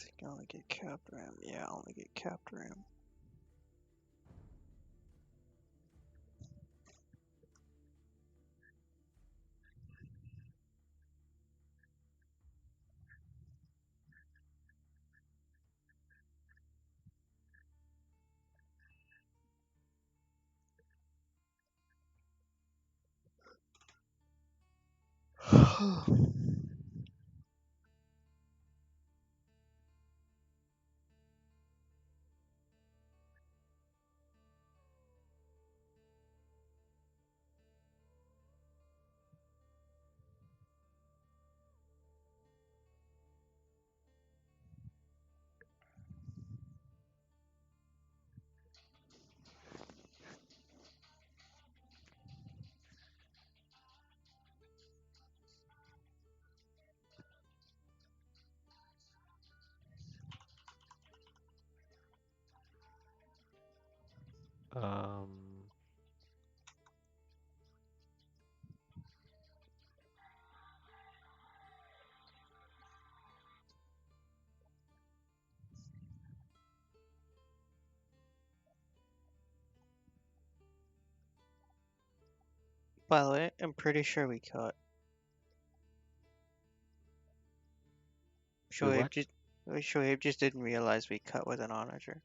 I think I only get capped ram. Yeah, I only get capped ram. Um, By the way, I'm pretty sure we cut. what? Shoaib just didn't realize we cut with an onager.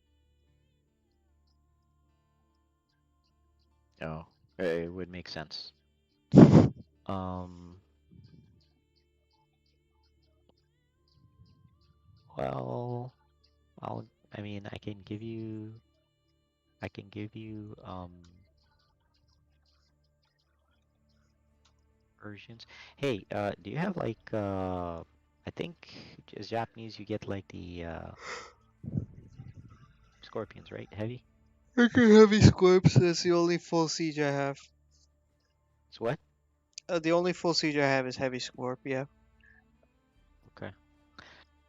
Oh, it would make sense. Um, well, I mean, I can give you versions. Hey, do you have like I think as Japanese you get like the scorpions, right? Heavy? I get heavy scorps. That's the only full siege I have. It's what? The only full siege I have is heavy scorp. Yeah. Okay.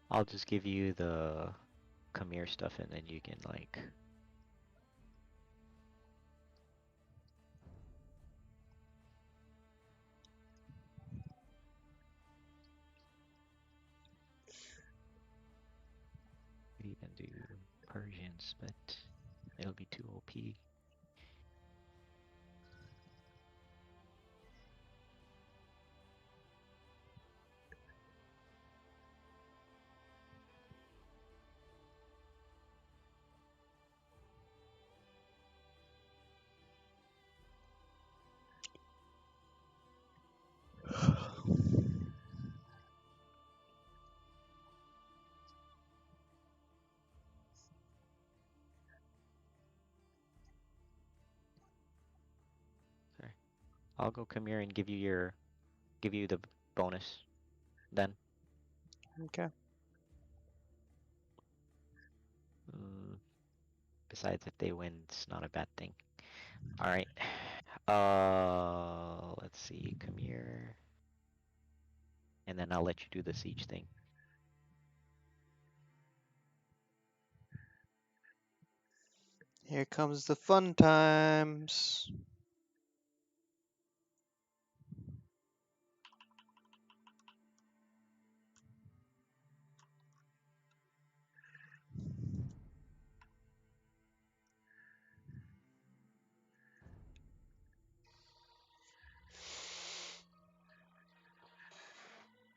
I'll just give you the Khmer stuff and then you can like could even do Persians, but it'll be too OP. Sorry. I'll go Khmer and give you the bonus then. Okay. Besides, if they win, it's not a bad thing. All right. Let's see. Come here. And then I'll let you do the siege thing. Here comes the fun times.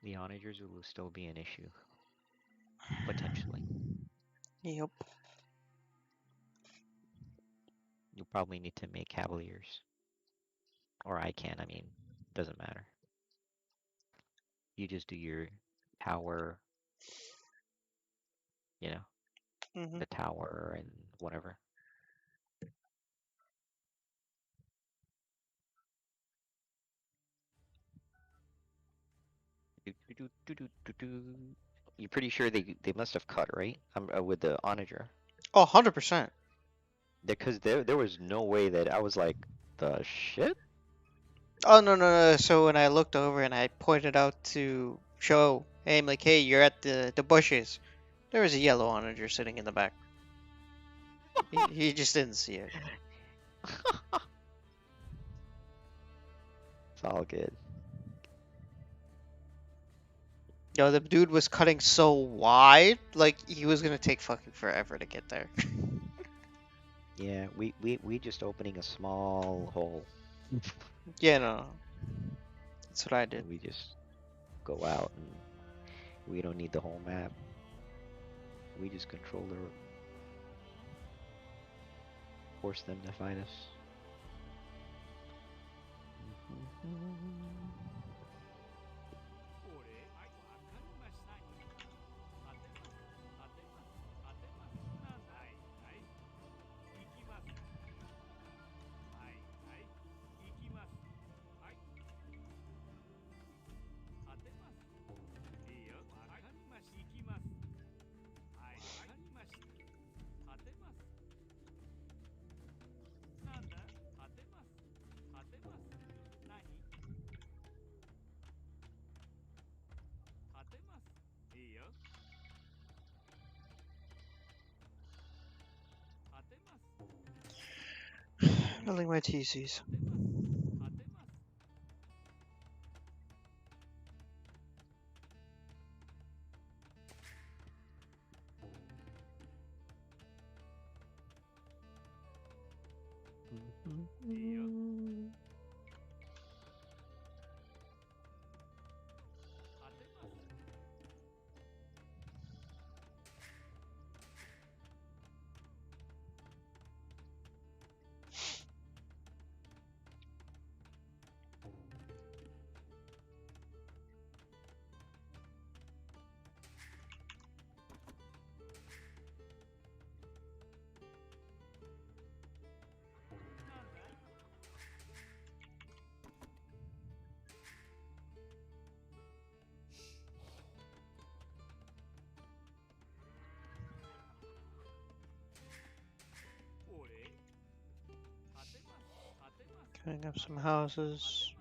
The onagers will still be an issue. Potentially. Yep. You'll probably need to make cavaliers. Or I can, I mean, doesn't matter. You just do your tower, you know, the tower and whatever. You're pretty sure they must have cut, right? With the onager. Oh, 100%. Because there was no way that I was like, the shit? Oh, no. So when I looked over and I pointed out to show, hey, I'm like, hey, you're at the bushes. There was a yellow onager sitting in the back. He just didn't see it. It's all good. Yo, the dude was cutting so wide, like he was gonna take fucking forever to get there. Yeah, we just opening a small hole. Yeah, no. That's what I did. We just go out and we don't need the whole map. We just control their... force them to fight us. Building my TCs. Cutting up some houses.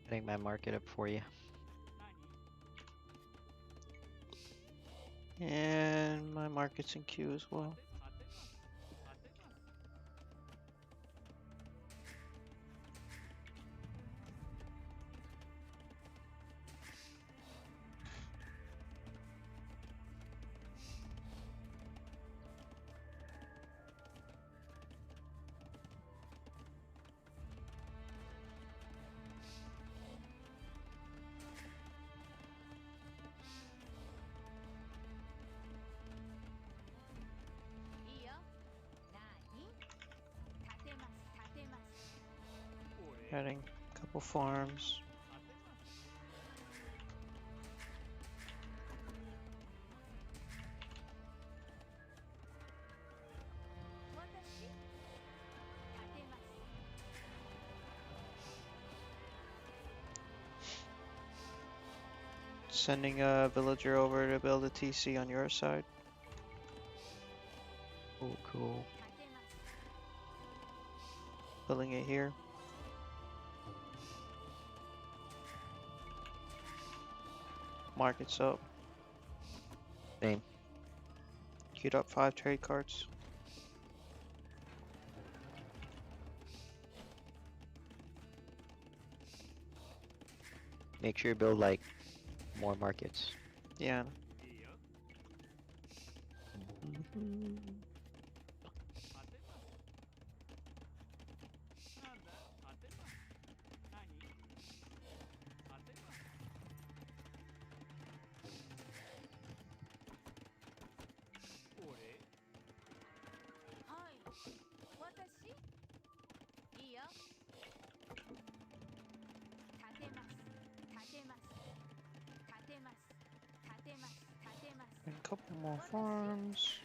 Setting my market up for you. And my market's in queue as well. Adding a couple farms. sending a villager over to build a TC on your side. Oh, cool. Building it here. Markets up. Same. Queued up 5 trade cards. Make sure you build like more markets. Yeah. And a couple more farms.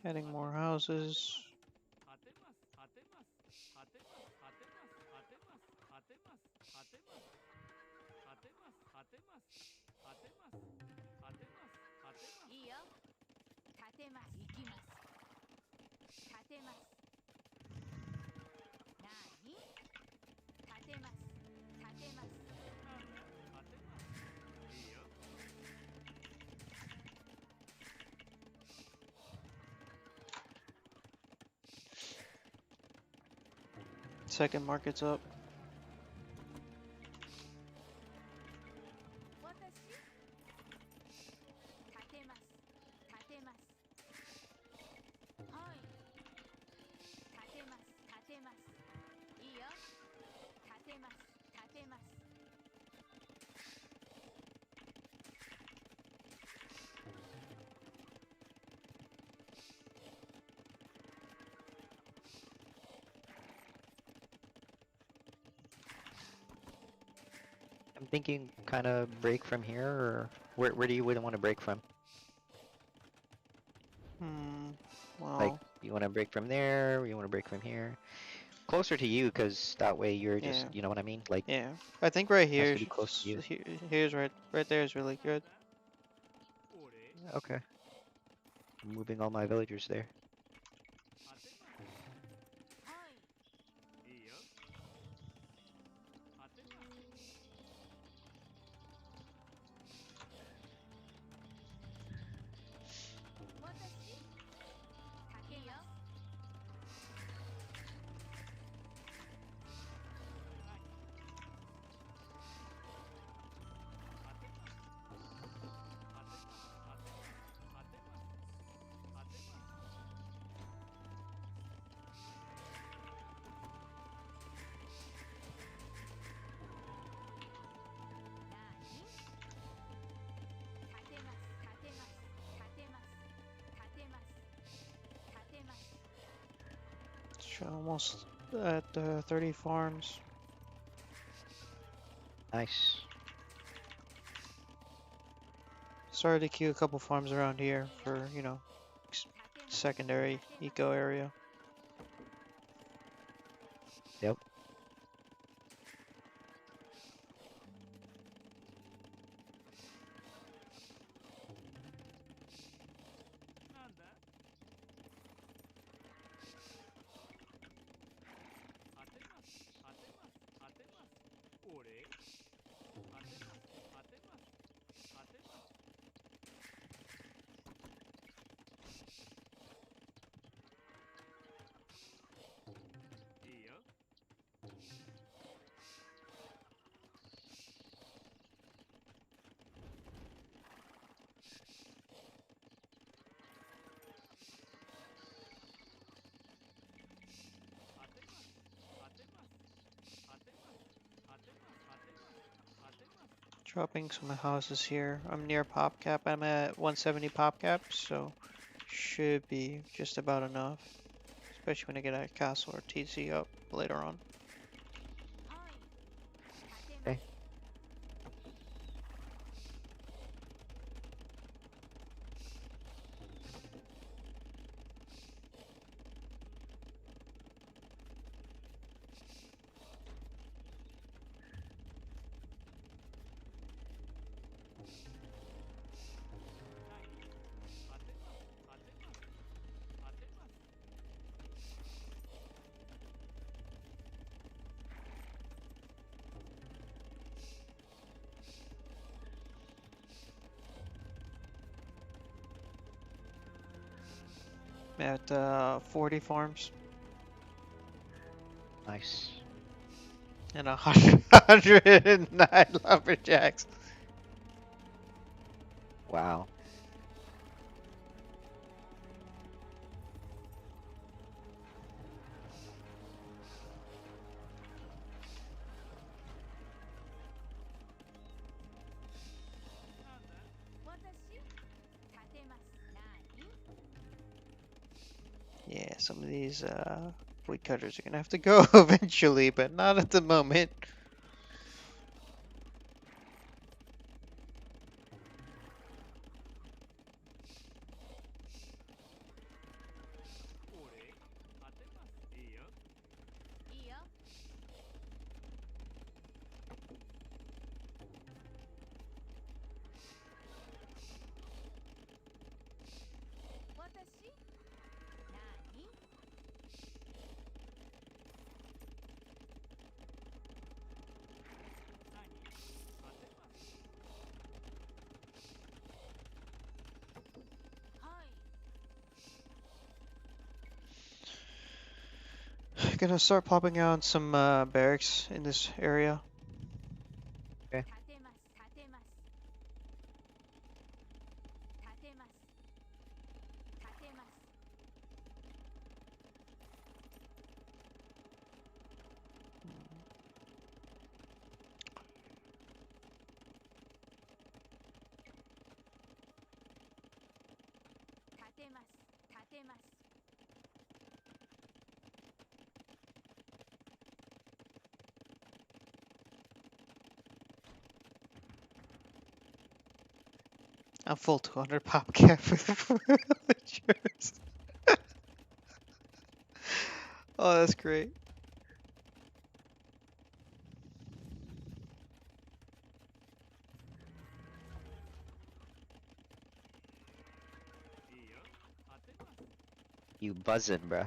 Adding more houses. Second market's up. I'm thinking kind of break from here, or where do you want to break from? Well, Like, you want to break from there, or you want to break from here? Closer to you, because that way you're just, Yeah. you know what I mean? Like, yeah. I think right has here, to be close to you. here's right there is really good. Okay. I'm moving all my villagers there. Almost at 30 farms. Nice. Started to queue a couple farms around here for, you know, secondary eco area. Yep. Dropping some houses here. I'm near pop cap. I'm at 170 pop cap, so should be just about enough. Especially when I get a castle or TC up later on. Okay. at 40 farms Nice. and 109 lumberjacks. Wow. Yeah, some of these woodcutters are gonna have to go eventually, but not at the moment. Gonna start popping out some barracks in this area. Okay. I'm full 200 pop cap for the villagers. Oh, that's great. You buzzing, bruh.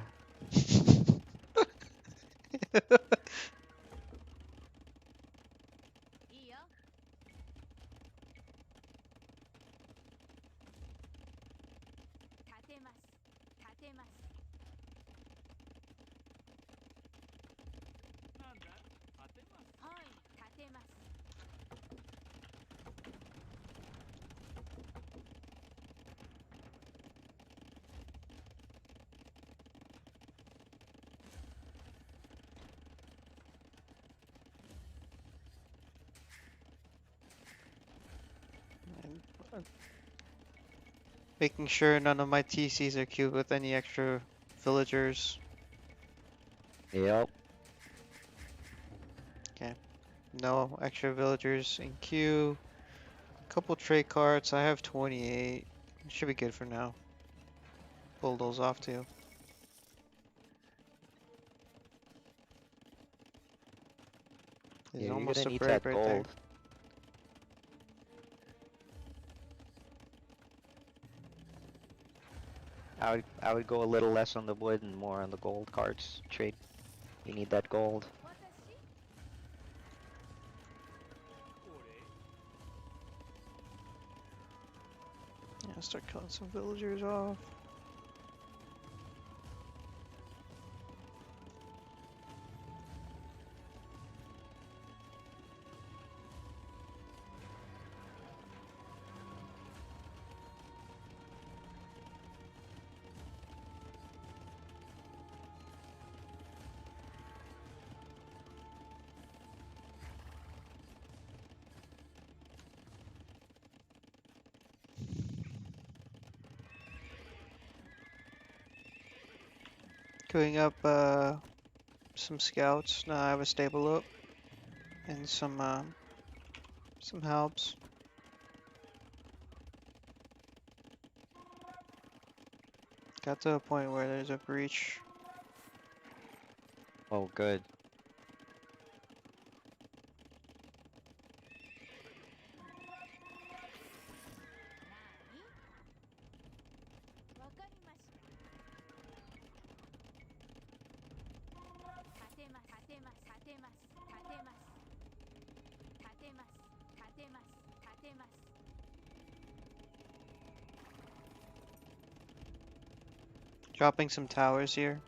Making sure none of my TCs are queued with any extra villagers. Yep. Okay. No extra villagers in queue. Couple trade carts. I have 28. Should be good for now. Pull those off too. There's Yeah, you're almost gonna a need break that right there. gold. I would go a little less on the wood and more on the gold cards trade. You need that gold. Yeah, start killing some villagers off. Going up some scouts. Now I have a stable up and some helps. Got to a point where there's a breach. Oh, good. Dropping some towers here.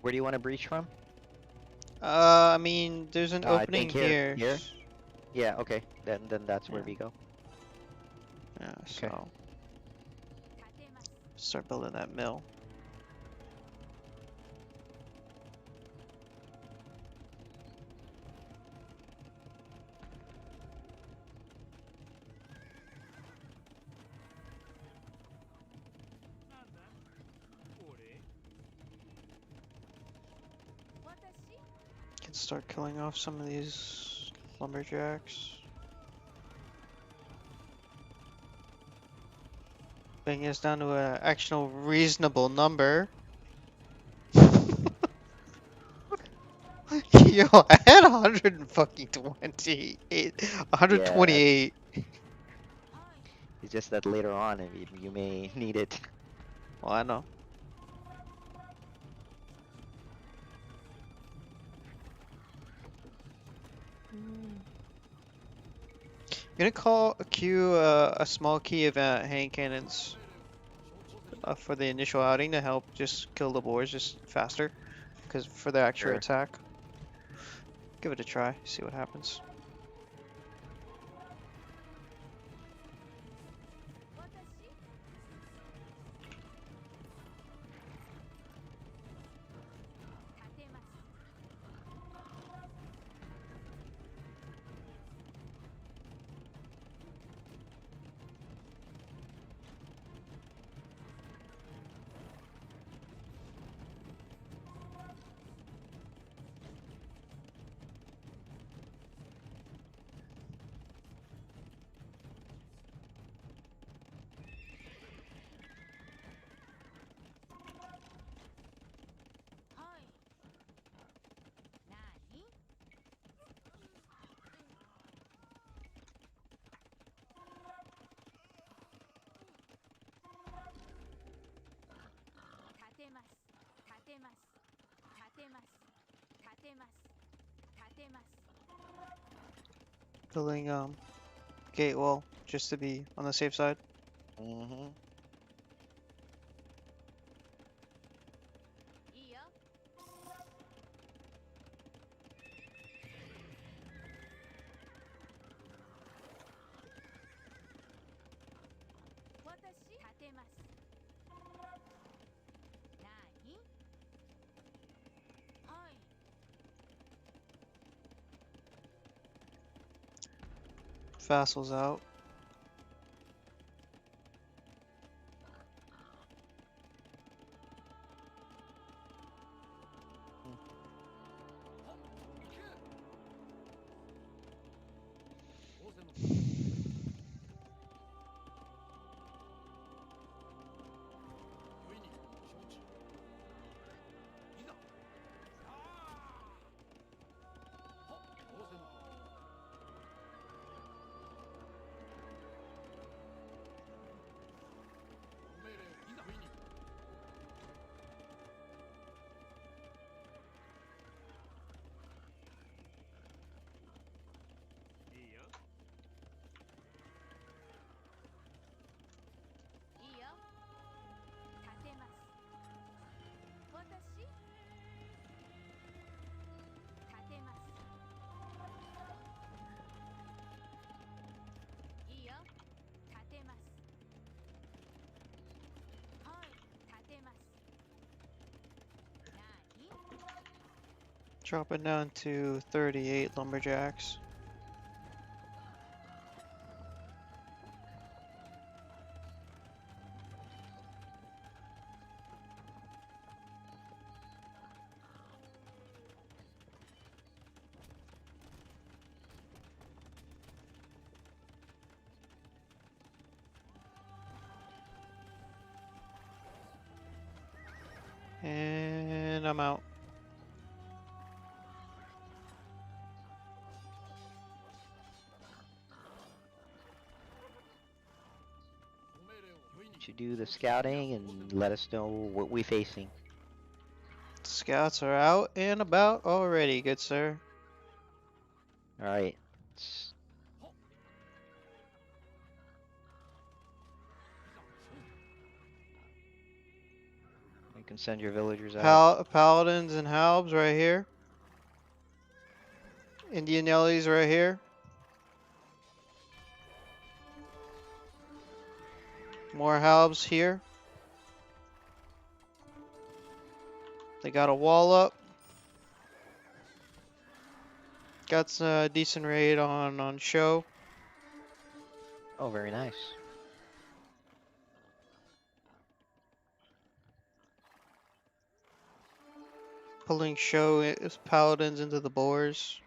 Where do you want to breach from? I mean, there's an I opening think here. here. Here? Yeah, okay. Then that's where Yeah. we go. Yeah, so start building that mill. Can start killing off some of these lumberjacks. Bringing us down to an actual reasonable number. Yo, I had 128. It's just that later on you may need it. Well, I know. I'm gonna call a queue a small key of hand cannons for the initial outing to help just kill the boars just faster, because for the actual Sure. attack. Give it a try, see what happens. Building gate wall just to be on the safe side. Mm-hmm. Vassals out. Drop it down to 38 lumberjacks. And I'm out. you do the scouting and let us know what we're facing. Scouts are out and about already, good sir. Alright. You can send your villagers out. Paladins and halbs right here. Indian Ellies right here. More halbs here. They got a wall up. Got a decent raid on show. Oh, very nice. Pulling show paladins into the boars.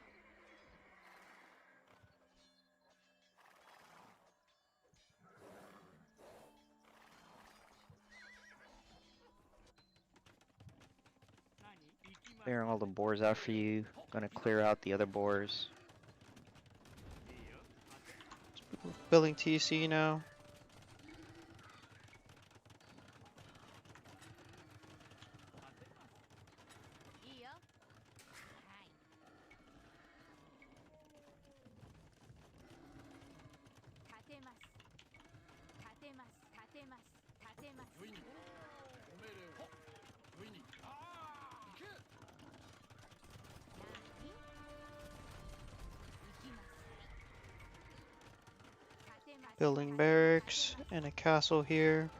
Clearing all the boars out for you. Gonna clear out the other boars. Building TC now. Building barracks and a castle here.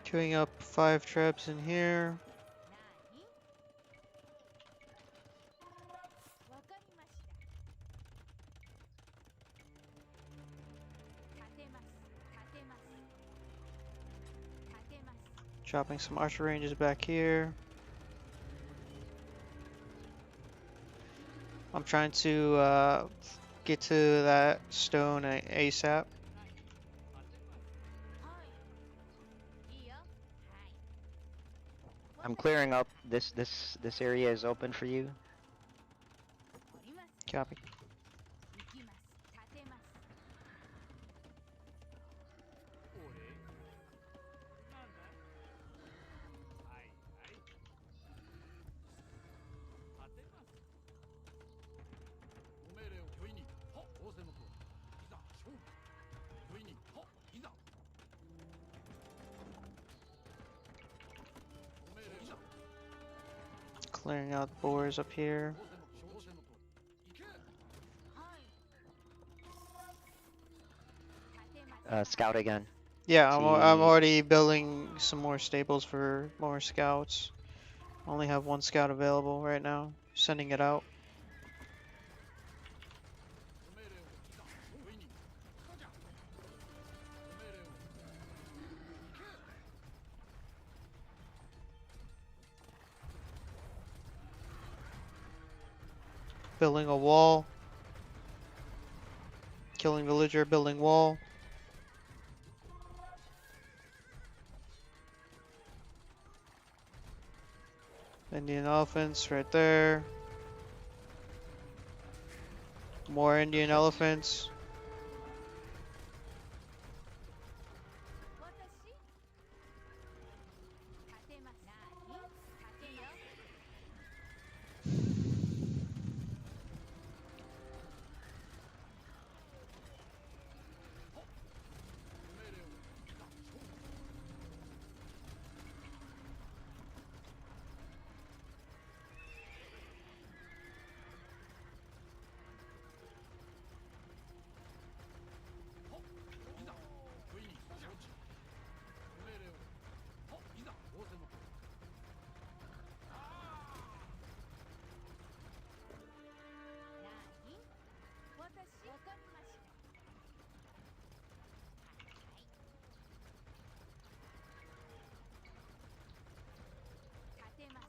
Queuing up 5 traps in here. Dropping some archer ranges back here. I'm trying to get to that stone ASAP. I'm clearing up. This area is open for you. Copy. Clearing out boars up here. Scout again. Yeah, I'm already building some more stables for more scouts. Only have 1 scout available right now. Sending it out. Building a wall. Killing villager, building wall. Indian elephants right there. More Indian elephants.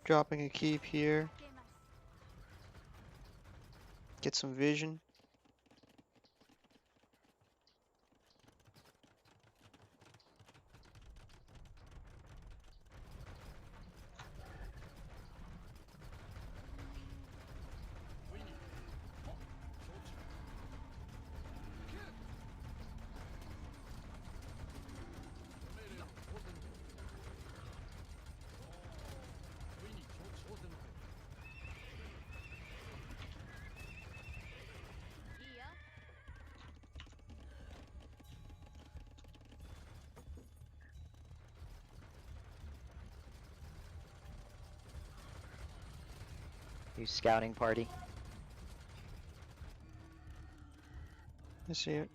Dropping a keep here. Get some vision. You scouting party. I see it.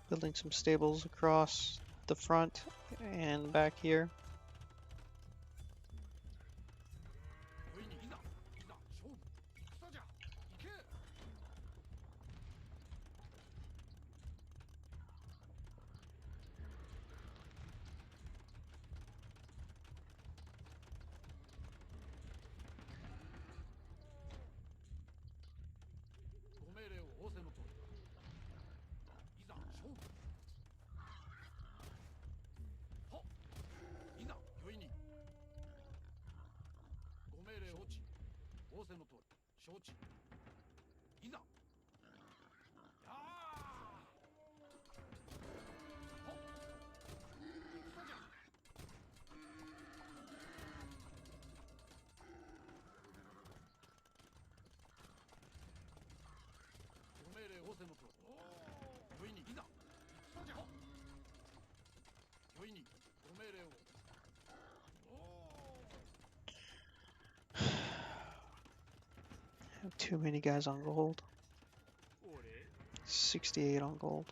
Building some stables across the front and back here. Have too many guys on gold. 68 on gold.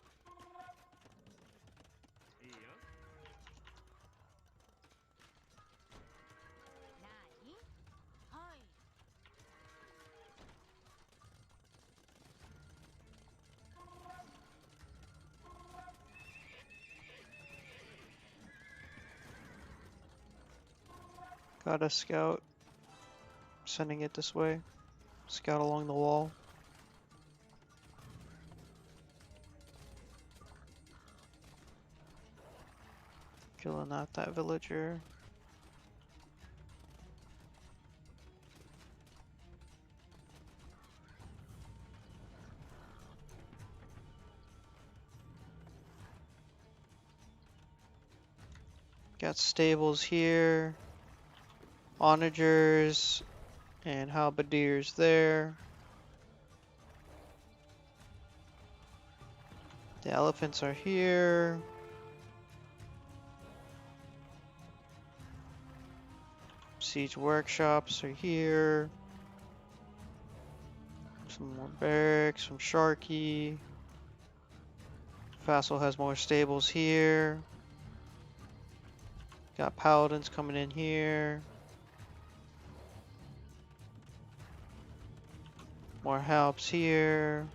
Got a scout. Sending it this way. Scout along the wall. Killing out that villager. Got stables here. Onagers and halberdiers there. The elephants are here. Siege workshops are here. Some more barracks from Sharky. Vassal has more stables here. Got paladins coming in here. More helps here.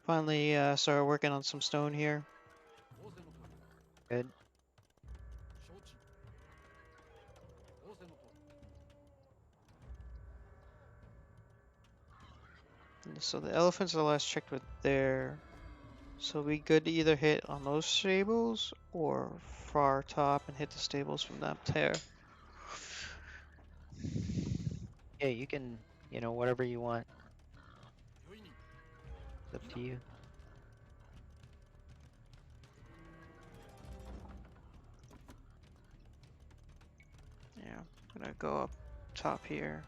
Finally started working on some stone here. Good. So the elephants are the last checked with there. So we good to either hit on those stables or far top and hit the stables from that tear. Yeah, you can, whatever you want. It's up to you. Yeah, I'm gonna go up top here.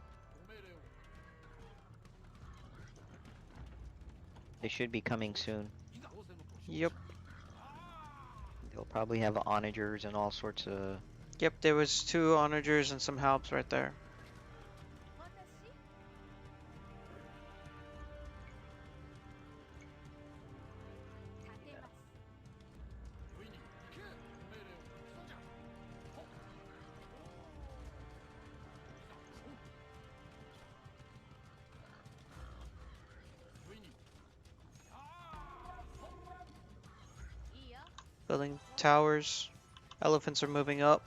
They should be coming soon. Yep. They'll probably have onagers and all sorts of. Yep, there was 2 onagers and some halbs right there. Building towers. Elephants are moving up.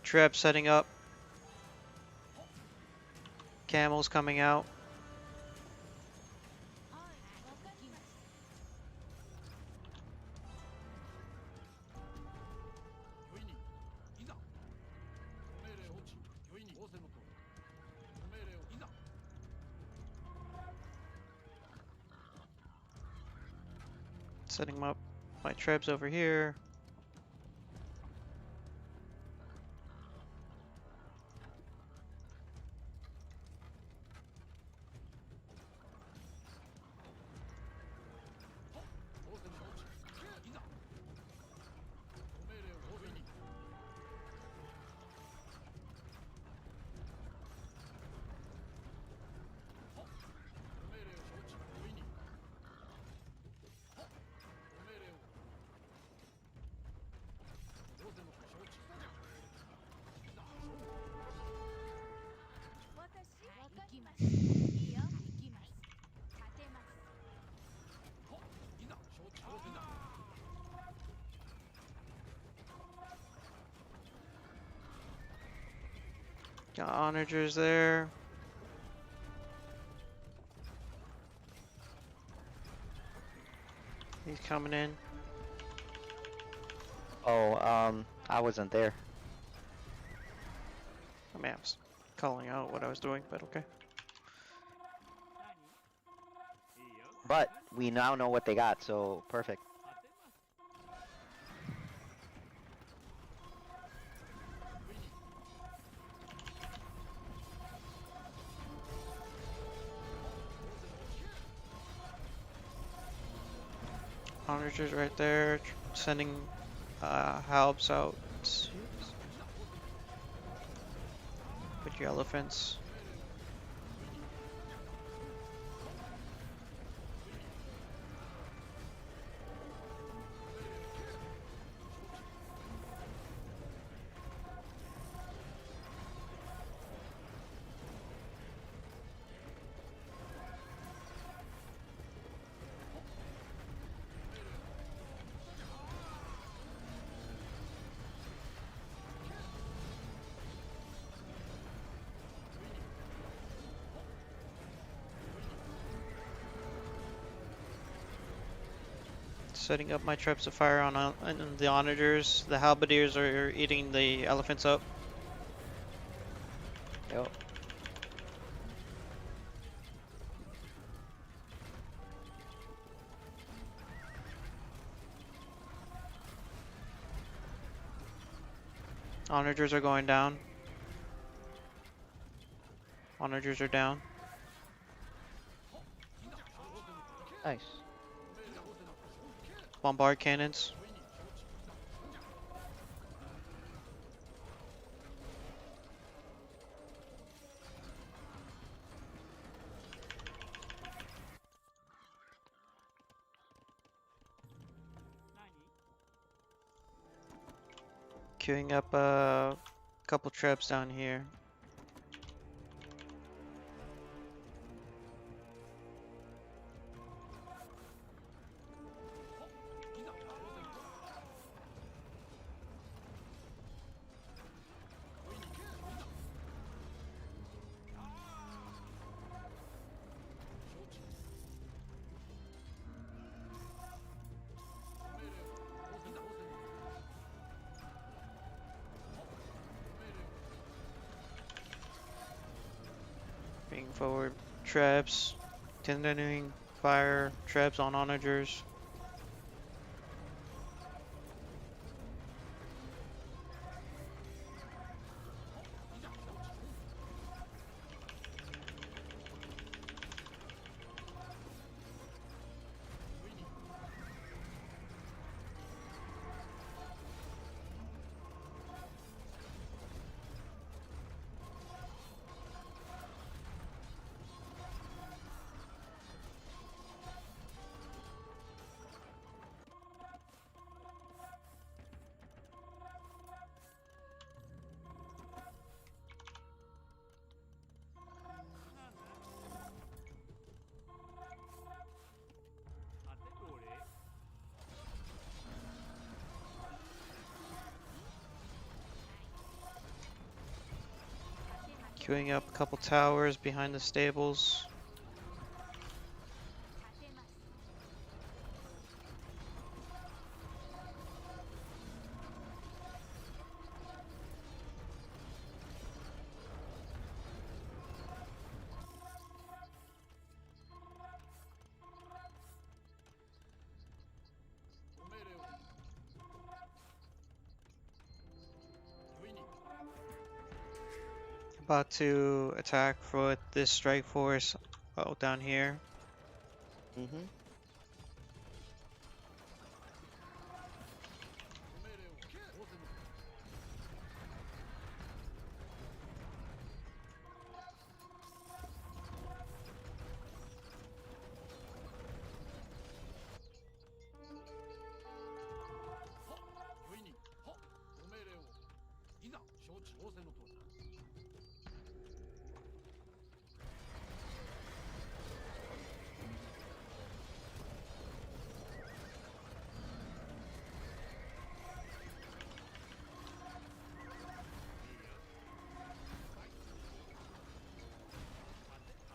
Trap setting up. Camels coming out. Setting up my trebs over here. Got onagers there. He's coming in. Oh, I wasn't there. I mean, I was calling out what I was doing, but okay. But we now know what they got, so perfect. Onagers right there, sending halbs out with your elephants. Setting up my traps of fire on the onagers. The halberdiers are eating the elephants up. Yep. Onagers are going down. Onagers are down. Nice. bombard cannons. Queuing up a couple traps down here. Bring forward traps, continuing fire traps on onagers. Queuing up a couple towers behind the stables. About to attack with this strike force down here. Mm-hmm.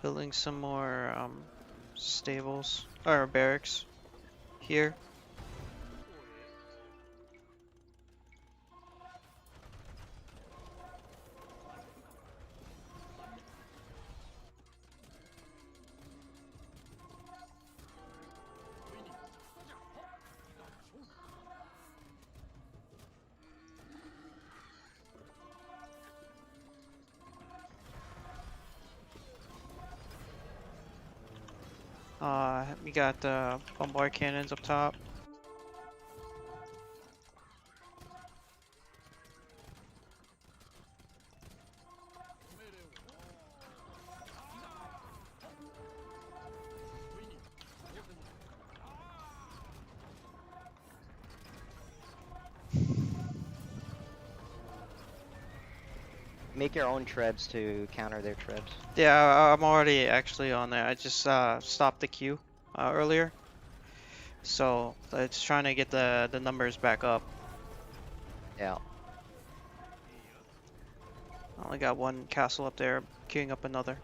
Building some more stables or barracks here. We got the bombard cannons up top. Make your own trebs to counter their trebs. Yeah, I'm already actually on there. I just stopped the queue earlier, so it's trying to get the numbers back up. Yeah. I only got one castle up there, queuing up another.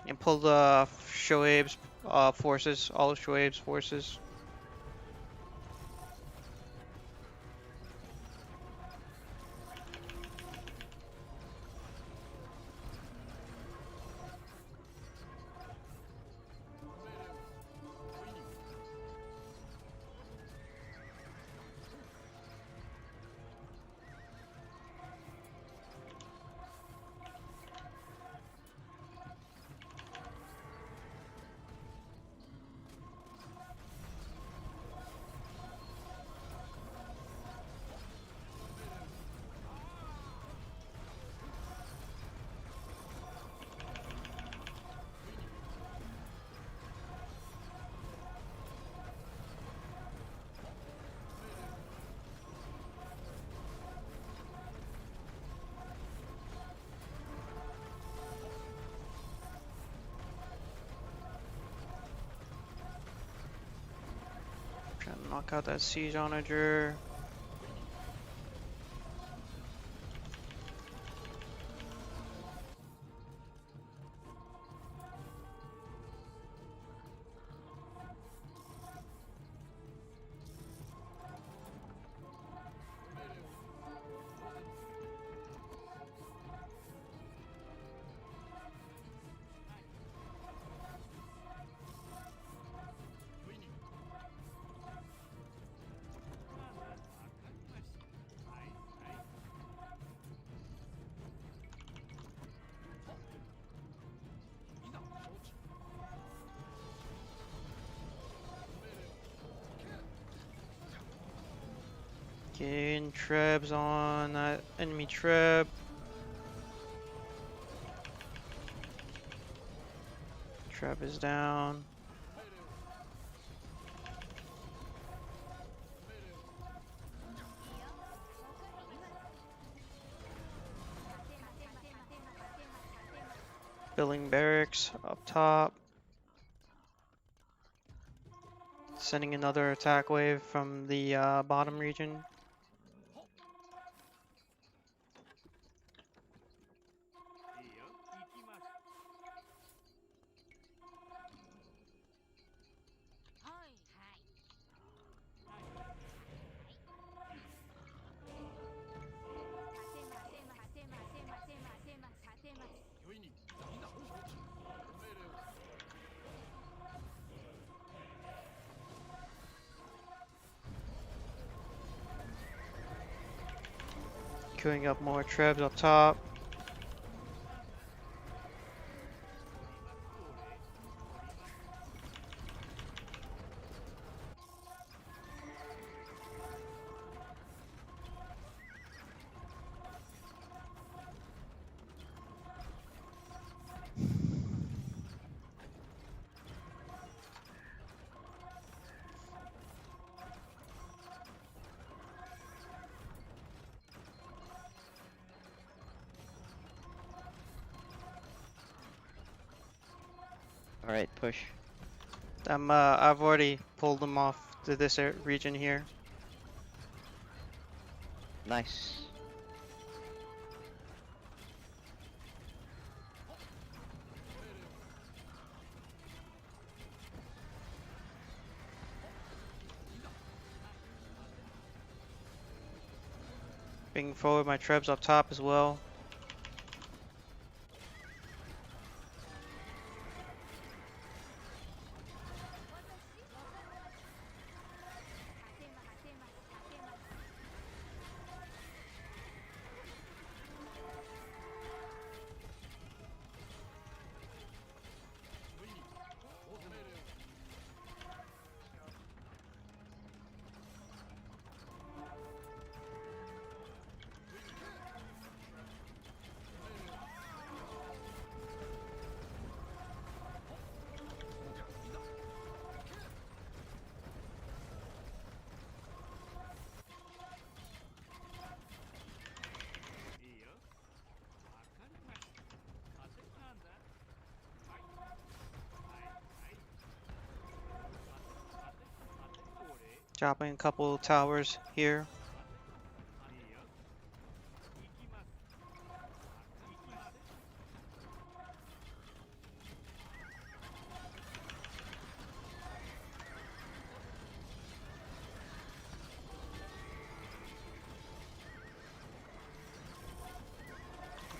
And pull the Shoaib's forces, all of Shoaib's forces. Knock out that siege onager. Getting trebs on that enemy treb. Treb is down. Building barracks up top. Sending another attack wave from the bottom region. Queuing up more trebs up top. All right, push. I've already pulled them off to this region here. Nice. Bringing forward my trebs up top as well. Dropping a couple towers here.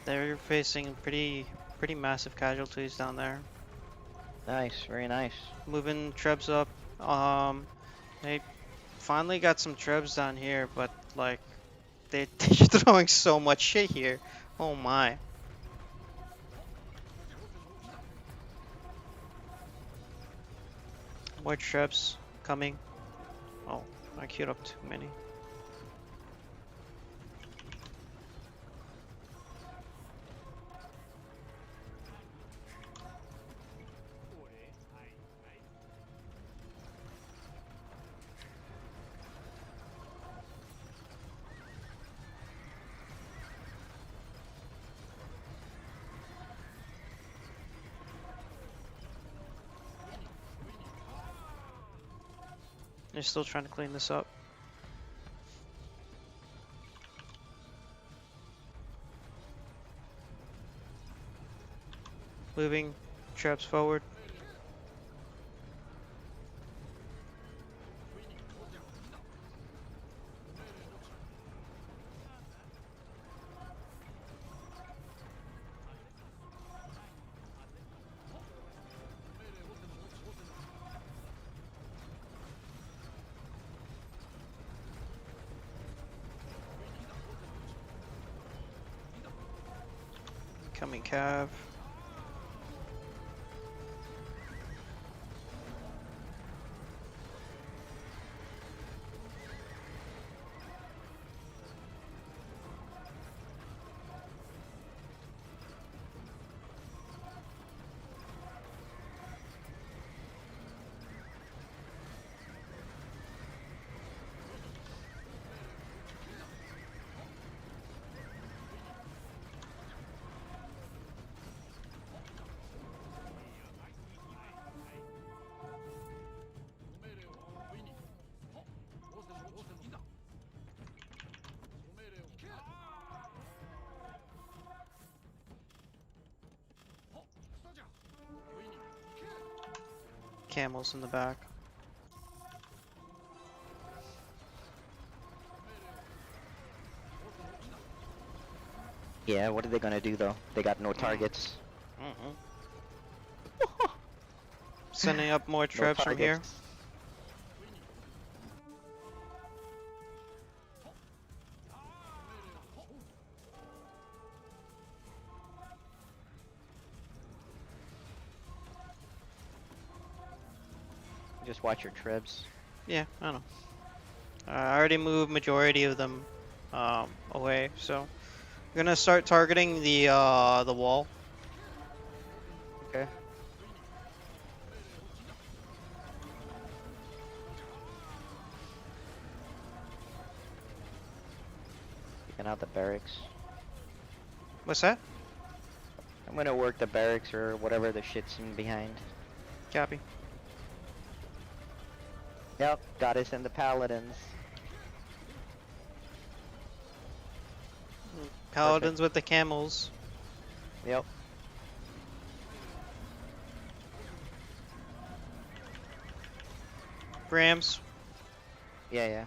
They're facing pretty massive casualties down there. Nice, very nice. Moving trebs up. They finally got some trebs down here, but like they're throwing so much shit here. Oh my. More trebs coming. Oh, I queued up too many. They're still trying to clean this up. Moving traps forward. Coming cav. Camels in the back. Yeah, what are they gonna do though? They got no targets. Sending up more traps from here. targets. Just watch your tribs. Yeah, I know. I already moved majority of them away, so we're gonna start targeting the wall. Okay. Taking out the barracks. What's that? I'm gonna work the barracks or whatever the shit's in behind. Copy. Yep, got us in the paladins. Paladins with the camels. Yep. Rams. Yeah.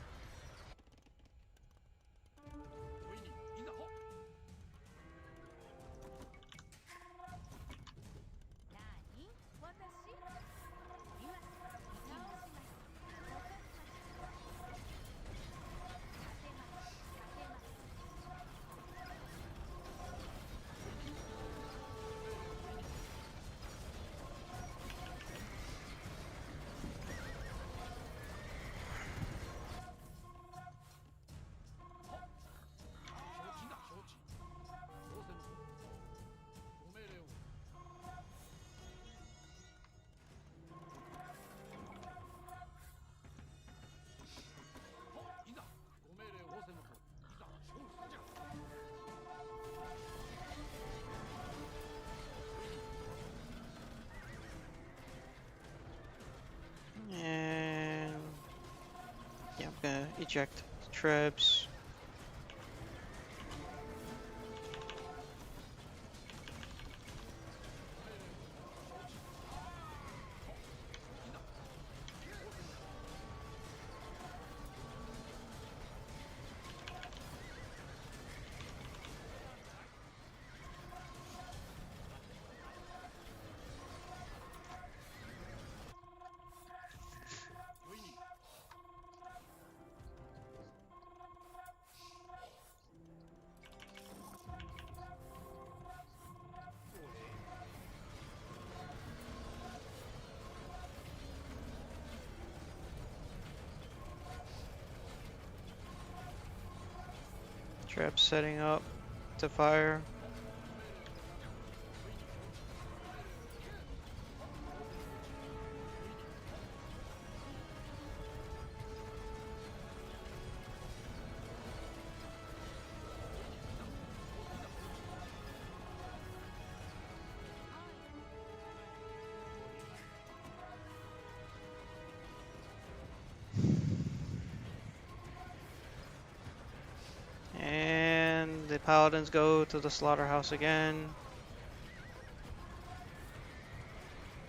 And yeah, I'm gonna eject Trebs. Trap setting up to fire. paladins go to the slaughterhouse again.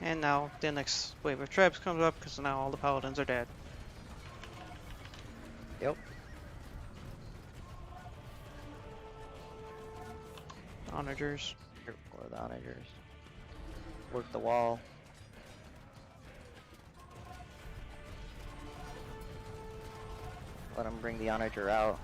And now the next wave of tribes comes up because now all the paladins are dead. Yep. Onagers. Here for the onagers. Work the wall. Let him bring the onager out.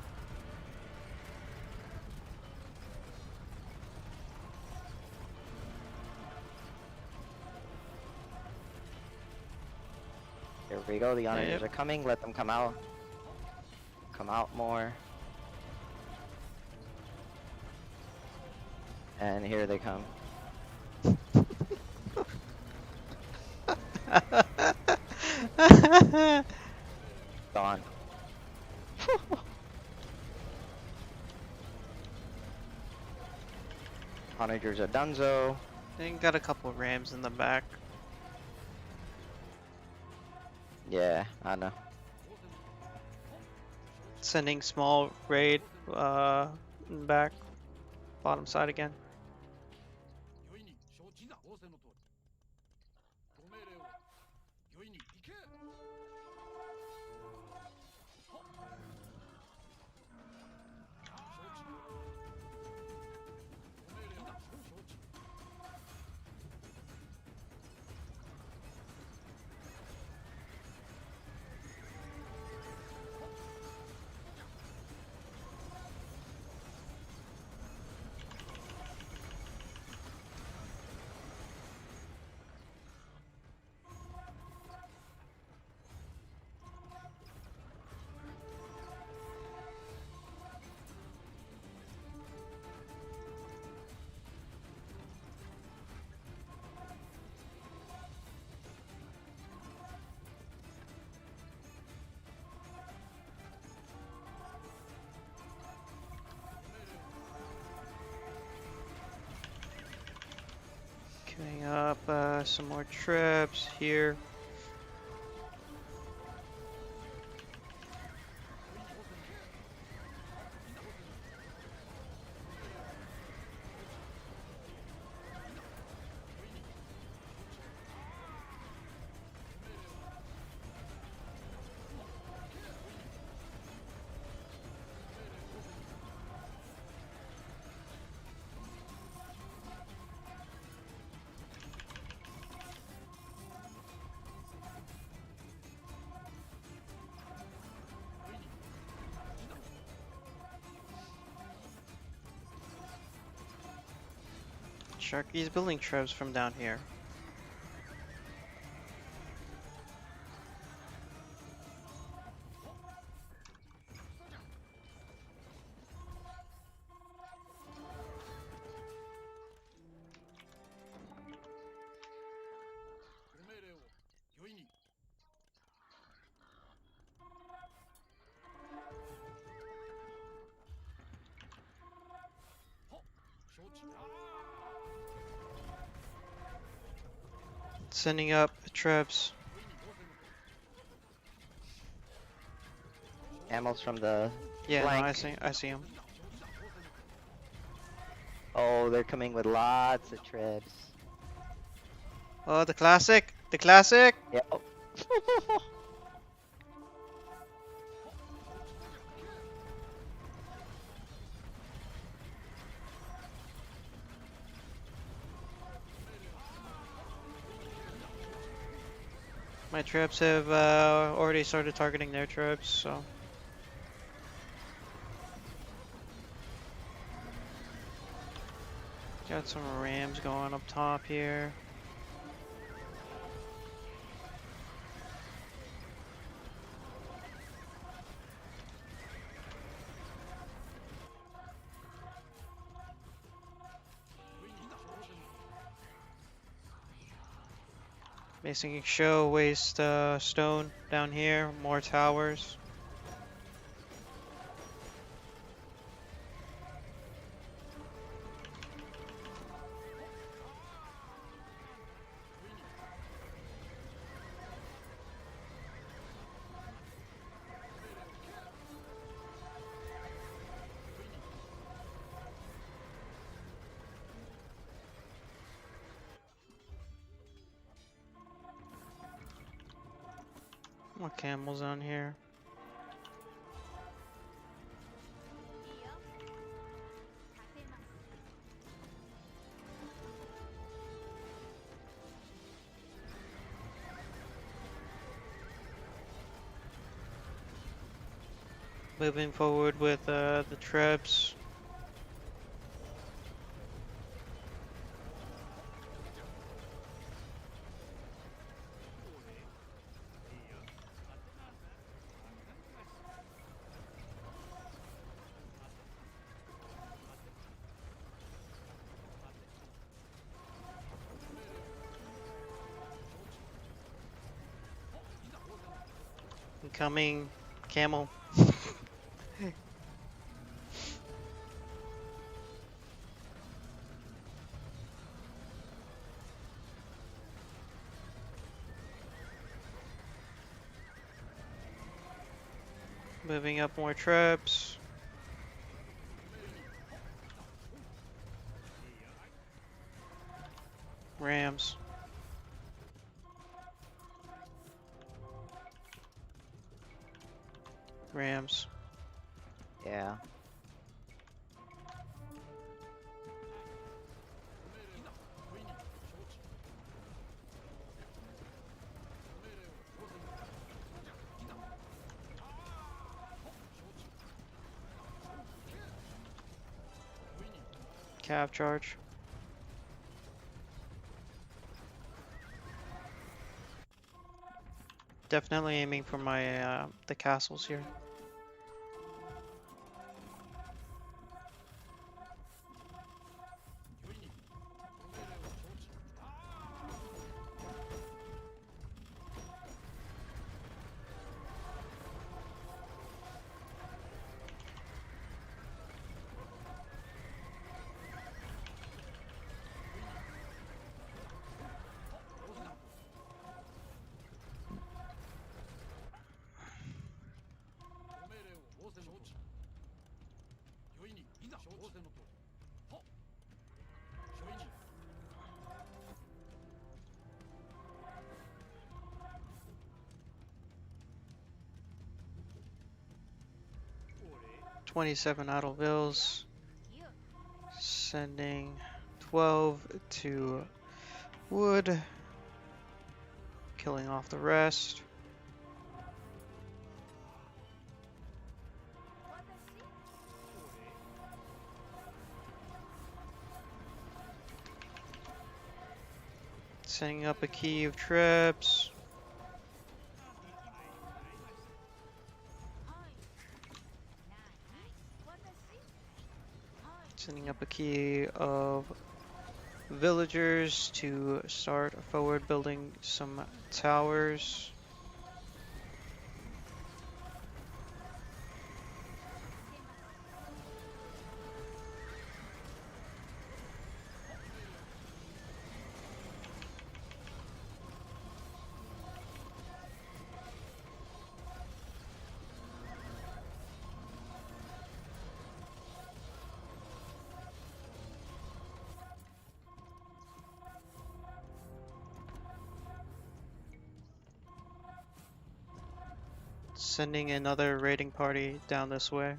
There we go, the onagers are coming, let them come out. Come out more. And here they come. Gone. Onagers are donezo. They got a couple rams in the back. Yeah, I know. Sending small raid back. Bottom side again. Queuing up some more trips here. Sharky's building trebs from down here. Sending up trebs. Camels from the Yeah, no, flank. I see them. Oh, they're coming with lots of trebs. Oh, the classic! The classic! Yep. My trebs have already started targeting their trebs, so. Got some rams going up top here. Making show waste stone down here, more towers. more camels on here. Moving forward with the trebs. Incoming camel. Moving up more trebs. Rams. Rams. Yeah. Cav charge. Definitely aiming for my the castles here. $27 idle bills. Sending 12 to wood. Killing off the rest. Setting up a key of traps. Setting up a key of villagers to start forward building some towers. Sending another raiding party down this way.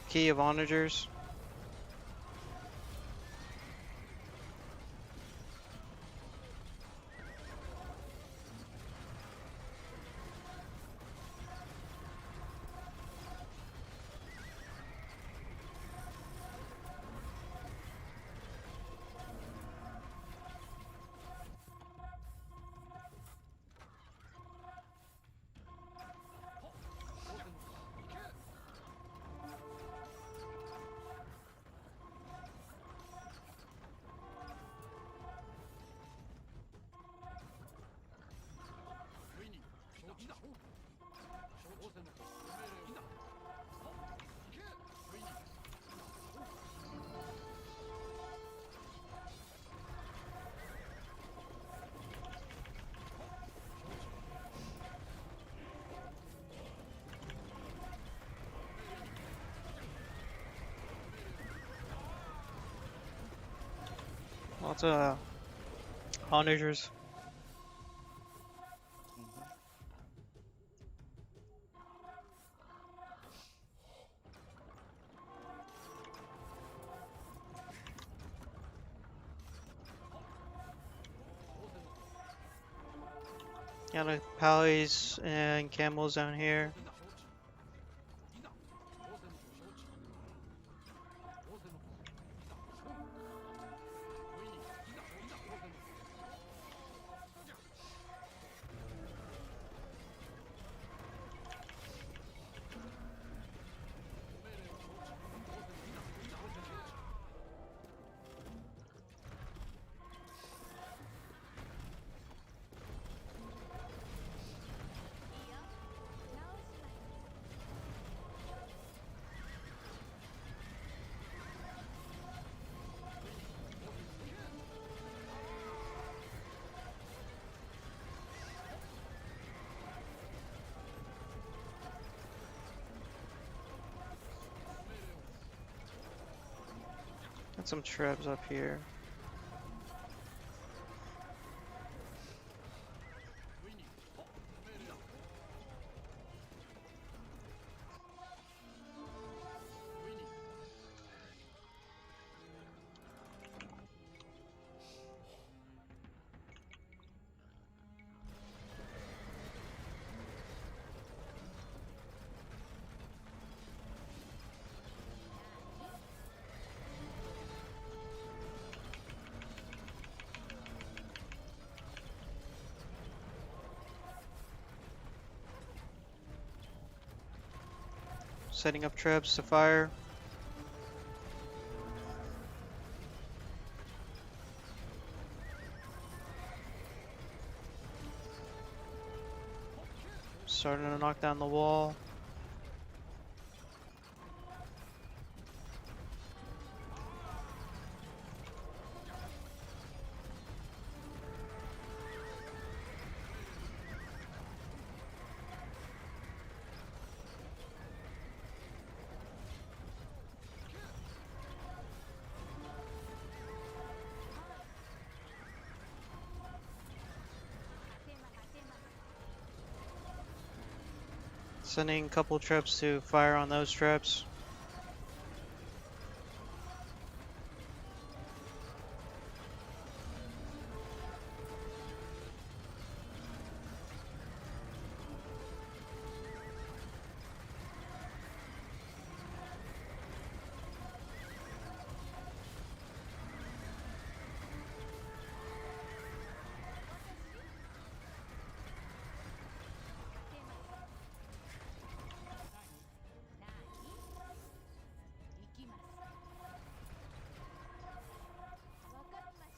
Key of onagers. Lots of onagers. Got like pallies and camels down here. Got some trebs up here. Setting up traps to fire. Starting to knock down the wall. Sending a couple traps to fire on those traps.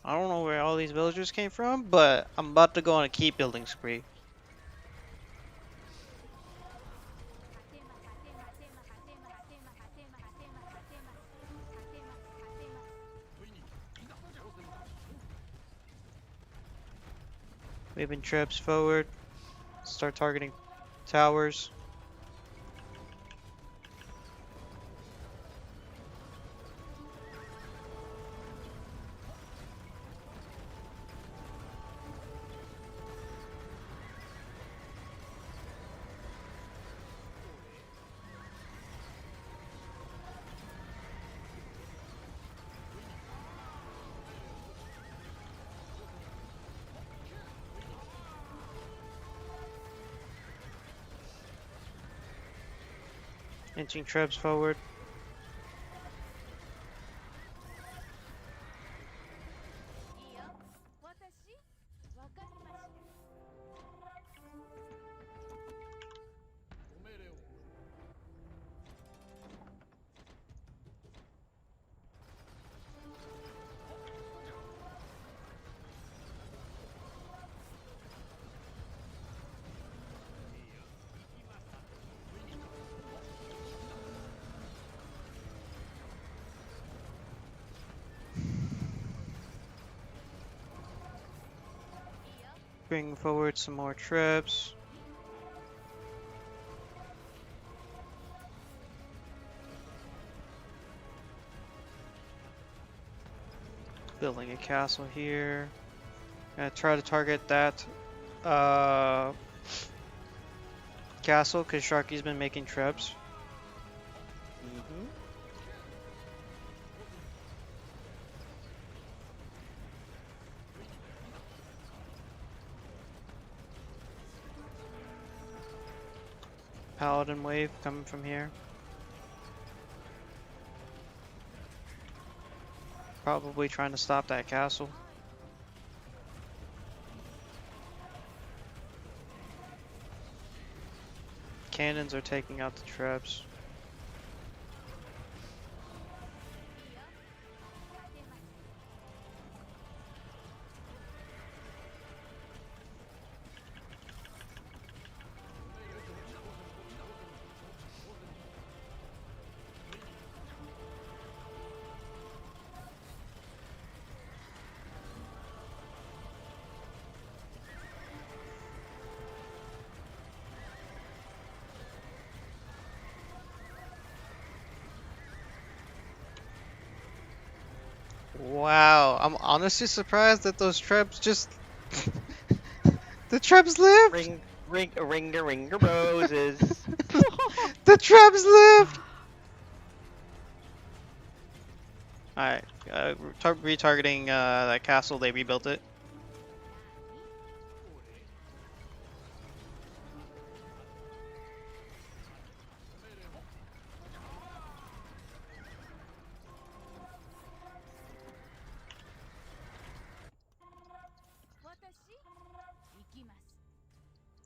I don't know where all these villagers came from, but I'm about to go on a keep building spree. Waving traps forward. Start targeting towers. Inching traps forward. Bring forward some more traps. Building a castle here. Gonna try to target that castle because Sharky's been making traps. Mm-hmm. Paladin wave coming from here. Probably trying to stop that castle. Cannons are taking out the traps. Wow, I'm honestly surprised that those traps just the traps lived. Ring roses. The traps lived. Alright, retargeting that castle, they rebuilt it.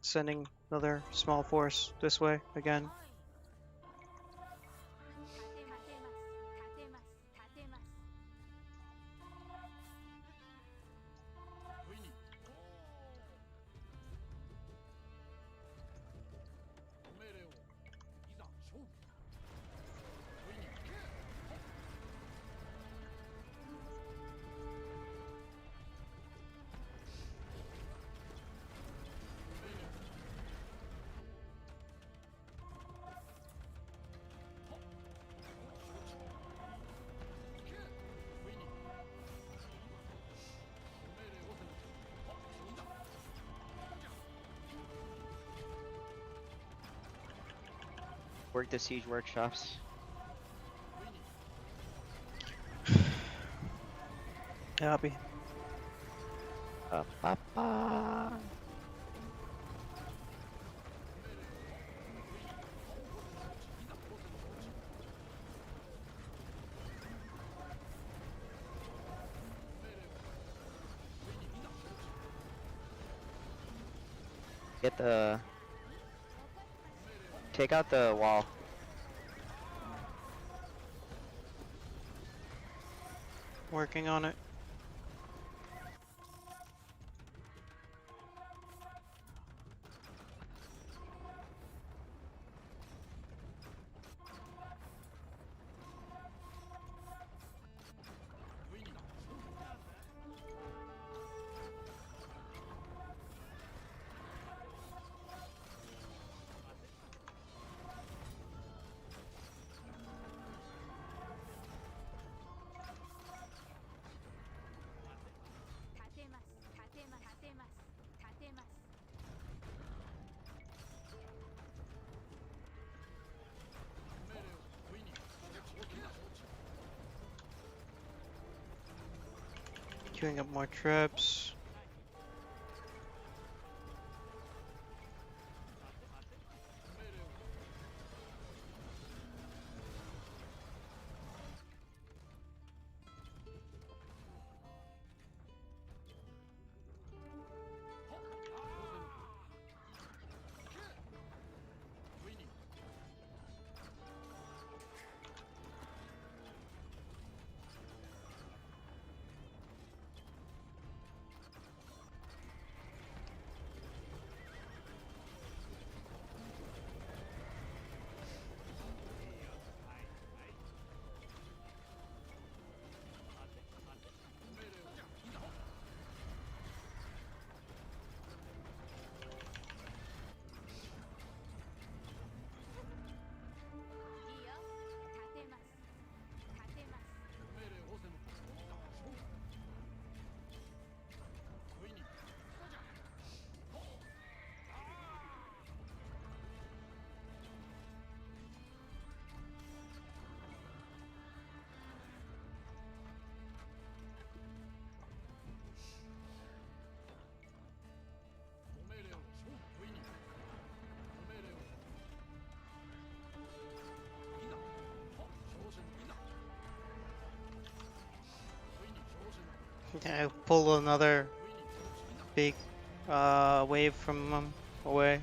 Sending another small force this way again. Work the siege workshops. Copy. Get the... Take out the wall. Working on it. Queuing up more traps. Yeah, pull another big wave from them away.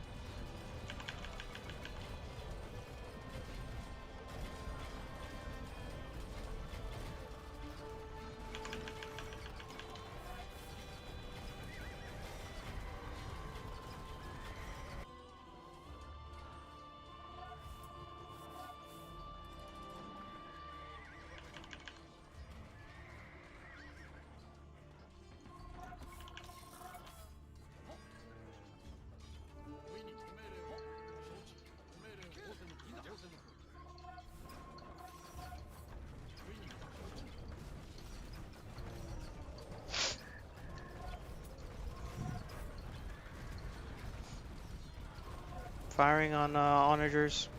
Firing on onagers.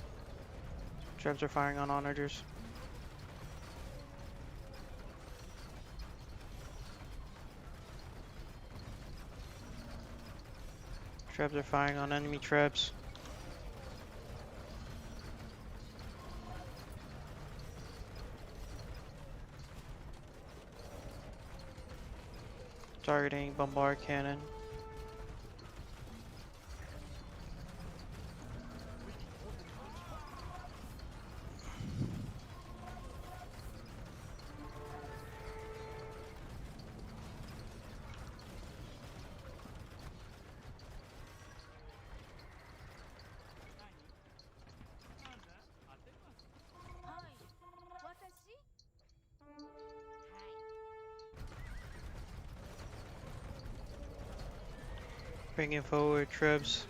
Trebs are firing on onagers. Trebs are firing on enemy trebs. Targeting bombard cannon. Bringing forward trebs.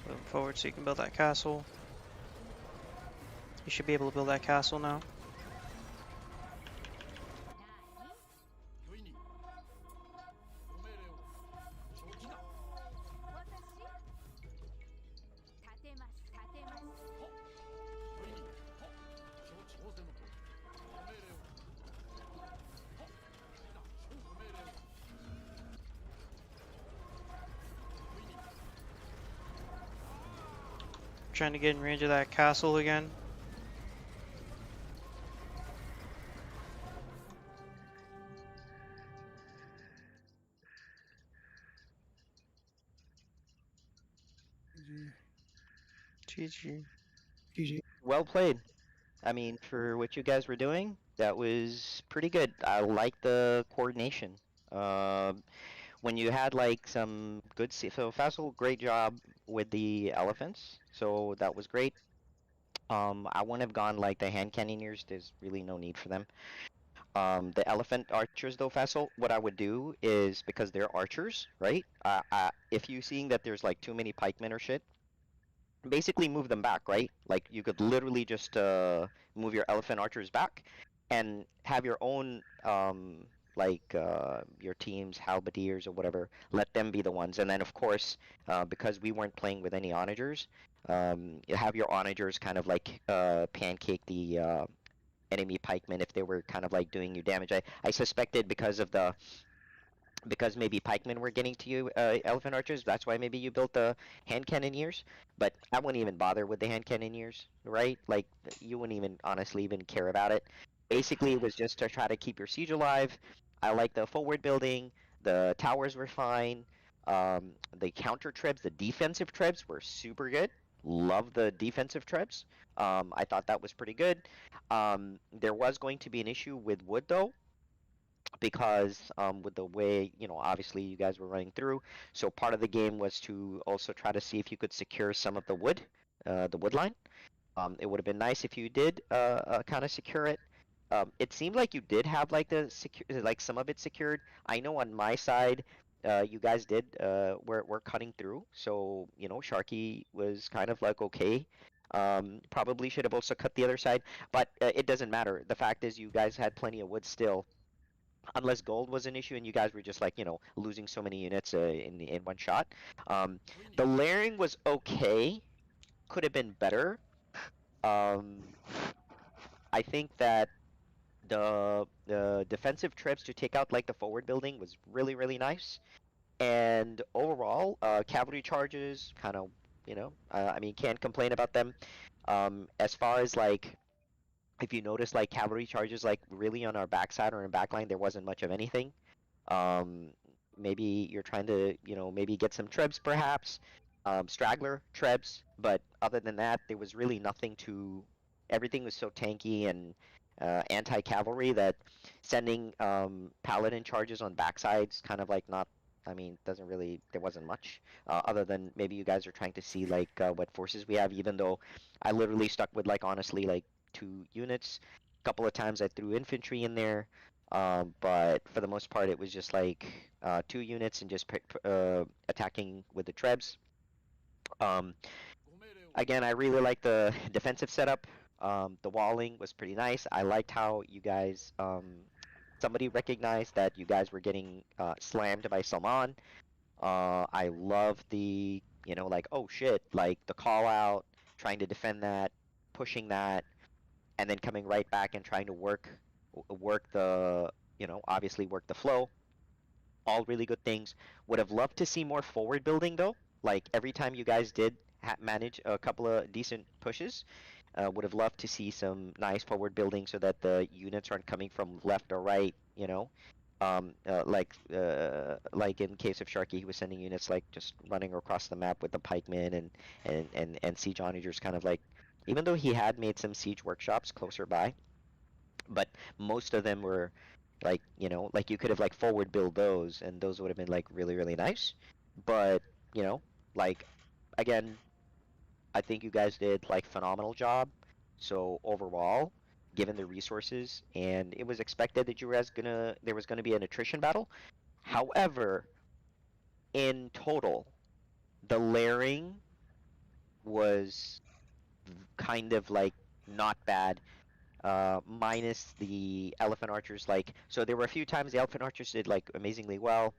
Moving forward so you can build that castle. You should be able to build that castle now. Trying to get in range of that castle again. GG. GG. Well played. I mean, for what you guys were doing, that was pretty good. I like the coordination. Um, when you had like some good, so Fassel, great job with the elephants. So that was great. I wouldn't have gone like the hand cannoneers. There's really no need for them. The elephant archers though, Fassel, what I would do is because they're archers, right? If you seeing that there's like too many pikemen or shit, basically move them back, right? Like you could literally just move your elephant archers back and have your own your team's halberdiers or whatever, let them be the ones. And then of course, because we weren't playing with any onagers, you have your onagers kind of like pancake the enemy pikemen if they were kind of like doing you damage. I suspected because maybe pikemen were getting to you, elephant archers. That's why maybe you built the hand cannoneers. But I wouldn't even bother with the hand cannoneers, right? Like you wouldn't even honestly even care about it. Basically, it was just to try to keep your siege alive. I like the forward building. The towers were fine. The counter trebs, the defensive trebs were super good. Love the defensive trebs. I thought that was pretty good. There was going to be an issue with wood though because with the way, obviously you guys were running through. So part of the game was to also try to see if you could secure some of the wood line. It would have been nice if you did kind of secure it. It seemed like you did have like some of it secured. I know on my side, you guys did. We're cutting through, so Sharky was kind of like okay. Probably should have also cut the other side, but it doesn't matter. The fact is, you guys had plenty of wood still unless gold was an issue and you guys were just like losing so many units in one shot. The layering was okay, could have been better. I think that the defensive trips to take out like the forward building was really nice. And overall, cavalry charges kind of, I mean, can't complain about them. As far as like, if you notice, like cavalry charges, like really on our backside or in backline, there wasn't much of anything. Maybe you're trying to, maybe get some trebs perhaps, straggler trebs, but other than that, there was really nothing to. Everything was so tanky and anti-cavalry that sending paladin charges on backsides kind of like not. I mean, doesn't really. There wasn't much other than maybe you guys are trying to see like what forces we have. Even though I literally stuck with like honestly like 2 units. A couple of times I threw infantry in there. But for the most part, it was just like 2 units and just attacking with the trebs. Again, I really like the defensive setup. The walling was pretty nice. I liked how you guys, somebody recognized that you guys were getting slammed by Salman. I love the, like, oh shit, like the call out, trying to defend that, pushing that, and then coming right back and trying to work the, obviously work the flow. All really good things. Would have loved to see more forward building though. Like every time you guys did manage a couple of decent pushes, would have loved to see some nice forward building so that the units aren't coming from left or right. Like in case of Sharky, he was sending units like just running across the map with the pikemen and siege onagers, kind of like, even though he had made some siege workshops closer by, but most of them were like, like you could have like forward build those, and those would have been like really nice. But like, again, I think you guys did like phenomenal job. So overall, given the resources, and it was expected that there was gonna be an attrition battle. However, in total, the layering was kind of like not bad, minus the elephant archers. Like, so there were a few times the elephant archers did like amazingly well.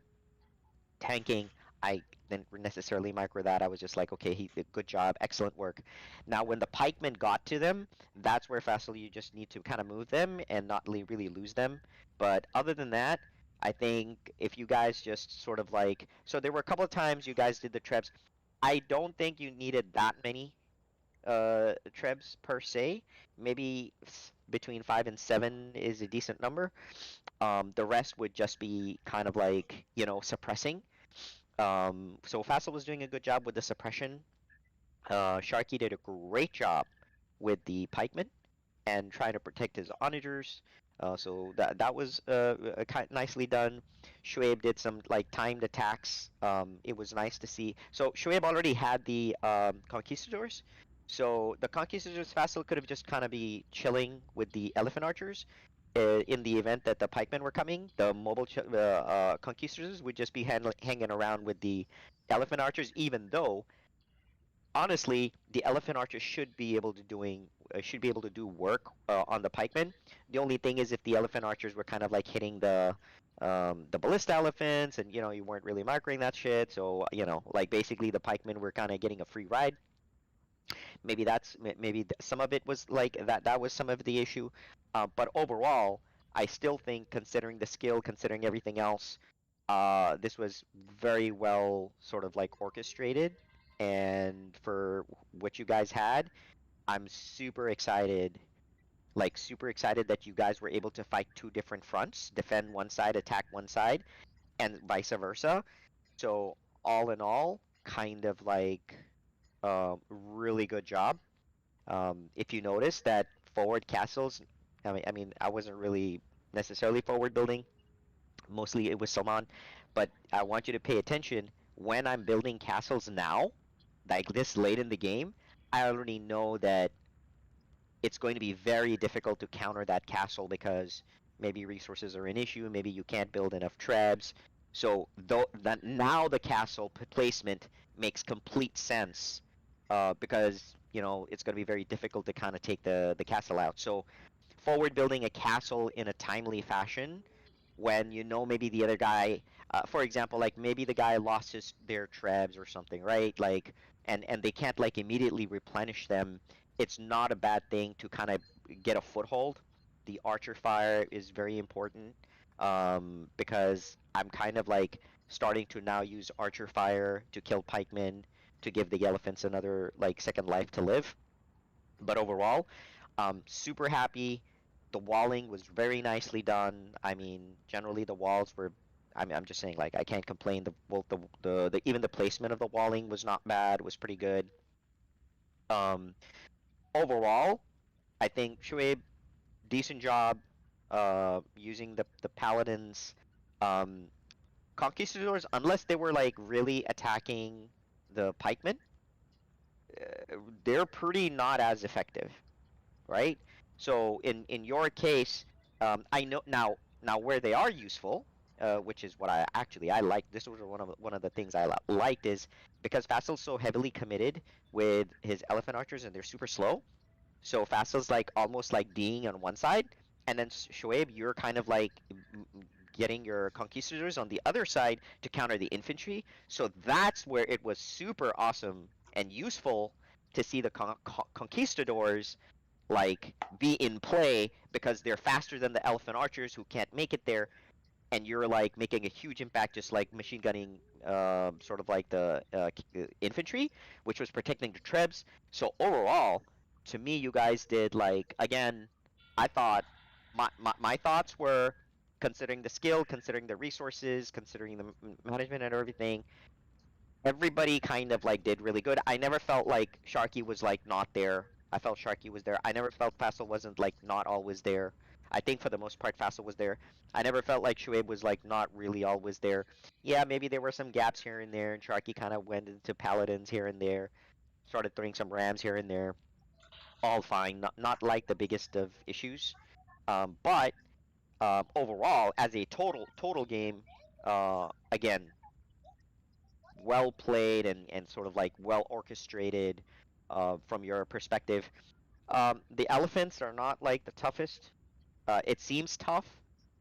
Tanking, I didn't necessarily micro that. I was just like, okay, he did good job, excellent work. Now, when the pikemen got to them, that's where fastly you just need to kind of move them and not really lose them. But other than that, I think if you guys just sort of like, so there were a couple of times you guys did the trebs. I don't think you needed that many trebs per se. Maybe between 5 and 7 is a decent number. The rest would just be kind of like, suppressing. So Fassel was doing a good job with the suppression. Sharky did a great job with the pikemen and trying to protect his onagers. So that was nicely done. Shoaib did some like timed attacks. It was nice to see. So Shoaib already had the conquistadors. So the conquistadors, Fassel could have just kind of be chilling with the elephant archers. In the event that the pikemen were coming, the mobile conquistadors would just be hanging around with the elephant archers, even though honestly the elephant archers should be able to do work on the pikemen. The only thing is if the elephant archers were kind of like hitting the ballista elephants, and you weren't really microing that shit, so like basically the pikemen were kind of getting a free ride. Maybe some of it was like that was some of the issue, but overall I still think, considering the skill, considering everything else, this was very well sort of like orchestrated, and for what you guys had, I'm super excited that you guys were able to fight 2 different fronts, defend one side, attack one side, and vice versa. So all in all, kind of like really good job. If you notice that forward castles, I wasn't really necessarily forward building. Mostly it was Salman, but I want you to pay attention when I'm building castles now, like this late in the game. I already know that it's going to be very difficult to counter that castle because maybe resources are an issue, maybe you can't build enough trebs. So now the castle placement makes complete sense, because it's going to be very difficult to kind of take the castle out. So forward building a castle in a timely fashion when maybe the other guy, for example, like maybe the guy lost their trebs or something, right? Like, and they can't like immediately replenish them. It's not a bad thing to kind of get a foothold. the archer fire is very important, because I'm kind of like starting to now use archer fire to kill pikemen to give the elephants another like second life to live. But overall, super happy. The walling was very nicely done. I mean, generally the walls were. I'm just saying, like I can't complain. The even the placement of the walling was not bad. Was pretty good. Um, Overall, I think Shuaib, decent job. Using the paladins. Um, Conquistadors, unless they were like really attacking the pikemen, they're pretty not as effective, right? So in your case, I know now where they are useful, which is what I like. This was one of the things I liked is because Fasil's so heavily committed with his elephant archers and they're super slow. So Fasil's like almost like being on one side, and then Shoaib, you're kind of like getting your conquistadors on the other side to counter the infantry. So that's where it was super awesome and useful to see the conquistadors like be in play because they're faster than the elephant archers who can't make it there, and you're like making a huge impact just like machine gunning sort of like the infantry, which was protecting the trebs. So overall, to me, you guys did like again. I thought my thoughts were considering the skill, considering the resources, considering the management and everything. Everybody kind of like did really good. I never felt like Sharky was like not there. I felt Sharky was there. I never felt Faisal wasn't like not always there. I think for the most part Faisal was there. I never felt like Shuaib was like not really always there. Yeah, maybe there were some gaps here and there, and Sharky kind of went into paladins here and there, started throwing some rams here and there. All fine, not like the biggest of issues. But overall, as a total game, again, well played and sort of like well orchestrated from your perspective. The elephants are not like the toughest. It seems tough,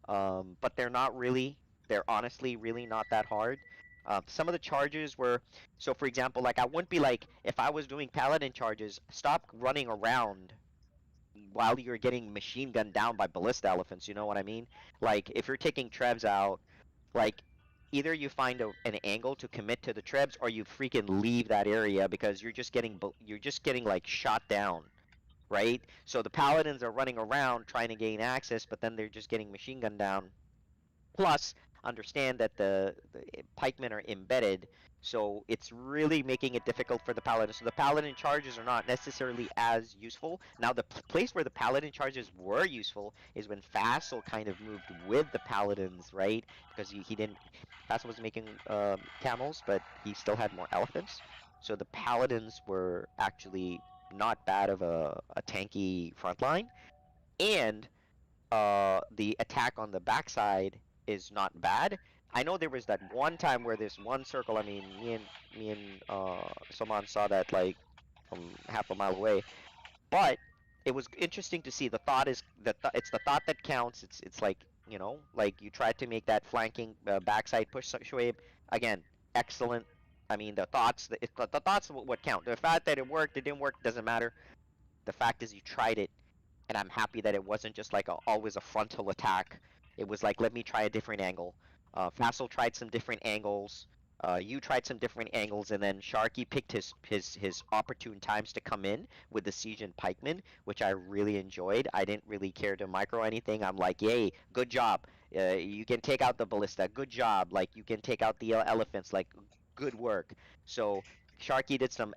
but they're not really. They're honestly really not that hard. Some of the charges were, so for example, like I wouldn't be like, if I was doing paladin charges, stop running around while you're getting machine gunned down by ballista elephants, you know what I mean? Like if you're taking trebs out, like either you find an angle to commit to the trebs or you freaking leave that area because you're just getting like shot down, right? So the paladins are running around trying to gain access, but then they're just getting machine gunned down. Plus, understand that the pikemen are embedded, so it's really making it difficult for the paladin. So the paladin charges are not necessarily as useful. Now, the place where the paladin charges were useful is when Faisal kind of moved with the paladins, right? Because he didn't. Faisal was making camels, but he still had more elephants. So the paladins were actually not bad of a tanky front line, and the attack on the backside is not bad. I know there was that one time where this one circle. I mean, me and Soman saw that like from half a mile away, but it was interesting to see. The thought is that it's the thought that counts. It's like like you tried to make that flanking backside push, Shoaib. Again, excellent. I mean, the thoughts, the thoughts what count. The fact that it worked, it didn't work, doesn't matter. The fact is you tried it, and I'm happy that it wasn't just like always a frontal attack. It was like, let me try a different angle. Faisal tried some different angles. You tried some different angles, and then Sharky picked his opportune times to come in with the siege and pikemen, which I really enjoyed. I didn't really care to micro anything. I'm like, yay, good job. You can take out the ballista. Good job. Like you can take out the elephants. Like good work. So Sharky did some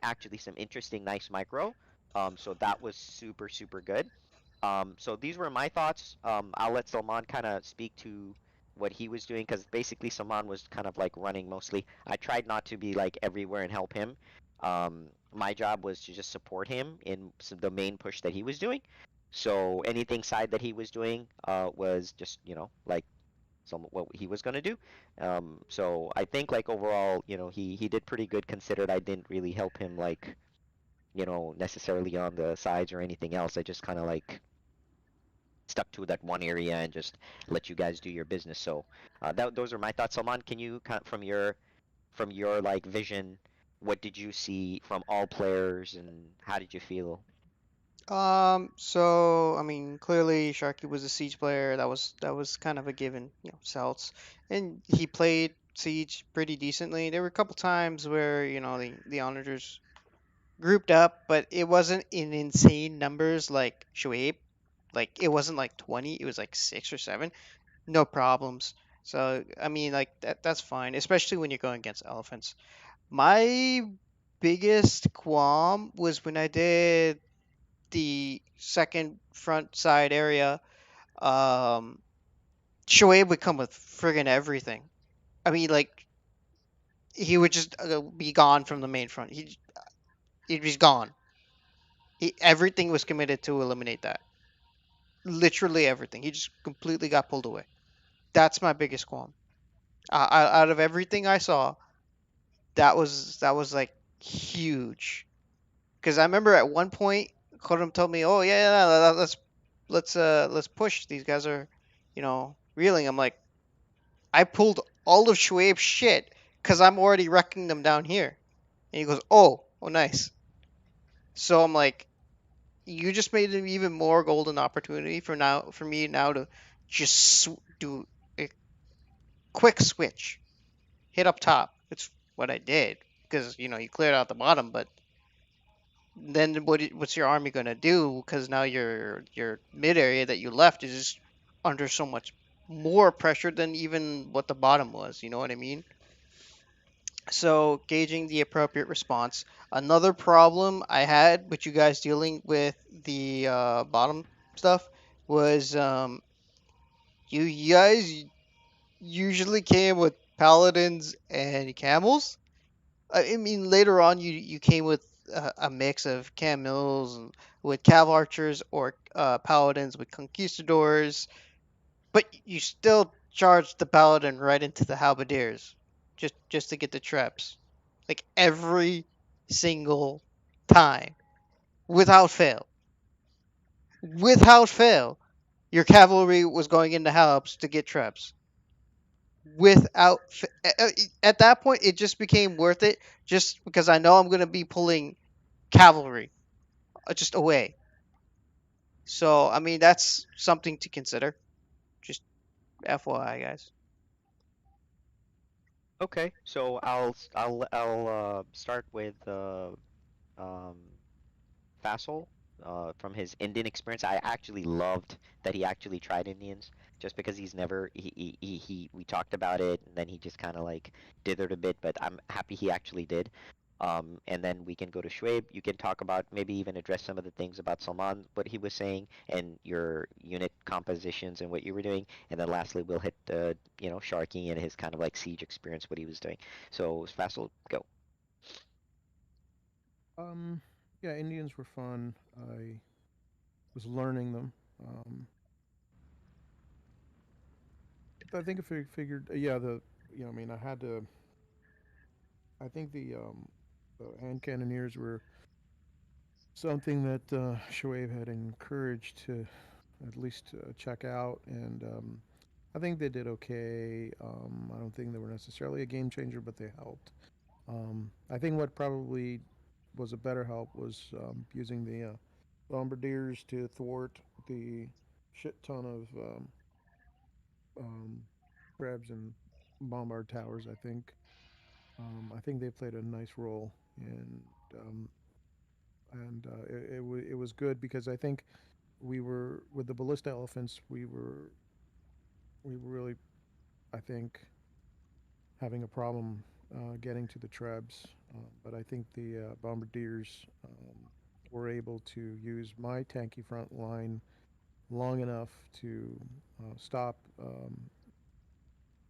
interesting, nice micro. So that was super good. So these were my thoughts. I'll let Salman kind of speak to what he was doing because basically Salman was kind of like running mostly. I tried not to be like everywhere and help him. My job was to just support him in the main push that he was doing. So anything side that he was doing was just like what he was gonna do. So I think like overall he did pretty good considered I didn't really help him like necessarily on the sides or anything else. I just kind of like stuck to that one area and just let you guys do your business. So those are my thoughts. Salman, can you from your like vision, what did you see from all players and how did you feel? So I mean, clearly Sharky was a Siege player. That was kind of a given, Celts, and he played Siege pretty decently. There were a couple times where the Onagers grouped up, but it wasn't in insane numbers like Shoaib. Like it wasn't like 20, it was like 6 or 7. No problems. So I mean, like that's fine, especially when you're going against elephants. My biggest qualm was when I did the second front side area. Um, Shoaib would come with friggin' everything. I mean, like he would just be gone from the main front. He'd be gone. Everything was committed to eliminate that. Literally everything. He just completely got pulled away. That's my biggest qualm. Out of everything I saw, that was like huge. Because I remember at one point, Khurram told me, "Oh yeah, yeah, let's push. These guys are, reeling." I'm like, I pulled all of Shuaib's shit because I'm already wrecking them down here. And he goes, "Oh, nice." So I'm like, you just made an even more golden opportunity for me now to just do a quick switch, hit up top. It's what I did because you cleared out the bottom, but then what's your army gonna do? Because now your mid area that you left is just under so much more pressure than even what the bottom was. You know what I mean? So gauging the appropriate response. Another problem I had with you guys dealing with the bottom stuff was you guys usually came with paladins and camels. I mean, later on you came with a mix of camels with cav archers or paladins with conquistadors, but you still charged the paladin right into the halberdiers just to get the traps, like every single time, without fail. Without fail, your cavalry was going into halbs to get traps. At that point, it just became worth it just because I know I'm going to be pulling cavalry just away. So I mean that's something to consider. Just FYI, guys. Okay, so I'll start with um Fassel, from his Indian experience. I actually loved that he actually tried Indians, just because he's never we talked about it and then he just kind of like dithered a bit, but I'm happy he actually did. And then we can go to Shweb. You can talk about, maybe even address some of the things about Salman, what he was saying, and your unit compositions and what you were doing. And then lastly, we'll hit Sharky and his kind of like siege experience, what he was doing. So Fassel, go. Um, yeah, Indians were fun. I was learning them. I think if I figured, yeah, I mean, I had to. I think the hand cannoneers were something that Shoaib had encouraged to at least check out, and I think they did okay. I don't think they were necessarily a game changer, but they helped. I think what probably was a better help was using the bombardiers to thwart the shit ton of um, Krebs and bombard towers. I think they played a nice role, um, and it was good because I think we were with the ballista elephants. We were really, I think, having a problem getting to the Trebs, but I think the bombardiers were able to use my tanky front line long enough to stop.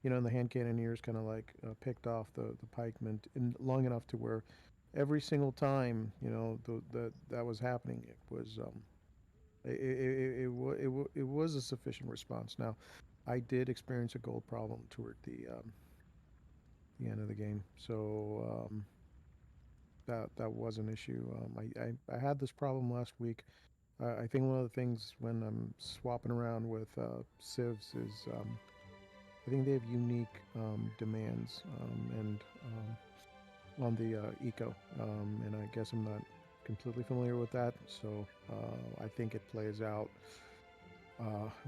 And the hand cannoneers kind of like picked off the pikemen long enough to where every single time that was happening, it was a sufficient response. Now, I did experience a gold problem toward the end of the game, so that was an issue. I had this problem last week. I think one of the things when I'm swapping around with civs is I think they have unique demands and on the eco, and I guess I'm not completely familiar with that, so I think it plays out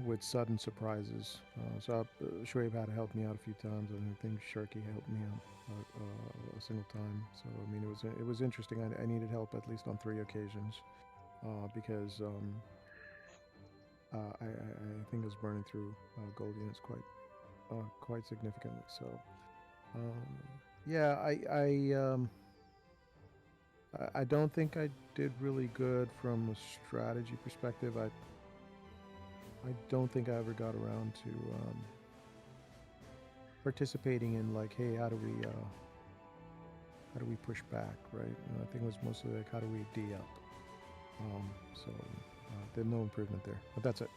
with sudden surprises. So Shoaib had to help me out a few times, and I think Sharky helped me out a single time. So I mean, it was interesting. I needed help at least on 3 occasions because I think I was burning through gold units quite significantly. So yeah, I don't think I did really good from a strategy perspective. I don't think I ever got around to participating in like, hey, how do we push back, right? I think it was mostly like, how do we D up? So there's no improvement there, but that's it.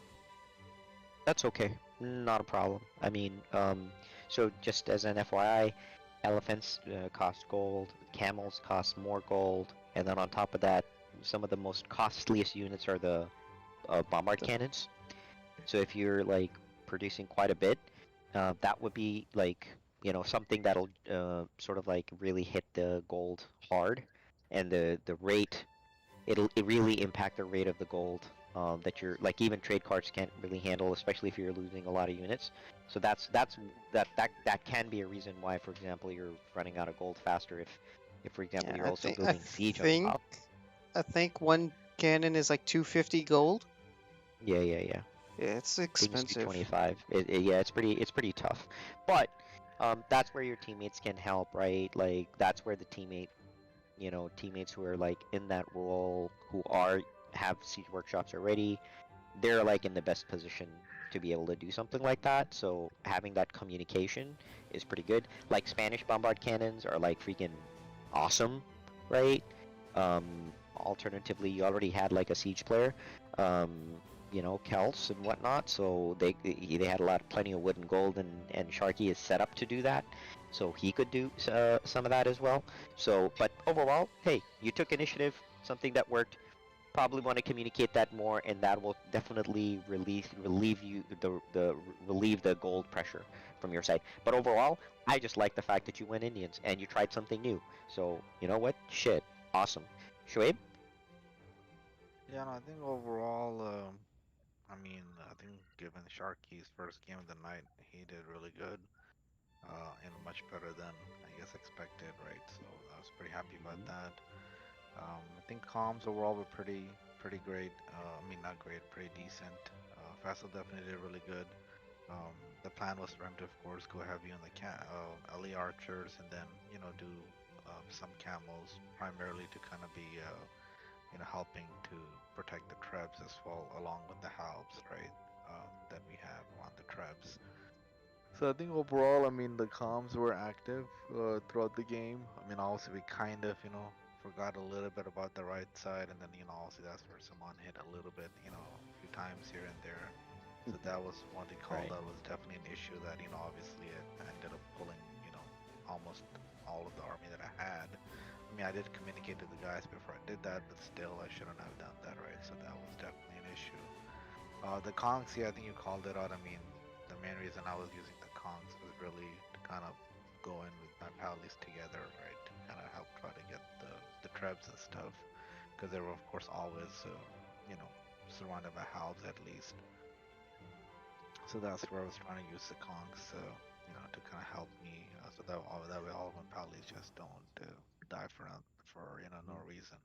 That's okay, not a problem. I mean, so just as an FYI, elephants cost gold, camels cost more gold, and then on top of that, some of the most costliest units are the bombard cannons. So if you're like producing quite a bit, that would be like, you know, something that'll sort of like really hit the gold hard, and the rate, it really impact the rate of the gold that you're like, even trade cards can't really handle, especially if you're losing a lot of units. So that can be a reason why, for example, you're running out of gold faster if for example Yeah, you're also building siege on think top. I think one cannon is like 250 gold. Yeah. Yeah, it's I think it's expensive. 225. Yeah, it's pretty tough. But that's where your teammates can help, right? Like that's where the teammates who are like in that role, who have siege workshops already, they're like in the best position to be able to do something like that. So having that communication is pretty good. Like Spanish bombard cannons are like freaking awesome, right? Alternatively, you already had like a siege player, Celts and whatnot, so they had plenty of wood and gold, and Sharky is set up to do that, so he could do some of that as well. So, but overall, hey, you took initiative, something that worked. Probably want to communicate that more, and that will definitely relieve the gold pressure from your side. But overall, I just like the fact that you went Indians and you tried something new. So you know what? Shit, awesome. Shoaib? Yeah, no, I think overall, I mean, I think given Sharky's first game of the night, he did really good. Much better than I guess expected, right? So I was pretty happy about that. I think comms overall were pretty great. I mean, not great, pretty decent. Faisal definitely did really good. The plan was for him to, of course, go heavy on the LE archers, and then do some camels, primarily to kind of be helping to protect the trebs as well, along with the halves, right? That we have on the trebs. So I think overall, I mean, the comms were active throughout the game. I mean, obviously we kind of, forgot a little bit about the right side, and then, obviously that's where someone hit a little bit, a few times here and there. So that was one they called out, was definitely an issue that, obviously it ended up pulling, almost all of the army that I had. I mean, I did communicate to the guys before I did that, but still, I shouldn't have done that, right? So that was definitely an issue. The Kongs, yeah, I think you called it out. I mean, the main reason I was using the Kongs was really to kind of go in with my pallies together, right? To kind of help try to get the trebs and stuff, because they were of course always, surrounded by halves at least. So that's where I was trying to use the Kongs, to kind of help me, so that way all of my pallies just don't die for no reason.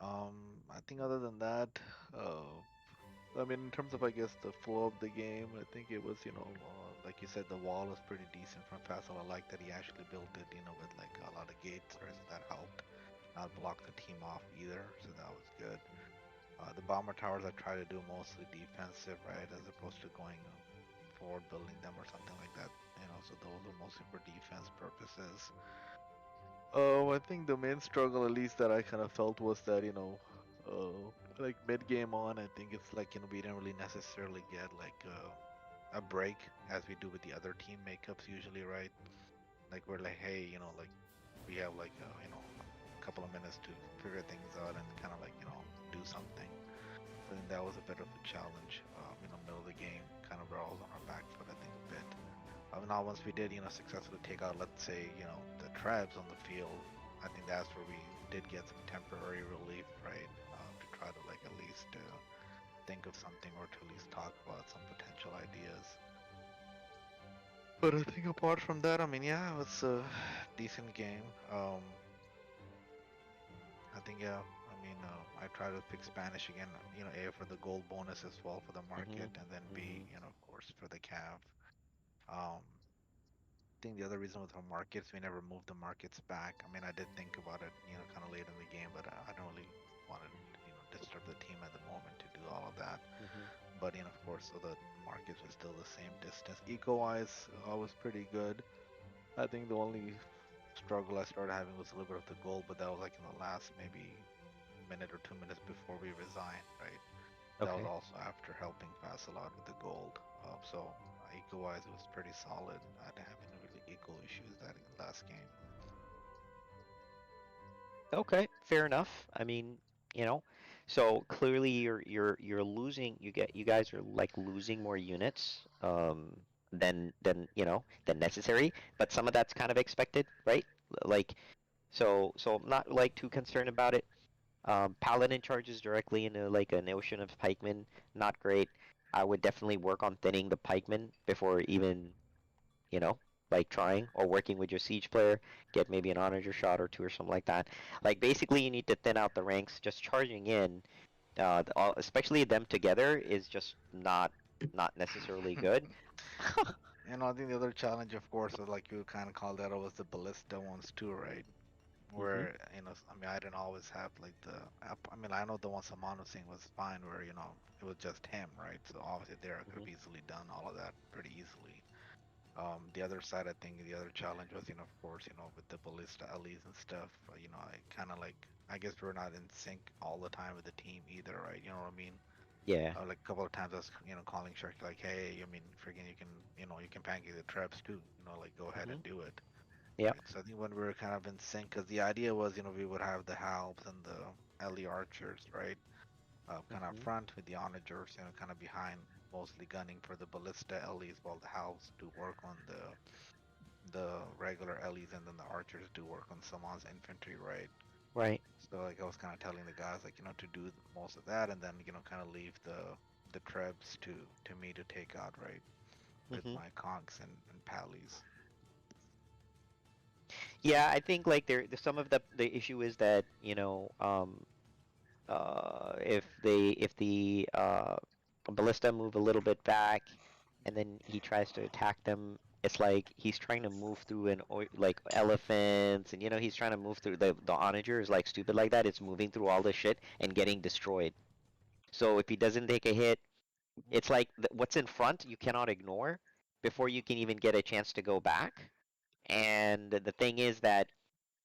I think other than that, I mean, in terms of, I guess, the flow of the game, I think it was, like you said, the wall was pretty decent from Faisal. I like that he actually built it, with like a lot of gates, right? So that helped not block the team off either, so that was good. The bomber towers I try to do mostly defensive, right, as opposed to going forward building them or something like that, so those were mostly for defense purposes. I think the main struggle, at least that I kind of felt, was that, like mid game on, I think it's like, we didn't really necessarily get like a break as we do with the other team makeups usually, right? Like we're like, hey, like we have like, a couple of minutes to figure things out and kind of like, do something. So I think that was a bit of a challenge, middle of the game, kind of all on our back foot, I think, a bit. Now once we did, successfully take out, let's say, the trebs on the field, I think that's where we did get some temporary relief, right? To try to like at least think of something or to at least talk about some potential ideas. But I think apart from that, I mean, yeah, it was a decent game. I think, yeah, I mean, I try to pick Spanish again, A, for the gold bonus as well for the market, and then B, of course, for the cav. I think the other reason with the markets, we never moved the markets back. I mean, I did think about it, kind of late in the game, but I don't really want to, disturb the team at the moment to do all of that. But, of course, so the markets were still the same distance. Eco-wise, I was pretty good. I think the only struggle I started having was a little bit of the gold, but that was like in the last maybe minute or 2 minutes before we resigned, right? That was Okay. also after helping pass a lot with the gold. So eco-wise, it was pretty solid. I didn't have any really eco issues that last game. Okay, fair enough. I mean, so clearly you're losing. You guys are like losing more units than than necessary. But some of that's kind of expected, right? Like, so I'm not like too concerned about it. Paladin charges directly into like an ocean of pikemen. Not great. I would definitely work on thinning the pikemen before even like trying or working with your siege player, get maybe an onager shot or two or something like that. Like basically, you need to thin out the ranks. Just charging in, especially them together, is just not necessarily good. I think the other challenge, of course, was like you kind of called that, was the ballista ones too, right? Where I mean, I didn't always have like I mean, I know the one Saman was saying was fine, where it was just him, right? So obviously there I could have easily done all of that pretty easily. The other side, I think the other challenge was, of course, with the ballista allies and stuff, I kind of like, I guess we're not in sync all the time with the team either, right? You know what I mean? Yeah. Like a couple of times I was, calling Sharky like, hey, I mean, freaking, you can pancake the traps too, like go ahead and do it. Yeah. Right? So I think when we were kind of in sync, because the idea was, we would have the halbs and the Ellie archers, right? Kind of front with the onagers, kind of behind, mostly gunning for the ballista Ellies, while the halves do work on the regular Ellies, and then the archers do work on someone's infantry, right? Right. So like I was kind of telling the guys, like, to do most of that, and then kind of leave the trebs to me to take out, right? With my conks and pallies. Yeah, I think like some of the issue is that if the ballista move a little bit back, and then he tries to attack them, it's like he's trying to move through like elephants, and he's trying to move through the onager is like stupid like that. It's moving through all this shit and getting destroyed. So if he doesn't take a hit, it's like what's in front you cannot ignore before you can even get a chance to go back. And the thing is that,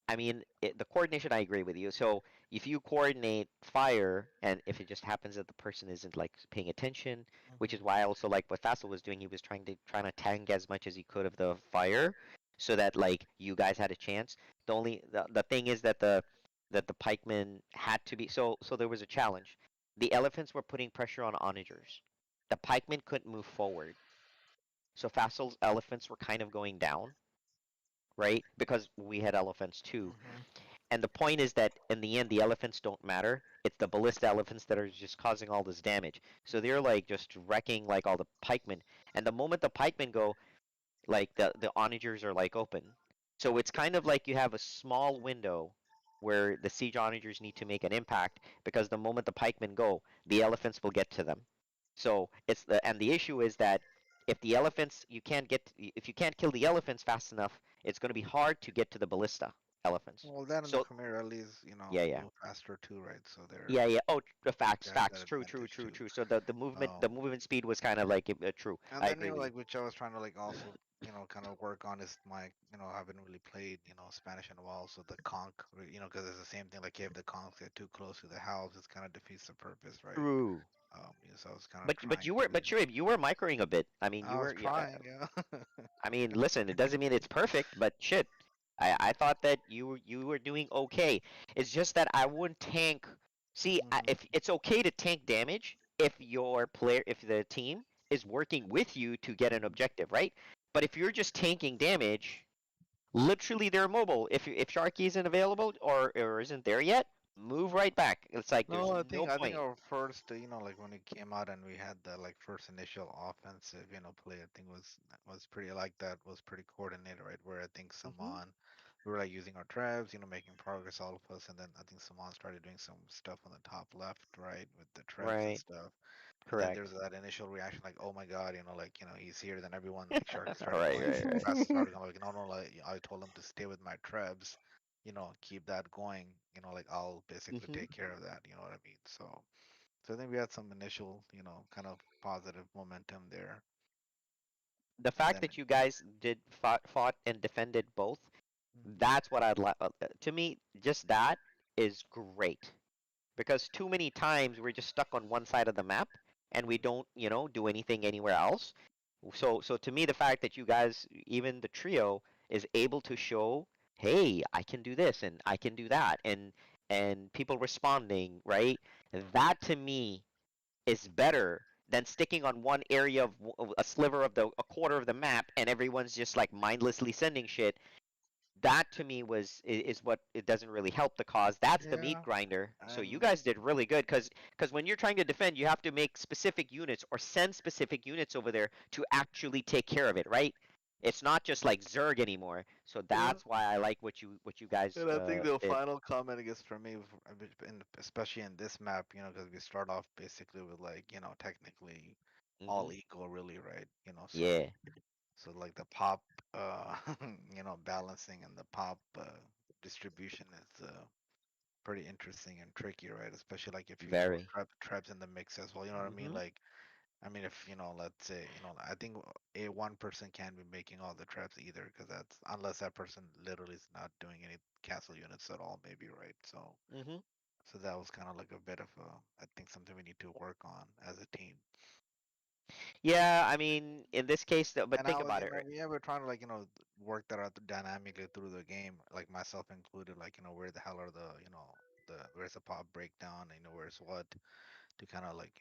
I mean, the coordination, I agree with you. So if you coordinate fire, and if it just happens that the person isn't like paying attention, which is why I also like what Fassel was doing, he was trying to tank as much as he could of the fire, so that like you guys had a chance. The thing is that the pikemen had to be so there was a challenge. The elephants were putting pressure on onagers. The pikemen couldn't move forward, so Fassel's elephants were kind of going down, right? Because we had elephants too. And the point is that in the end, the elephants don't matter. It's the ballista elephants that are just causing all this damage. So they're like just wrecking like all the pikemen. And the moment the pikemen go, like the onagers are like open. So it's kind of like you have a small window where the siege onagers need to make an impact, because the moment the pikemen go, the elephants will get to them. So and the issue is that if the elephants if you can't kill the elephants fast enough, it's going to be hard to get to the ballista elephants. Well, that and the Khmer Ellies, yeah. move faster too, right? So they're yeah. Oh, facts. that True. advantage too. So the movement speed was kind of like true. And I then agree with like you. which I was trying to like also kind of work on is my I haven't really played Spanish in a while, so the conch because it's the same thing, like if the conchs get too close to the house, it kind of defeats the purpose, right? True. So I was kind of But you were you were microing a bit. I mean, I was trying, yeah. I mean, listen, it doesn't mean it's perfect, but shit, I thought that you were doing okay. It's just that I wouldn't tank. See, if it's okay to tank damage if if the team is working with you to get an objective, right? But if you're just tanking damage, Literally, they're mobile. If Sharky isn't available or isn't there yet, move right back. It's like there's No, no I think point. our first, like when it came out and we had the like first initial offensive, play. I think was pretty like that was pretty coordinated, right? Where I think Hmm. Saman, we were like using our traps, making progress, all of us, and then I think Saman started doing some stuff on the top left, right, with the traps and Right. stuff. And then Correct. there's that initial reaction, like, oh my God, like, he's here. Then everyone, like, Sharky started Right. going, Right. Right. Fast started going, like, no, no, like, I told him to stay with my trebs, keep that going, like, I'll basically Hmm. take care of that, you know what I mean? So I think we had some initial, kind of positive momentum there. The And fact then, that you guys did fought and defended both, that's what I'd like. To me, just that is great. Because too many times we're just stuck on one side of the map and we don't, do anything anywhere else. So to me, the fact that you guys, even the trio, is able to show, hey, I can do this and I can do that, and people responding, right? That to me is better than sticking on one area of a sliver of a quarter of the map and everyone's just like mindlessly sending shit. That to me is what it doesn't really help the cause. That's the meat yeah, grinder. So you and guys did really good because when you're trying to defend, you have to make specific units or send specific units over there to actually take care of it, right? It's not just like Zerg anymore. So yeah. that's why I like what you guys And I think the did. final comment, I guess, for me, especially in this map, because we start off basically with like, technically Hmm. all equal, really, right? So Yeah, so like the pop, uh, balancing and the pop distribution is pretty interesting and tricky, right? Especially like if you throw very. traps in the mix as well. You know what I mean? Hmm. Like, I mean, if let's say, I think a one person can't be making all the traps either, because that's unless that person literally is not doing any castle units at all, maybe, right? Hmm. So that was kind of like a bit of I think something we need to work on as a team. Yeah, I mean, in this case, but And I think was, about it, right? yeah, we're trying to like, work that out dynamically through the game, like myself included, like, where the hell are the, where's the pop breakdown, where's what, to kind of like,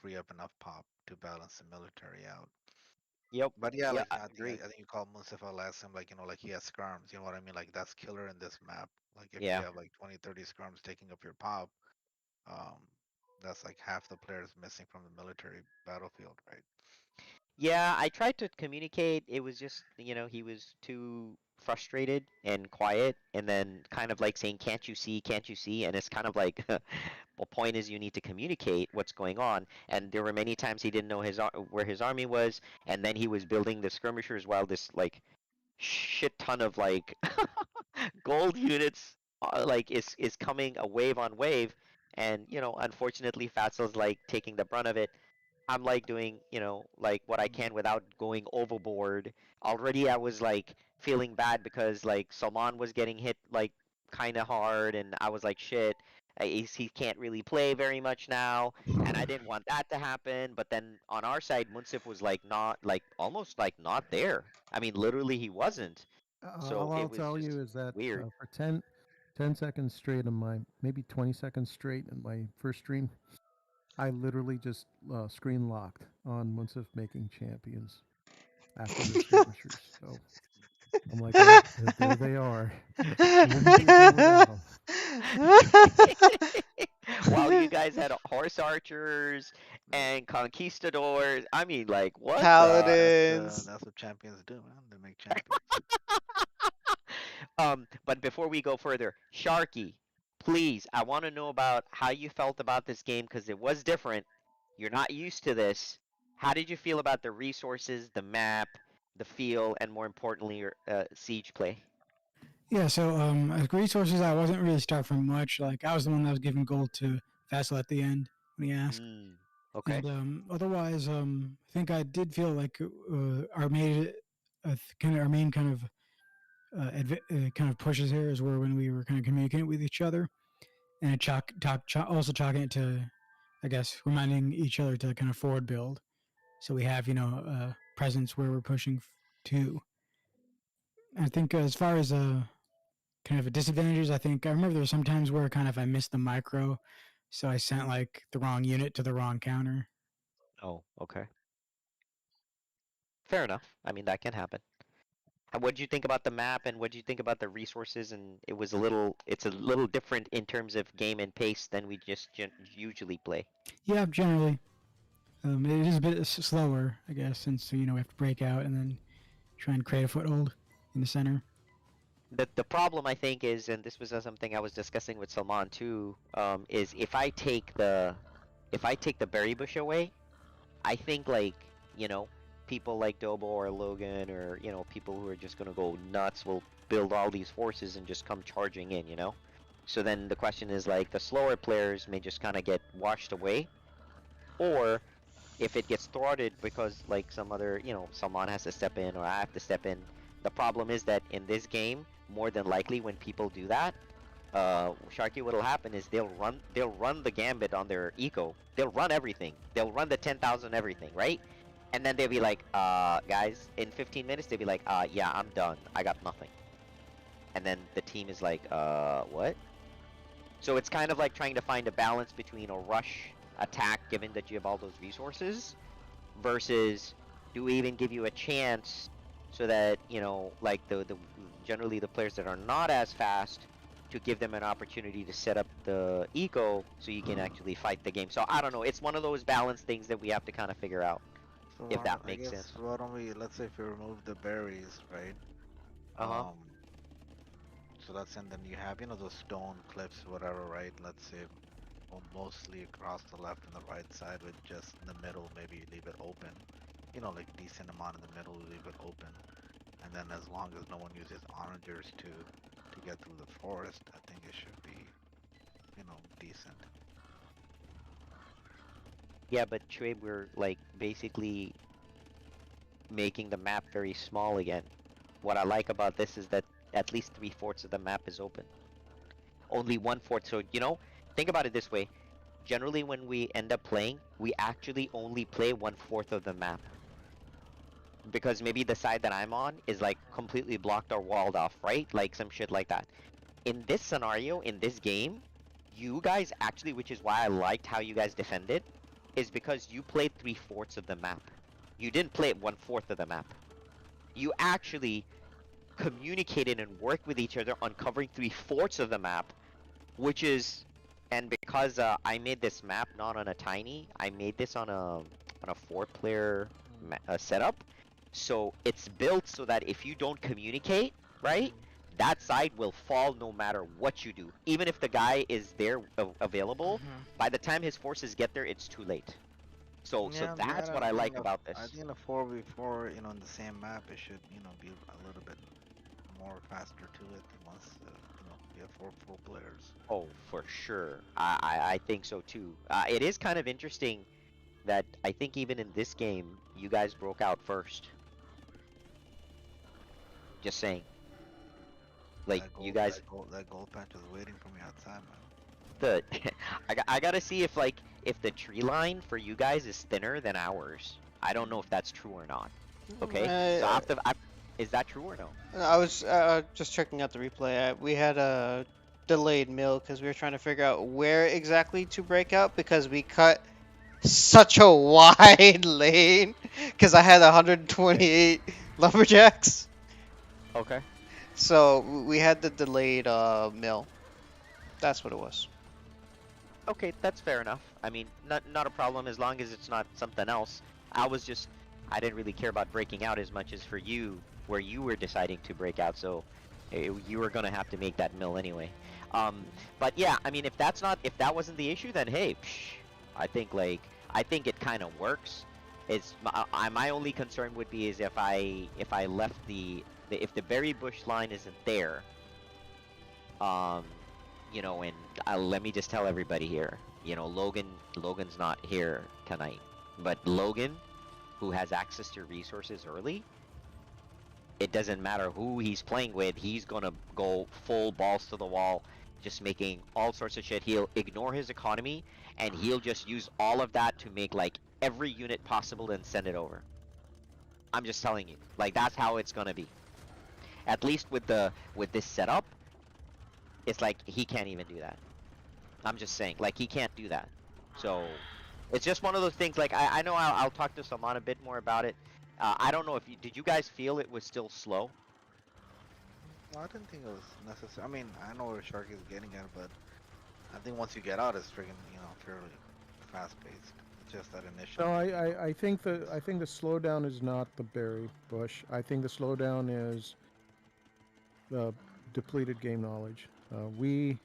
free up enough pop to balance the military out. Yep. But yeah, Yeah, like I I agree. think you called Mustafa last time, like, like he has skirms, you know what I mean? Like that's killer in this map. Like if you Yeah. have like 20, 30 skirms taking up your pop, um, that's like half the players missing from the military battlefield, right? Yeah, I tried to communicate. It was just, he was too frustrated and quiet, and then kind of like saying, "Can't you see? Can't you see?" And it's kind of like, well, point is you need to communicate what's going on. And there were many times he didn't know where his army was, and then he was building the skirmishers while this like shit ton of like gold units like is coming a wave on wave, and unfortunately Fatsel's like taking the brunt of it. I'm like doing, like what I can without going overboard. Already I was like feeling bad because like Salman was getting hit like kind of hard, and I was like, shit, he can't really play very much now, and I didn't want that to happen. But then on our side, Munsif was like not like almost like not there. I mean, literally he wasn't. So All it I'll was tell just you is that weird. for 10 seconds straight in my, maybe 20 seconds straight in my first stream, I literally just screen locked on Munsif making champions after the skirmishers. So I'm like, oh, there they are. Wouldn't be a game without them. While you guys had horse archers and conquistadors, I mean, like, what the? Paladins. That's what champions do, man. They make champions. But before we go further, Sharky, please, I want to know about how you felt about this game because it was different. You're not used to this. How did you feel about the resources, the map, the feel, and more importantly, your siege play? Yeah, so as resources, I wasn't really starting from much. Like I was the one that was giving gold to Vassal at the end when he asked. Mm, okay. And otherwise, I think I did feel like our main our main kind of kind of pushes here is where when we were kind of communicating with each other and also chalking it to, I guess, reminding each other to kind of forward build, so we have presence where we're pushing to. I think as far as kind of disadvantages, I think I remember there were some times where kind of I missed the micro, so I sent like the wrong unit to the wrong counter. Oh, okay. Fair enough. I mean, that can happen. What did you think about the map, and what did you think about the resources? And it's a little different in terms of game and pace than we just usually play. Yeah, generally. It is a bit slower, I guess, since we have to break out and then try and create a foothold in the center. The problem I think is, and this was something I was discussing with Salman too, is if I take the berry bush away, I think people like Dobo or Logan or people who are just gonna go nuts will build all these forces and just come charging in, So then the question is like the slower players may just kind of get washed away, or if it gets thwarted because like some other Salman has to step in or I have to step in. The problem is that in this game, more than likely when people do that, Sharky, what'll happen is they'll run the gambit on their eco. They'll run everything. They'll run the 10,000 everything, right? And then they'll be like, guys, in 15 minutes they'll be like, yeah, I'm done. I got nothing. And then the team is like, what? So it's kind of like trying to find a balance between a rush attack, given that you have all those resources, versus do we even give you a chance so that like generally the players that are not as fast, to give them an opportunity to set up the eco so you can actually fight the game. So I don't know, it's one of those balance things that we have to kind of figure out, So if that makes sense. Why don't we, let's say if we remove the berries, right? So that's, and then you have, those stone cliffs, whatever, right? Let's say mostly across the left and the right side, with just in the middle, maybe leave it open. Like decent amount in the middle, leave it open. And then as long as no one uses onagers to get through the forest, I think it should be, decent. Yeah, but Trey, we're like basically making the map very small again. What I like about this is that at least 3/4 of the map is open. Only 1/4. So think about it this way. Generally, when we end up playing, we actually only play 1/4 of the map, because maybe the side that I'm on is like completely blocked or walled off, right? Like some shit like that. In this scenario, in this game, you guys actually, which is why I liked how you guys defended, is because you played 3/4 of the map. You didn't play 1/4 of the map. You actually communicated and worked with each other on covering 3/4 of the map, which is, and because I made this map not on a tiny, I made this on a 4-player setup. So it's built so that if you don't communicate, right, that side will fall no matter what you do. Even if the guy is there available, by the time his forces get there, it's too late. So that's what I like about this. I think in a 4v4, in the same map, it should, be a little bit more faster to it once, we have 4 players. Oh, for sure. I think so too. It is kind of interesting that I think even in this game, you guys broke out first. Just saying. Like, you guys... That gold patch is waiting for me outside, man. I gotta see if the tree line for you guys is thinner than ours. I don't know if that's true or not. Okay? So is that true or no? I was just checking out the replay. We had a delayed mill because we were trying to figure out where exactly to break out, because we cut such a wide lane because I had 128 lumberjacks. Okay. So we had the delayed mill. That's what it was. Okay, that's fair enough. I mean, not a problem as long as it's not something else. I didn't really care about breaking out as much as for you, where you were deciding to break out, so you were gonna have to make that mill anyway. But yeah, I mean, if that wasn't the issue, then hey, I think it kind of works. It's my only concern would be is if I left if the berry bush line isn't there, and let me just tell everybody here, Logan's not here tonight, but Logan, who has access to resources early, it doesn't matter who he's playing with, he's gonna go full balls to the wall, just making all sorts of shit. He'll ignore his economy, and he'll just use all of that to make like every unit possible and send it over. I'm just telling you, like, that's how it's gonna be. At least with this setup, it's like he can't even do that. I'm just saying, like, he can't do that. So it's just one of those things. Like, I know I'll talk to Salman a bit more about it. I don't know if did you guys feel it was still slow? I didn't think it was necessary. I mean, I know where Shark is getting at, but I think once you get out, it's freaking, fairly fast-paced. It's just that initial. No, I think the slowdown is not the berry bush. I think the slowdown is the depleted game knowledge. The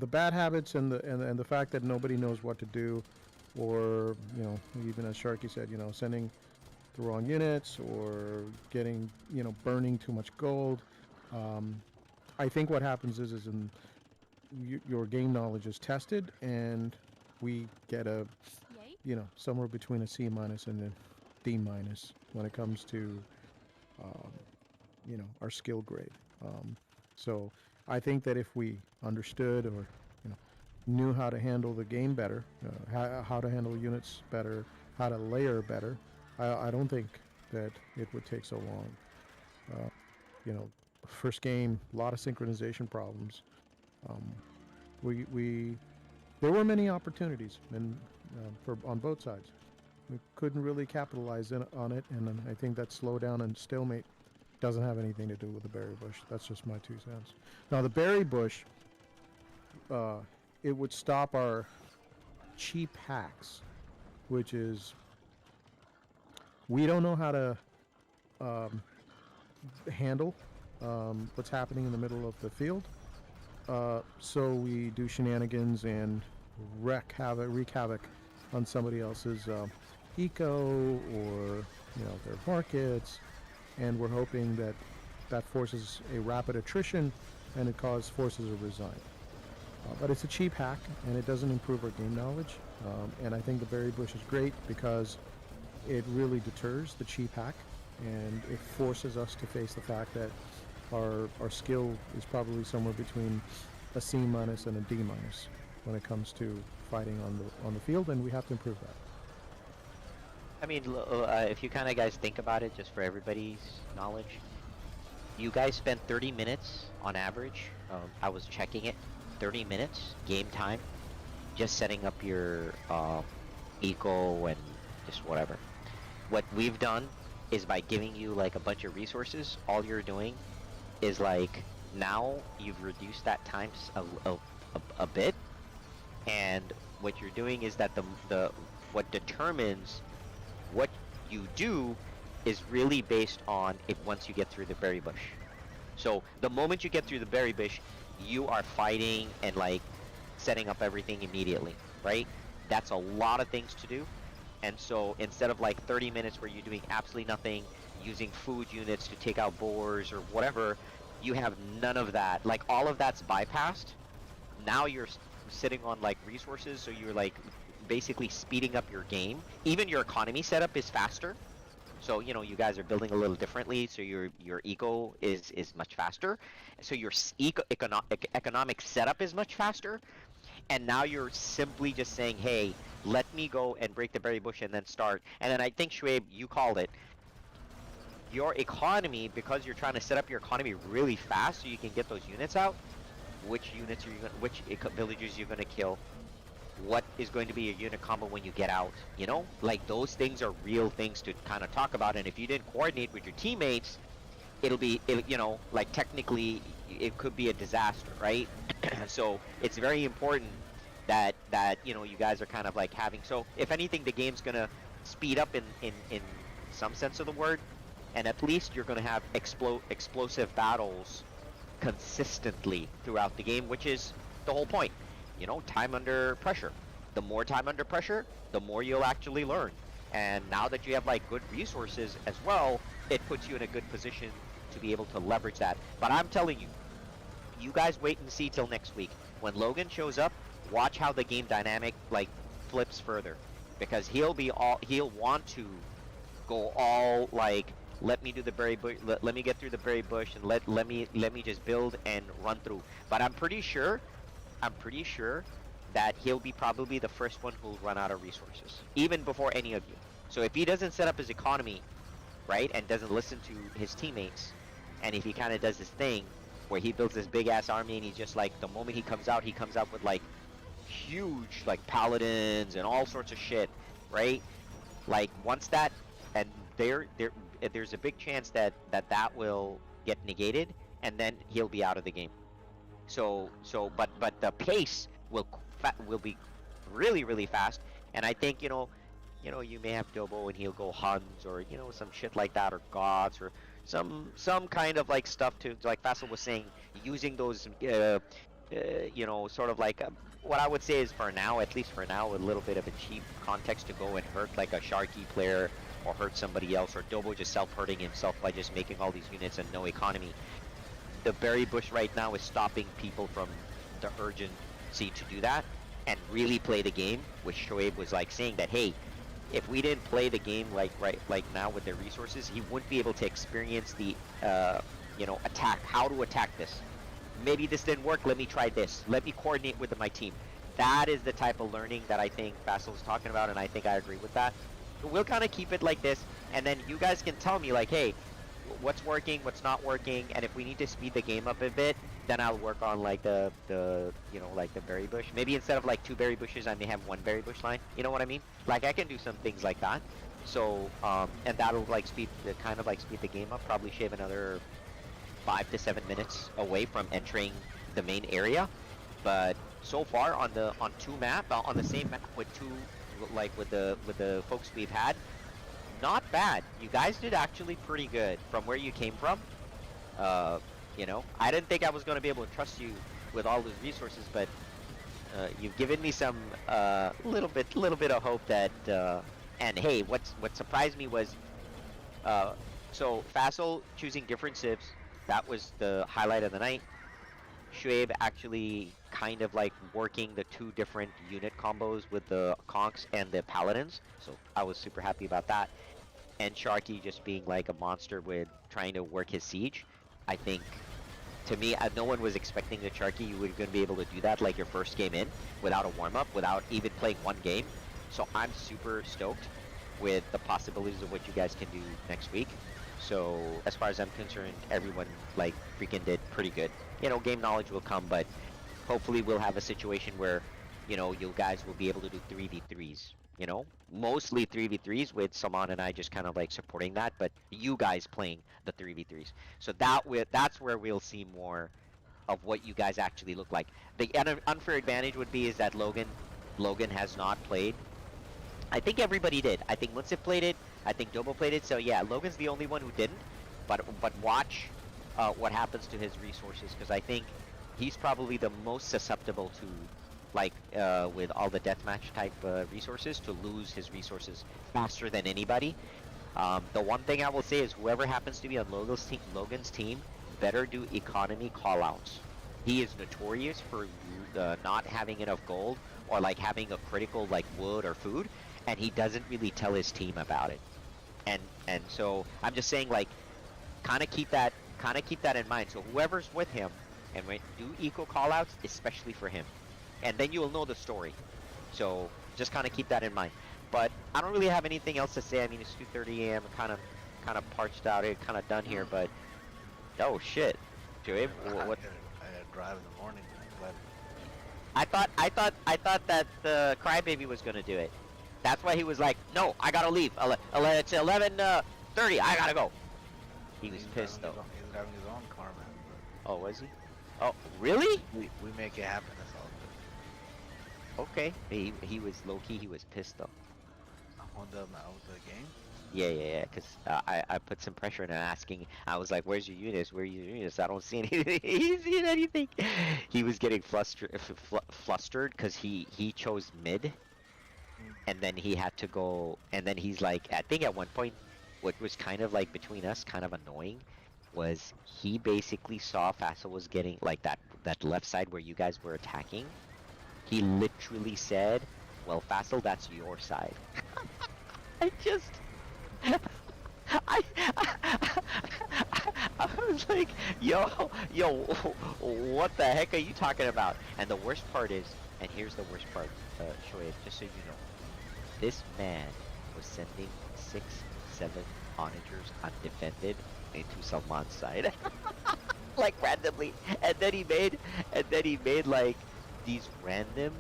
bad habits and the fact that nobody knows what to do, or even as Sharky said, sending the wrong units or getting burning too much gold. I think what happens is your game knowledge is tested, and we get a somewhere between a C- and a D- when it comes to our skill grade. So I think that if we understood or knew how to handle the game better, how to handle units better, how to layer better, I don't think that it would take so long. First game, a lot of synchronization problems. There were many opportunities on both sides. We couldn't really capitalize on it, and I think that slowdown and stalemate doesn't have anything to do with the berry bush. That's just my 2 cents. Now the berry bush, it would stop our cheap hacks, which is we don't know how to handle what's happening in the middle of the field. So we do shenanigans and wreak havoc on somebody else's eco or their markets, and we're hoping that forces a rapid attrition and it causes forces to resign. But it's a cheap hack, and it doesn't improve our game knowledge. And I think the berry bush is great because it really deters the cheap hack, and it forces us to face the fact that our skill is probably somewhere between a C- and a D- when it comes to fighting on the field, and we have to improve that. I mean, if you kind of guys think about it, just for everybody's knowledge, you guys spend 30 minutes on average. I was checking it, 30 minutes game time, just setting up your eco and just whatever. What we've done is by giving you like a bunch of resources, all you're doing is like now you've reduced that time a bit, and what you're doing is that the what determines what you do is really based on if once you get through the berry bush. So the moment you get through the berry bush, you are fighting and like setting up everything immediately, right? That's a lot of things to do. And so instead of like 30 minutes where you're doing absolutely nothing, using food units to take out boars or whatever, you have none of that. Like all of that's bypassed. Now you're sitting on like resources, so you're like basically speeding up your game. Even your economy setup is faster. So you guys are building a little differently, so your eco is much faster. So your economic setup is much faster. And now you're simply just saying, hey, let me go and break the berry bush and then start. And then I think, Shuaib, you called it. Your economy, because you're trying to set up your economy really fast so you can get those units out, which units are you going which villagers you're going to kill, what is going to be your unit combo when you get out, like those things are real things to kind of talk about. And if you didn't coordinate with your teammates, it'll like technically it could be a disaster, right? So it's very important that you guys are kind of like having, so if anything, the game's gonna speed up in some sense of the word, and at least you're gonna have explosive battles consistently throughout the game, which is the whole point. Time under pressure. The more time under pressure, the more you'll actually learn. And now that you have like good resources as well, it puts you in a good position to be able to leverage that. But I'm telling you, you guys wait and see till next week. When Logan shows up, watch how the game dynamic like flips further, because he'll want to go all like, let me do the berry bush, let me get through the berry bush, and let me just build and run through. But I'm pretty sure that he'll be probably the first one who'll run out of resources, even before any of you. So if he doesn't set up his economy, right, and doesn't listen to his teammates, and if he kind of does this thing where he builds this big ass army and he's just like, the moment he comes out with like huge like paladins and all sorts of shit, right? Like once that, and there's a big chance that will get negated, and then he'll be out of the game. But the pace will be really, really fast, and I think you may have Dobo and he'll go Huns or some shit like that, or Goths, or some kind of like stuff to, like Faisal was saying, using those sort of like what I would say is, for now, at least for now, a little bit of a cheap context to go and hurt like a Sharky player, or hurt somebody else, or Dobo just self-hurting himself by just making all these units and no economy. The Berry Bush right now is stopping people from the urgency to do that and really play the game, which Shoaib was like saying that, hey, if we didn't play the game like now with their resources, he wouldn't be able to experience the attack, how to attack this. Maybe this didn't work, let me try this. Let me coordinate with my team. That is the type of learning that I think Faisal's talking about, and I think I agree with that. So we'll kind of keep it like this, and then you guys can tell me like, hey, what's working, what's not working, and if we need to speed the game up a bit, then I'll work on like the berry bush. Maybe instead of like 2 berry bushes, I may have 1 berry bush line. You know what I mean? Like I can do some things like that. So and that'll like speed the game up. Probably shave another 5 to 7 minutes away from entering the main area. But so far on the same map with the folks we've had, not bad. You guys did actually pretty good from where you came from. I didn't think I was going to be able to trust you with all those resources, but you've given me some little bit of hope that. And hey, what surprised me was, so Faisal choosing different civs. That was the highlight of the night. Shoaib actually kind of like working the 2 different unit combos with the Conks and the Paladins. So I was super happy about that. And Sharky just being like a monster with trying to work his siege. I think, to me, no one was expecting that Sharky, you were going to be able to do that like your first game in, without a warm-up, without even playing 1 game. So I'm super stoked with the possibilities of what you guys can do next week. So as far as I'm concerned, everyone like freaking did pretty good. Game knowledge will come, but hopefully we'll have a situation where, you guys will be able to do 3v3s. Mostly 3v3s with Salman and I just kind of like supporting that, but you guys playing the 3v3s. So that's where we'll see more of what you guys actually look like. The unfair advantage would be is that Logan has not played. I think everybody did. I think Munsif played it. I think Dobo played it. So yeah, Logan's the only one who didn't. But watch what happens to his resources, because I think he's probably the most susceptible to, like with all the deathmatch type resources, to lose his resources faster than anybody. The one thing I will say is whoever happens to be on Logan's team better do economy callouts. He is notorious for not having enough gold, or like having a critical like wood or food, and he doesn't really tell his team about it. And so I'm just saying, like, kind of keep that in mind. So whoever's with him, and do eco callouts, especially for him, and then you'll know the story. So just kind of keep that in mind. But I don't really have anything else to say. I mean, it's 2:30 a.m. kind of parched out here, kind of done here. But oh shit, Joey, what? I gotta drive in the morning. But I thought that the Crybaby was gonna do it. That's why he was like, no, I gotta leave. It's 11:30. I gotta go. He was pissed though. He's driving his own car, man. Oh, was he? Oh, really? We make it happen. That's all good. Okay. He was low key. He was pissed though. On the game. Yeah. Because I put some pressure in asking. I was like, "Where's your units? Where are your units? I don't see anything. He's seen anything." He was getting flustered because he chose mid, and then he had to go. And then he's like, I think at one point, what was kind of like between us, kind of annoying, was he basically saw Faisal was getting like that left side where you guys were attacking. He literally said, "Well, Faisal, that's your side." I was like, yo, what the heck are you talking about? And the worst part is, and here's the worst part, Shoaib, just so you know, this man was sending 6, 7 onagers undefended into Salman's side, like randomly, and then he made like these random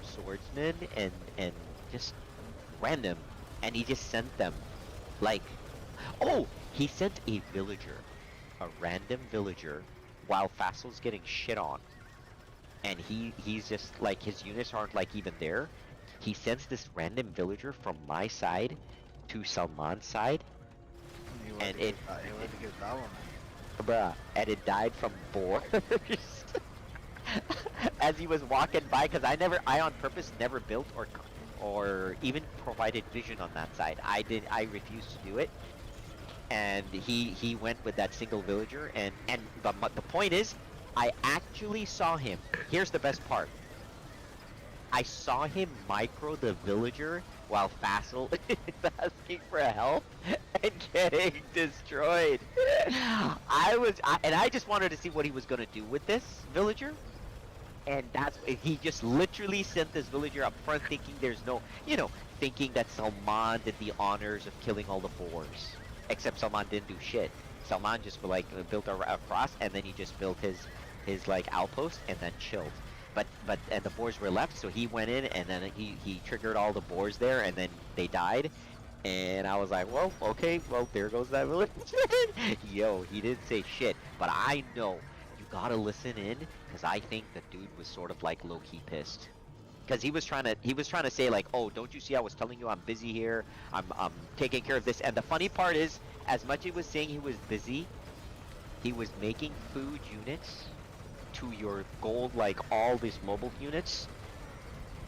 swordsmen and just random. And he just sent them, like, oh, he sent a villager a random villager while Fassel's getting shit on. And he's just like, his units aren't like even there. He sends this random villager from my side to Salman's side. He And wanted to get that one. Bruh, and it died from boars. As he was walking by, because I on purpose never built or even provided vision on that side. I refused to do it. And he went with that single villager, and the point is, I actually saw him. Here's the best part. I saw him micro the villager while Fassel is asking for help and getting destroyed. I just wanted to see what he was gonna do with this villager. And he just literally sent this villager up front thinking there's no, thinking that Salman did the honors of killing all the boars. Except Salman didn't do shit. Salman just built a cross, and then he just built his outpost and then chilled. And the boars were left, so he went in and then he triggered all the boars there, and then they died. And I was like, well, okay, well, there goes that village. Yo, he didn't say shit, but I know you gotta listen in, because I think the dude was sort of like low-key pissed. Because he was trying to say like, oh, don't you see I was telling you I'm busy here, I'm taking care of this. And the funny part is, as much as he was saying he was busy, he was making food units to your gold, like all these mobile units.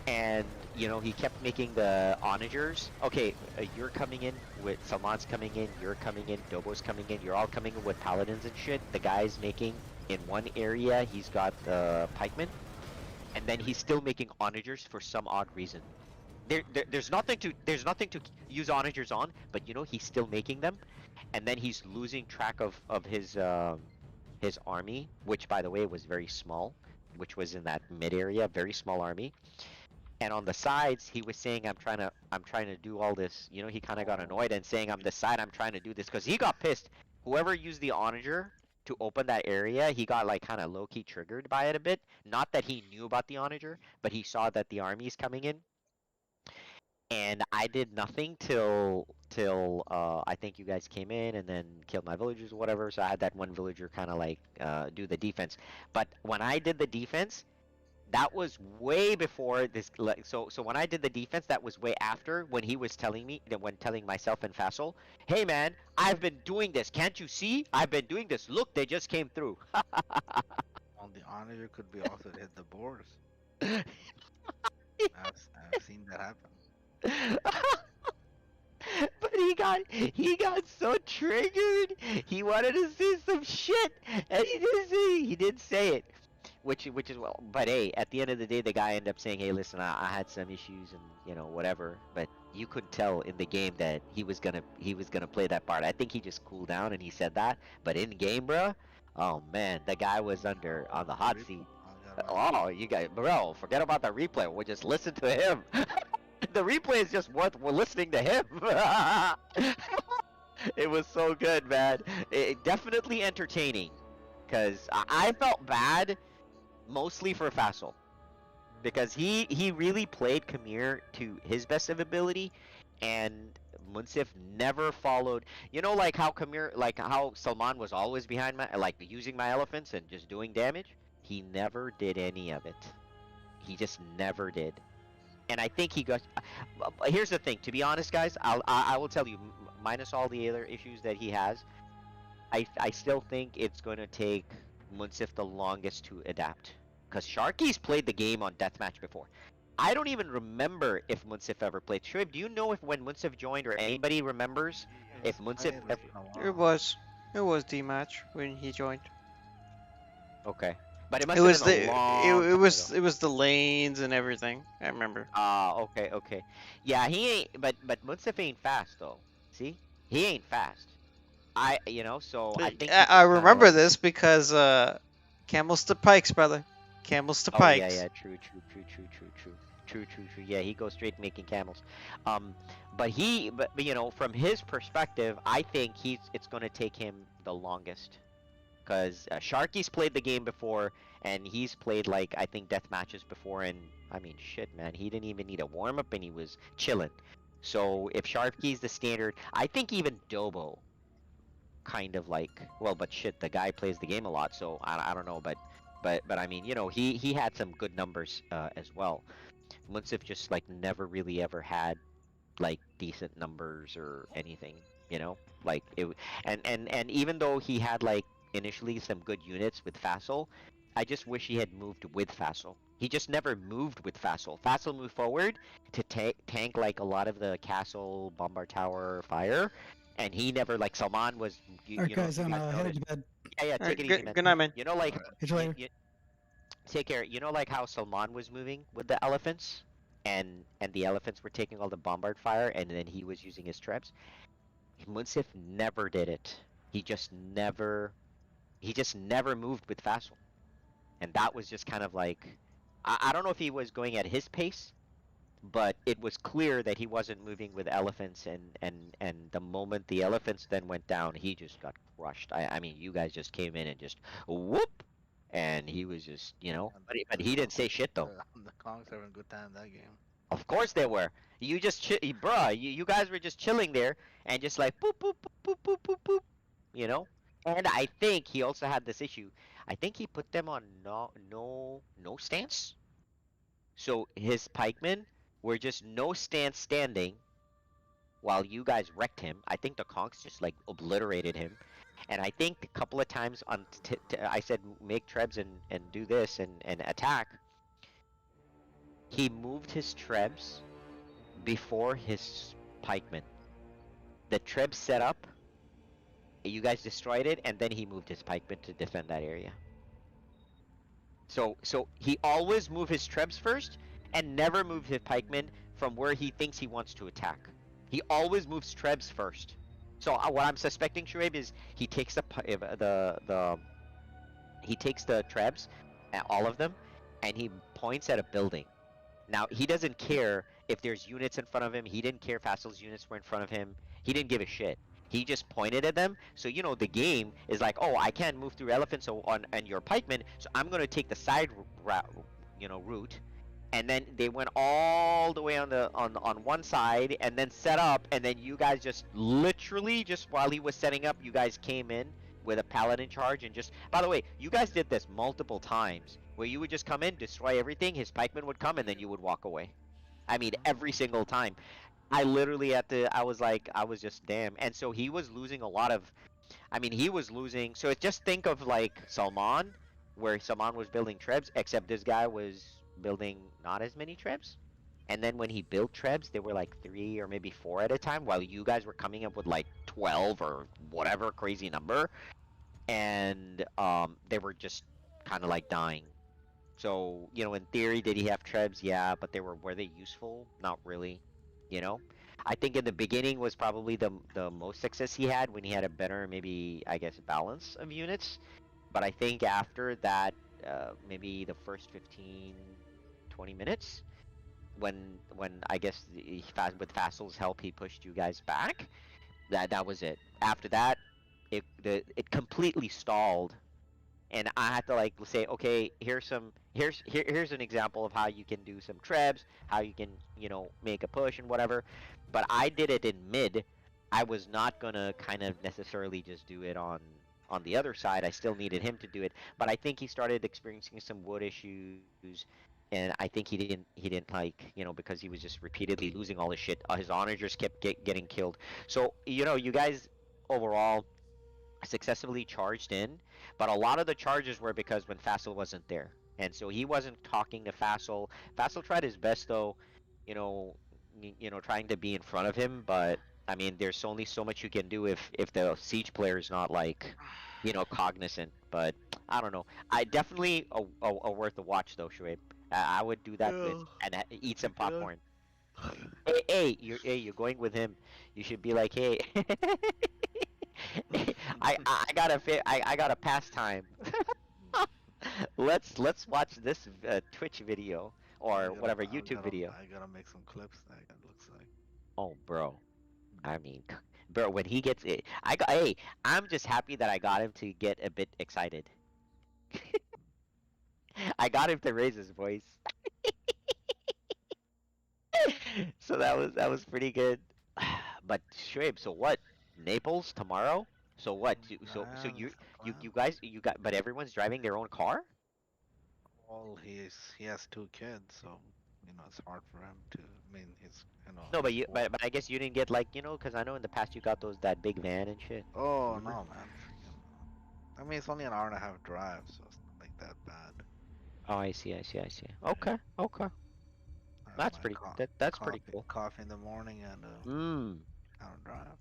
And he kept making the onagers. Okay, you're coming in with Salman's coming in, you're coming in, Dobo's coming in, you're all coming in with paladins and shit. The guy's making in one area, he's got the pikemen. And then he's still making onagers for some odd reason. There's nothing to use onagers on, but he's still making them. And then he's losing track of his army, which by the way was very small, which was in that mid area, very small army. And on the sides, he was saying, I'm trying to do all this. He kind of got annoyed and saying, I'm trying to do this, because he got pissed. Whoever used the onager to open that area, he got like kind of low-key triggered by it a bit. Not that he knew about the onager, but he saw that the army is coming in. And I did nothing till I think you guys came in and then killed my villagers or whatever. So I had that one villager kind of like do the defense. But when I did the defense, that was way before this. So when I did the defense, that was way after when he was telling me, when telling myself and Fassel, hey man, I've been doing this. Can't you see? I've been doing this. Look, they just came through. On the onager could be also to hit the boars. I've seen that happen. But he got so triggered. He wanted to say some shit, and he didn't say it. Which is well, but hey, at the end of the day, the guy ended up saying, "Hey, listen, I had some issues and whatever." But you could tell in the game that he was gonna play that part. I think he just cooled down and he said that. But in game, bro, oh man, the guy was on the hot seat. Oh, you guys, bro, forget about the replay. We'll just listen to him. The replay is just worth listening to him. It was so good, man. It definitely entertaining, because I felt bad. Mostly for Fassel, because he really played Khmer to his best of ability, and Munsif never followed. Like how how Salman was always behind using my elephants and just doing damage. He never did any of it. He just never did. And I think he got. Here's the thing. To be honest, guys, I will tell you, minus all the other issues that he has, I still think it's going to take Munsif the longest to adapt. Because Sharky's played the game on Deathmatch before. I don't even remember if Munsif ever played. Shoaib, do you know if when Munsif joined, or anybody remembers if Munsif ever... It was Deathmatch when he joined. Okay. But it must have been a long it was the lanes and everything. I remember. Okay. Yeah, he ain't, but Munsif ain't fast though. See? He ain't fast. So I think I remember this because camels to pikes, brother. Camels to pikes. Yeah, true. Yeah, he goes straight making camels. But from his perspective, I think it's going to take him the longest, because Sharky's played the game before, and he's played I think death matches before, and I mean shit, man, he didn't even need a warm up, and he was chilling. So if Sharky's the standard, I think even Dobo kind of like, well, but shit, the guy plays the game a lot, so I don't know, but I mean, you know, he had some good numbers as well. Munsif just like never really ever had like decent numbers or anything, you know, like it. And even though he had like initially some good units with Fassel, I just wish he had moved with Fassel. He just never moved with Fassel. Fassel moved forward to tank like a lot of the castle, bombard tower, fire, and he never like Salman was. All right, You know, guys, if you I'm guys headed noticed. to bed. Yeah, All take right, it easy, man. good night, man. You know, like Catch you later. take care. You know, like how Salman was moving with the elephants, and the elephants were taking all the bombard fire, and then he was using his trebs. Munsif never did it. He just never moved with Fassel, and that was just kind of like, I don't know if he was going at his pace, but it was clear that he wasn't moving with elephants, and the moment the elephants then went down, he just got crushed. I mean, you guys just came in and just whoop, and he was just, you know, but he didn't say shit though. The Kongs having a good time that game. Of course they were. You just bruh, you guys were just chilling there and just like boop boop boop boop boop boop boop, you know. And I think he also had this issue. I think he put them on no stance. So his pikemen were just no stance standing while you guys wrecked him. I think the Kongs just like obliterated him. And I think a couple of times on I said make trebs and do this and attack. He moved his trebs before his pikemen. The trebs set up, you guys destroyed it, and then he moved his pikemen to defend that area. So he always moved his trebs first and never moved his pikemen from where he thinks he wants to attack. He always moves trebs first. So what I'm suspecting, Shoaib, is he takes he takes the trebs, all of them, and he points at a building. Now, he doesn't care if there's units in front of him. He didn't care if Fassel's units were in front of him. He didn't give a shit. He just pointed at them. So, you know, the game is like, oh, I can't move through elephants and your pikemen, so I'm going to take the side route. And then they went all the way on one side and then set up, and then you guys just literally, just while he was setting up, you guys came in with a paladin charge and just, by the way, you guys did this multiple times where you would just come in, destroy everything, his pikemen would come, and then you would walk away. I mean, every single time. I literally I was just damn. And so he was losing a lot of, I mean, he was losing, so just think of like Salman, where Salman was building trebs, except this guy was building not as many trebs. And then when he built trebs, they were like 3 or maybe 4 at a time, while you guys were coming up with like 12 or whatever crazy number. And they were just kind of like dying. So, you know, in theory, did he have trebs? Yeah, but were they useful? Not really, you know? I think in the beginning was probably the most success he had when he had a better, maybe, I guess, balance of units. But I think after that, maybe the first 15, 20 minutes, when I guess with Fassel's help, he pushed you guys back, that was it. After that, it completely stalled. And I had to like say, okay, here's an example of how you can do some trebs, how you can, you know, make a push and whatever. But I did it in mid. I was not gonna kind of necessarily just do it on the other side. I still needed him to do it. But I think he started experiencing some wood issues, and I think he didn't like, you know, because he was just repeatedly losing all his shit. His onagers kept getting killed. So, you know, you guys overall successfully charged in, but a lot of the charges were because when Fassel wasn't there, and so he wasn't talking to Fassel. Fassel tried his best though, you know, trying to be in front of him, but I mean, there's only so much you can do if the siege player is not like, you know, cognizant. But I don't know. I definitely a worth a watch though, Shoaib. I would do that and eat some popcorn. Hey, you're going with him. You should be like, hey. I got a pastime. Let's watch this Twitch video or whatever YouTube video. I gotta make some clips. That looks like. Oh, bro. I mean, bro, when he gets it, I'm just happy that I got him to get a bit excited. I got him to raise his voice. So that was pretty good. But Shoaib, so what? Naples tomorrow? So what? So Man, you that's the plan. guys but everyone's driving their own car? Well, he has two kids, so it's hard for him to. I mean, he's No, but he's bored. but I guess you didn't get like because I know in the past you got that big van and shit. Oh Remember? no, man, freaking. I mean, it's only an hour and a half drive, so it's not like that bad. Oh, I see. Okay, okay. I have That's my pretty. That's pretty cool. coffee in the morning and Mm. hour drive.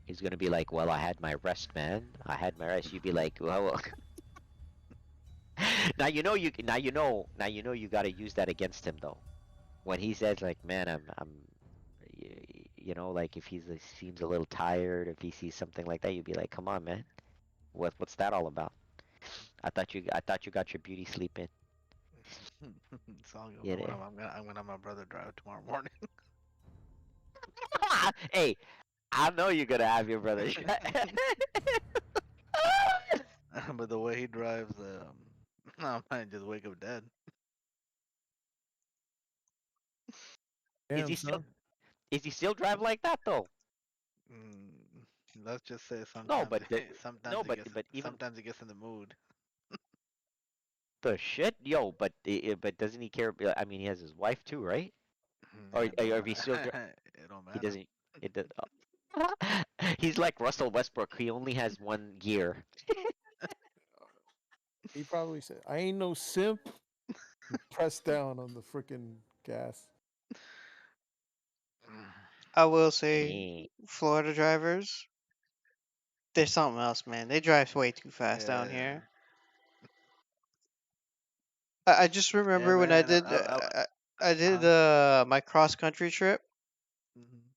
He's gonna be like, well, I had my rest, man. I had my rest. You'd be like, well. Now you know you gotta use that against him though. When he says like, man, like if seems a little tired, if he sees something like that, you'd be like, come on, man. What's that all about? I thought you got your beauty sleep in. It's all good. Yeah. I'm gonna have my brother drive tomorrow morning. Hey, I know you're gonna have your brother. But the way he drives, I might just wake up dead. Is he still drive like that though? Let's just say No, sometimes but even sometimes he gets in the mood. the shit, yo. But doesn't he care? I mean, he has his wife too, right? Or if he still It don't he matter. doesn't. It does. He's like Russell Westbrook. He only has one gear. He probably said, "I ain't no simp." Press down on the freaking gas. I will say, Dang. Florida drivers, there's something else, man. They drive way too fast down Yeah. here. I just Yeah, remember when man. I did my cross country trip.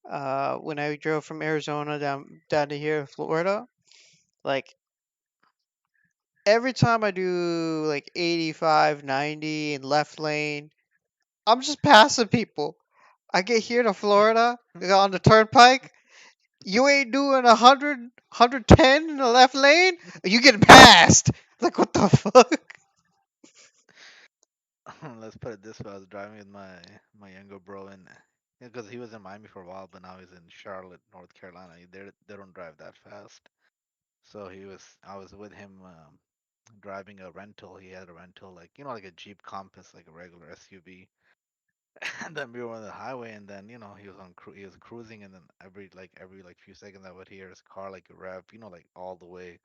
When I drove from Arizona down to here, Florida, like every time I do like 85, 90 in left lane, I'm just passing people. I get here to Florida on the turnpike. You ain't doing 100, 110 in the left lane. You getting passed. Like what the fuck? Let's put it this way: I was driving with my younger bro, and because he was in Miami for a while, but now he's in Charlotte, North Carolina. They don't drive that fast. So I was with him driving a rental. He had a rental, like like a Jeep Compass, like a regular SUV. And then we were on the highway, and then he was cruising, and then every few seconds I would hear his car like rev, like all the way.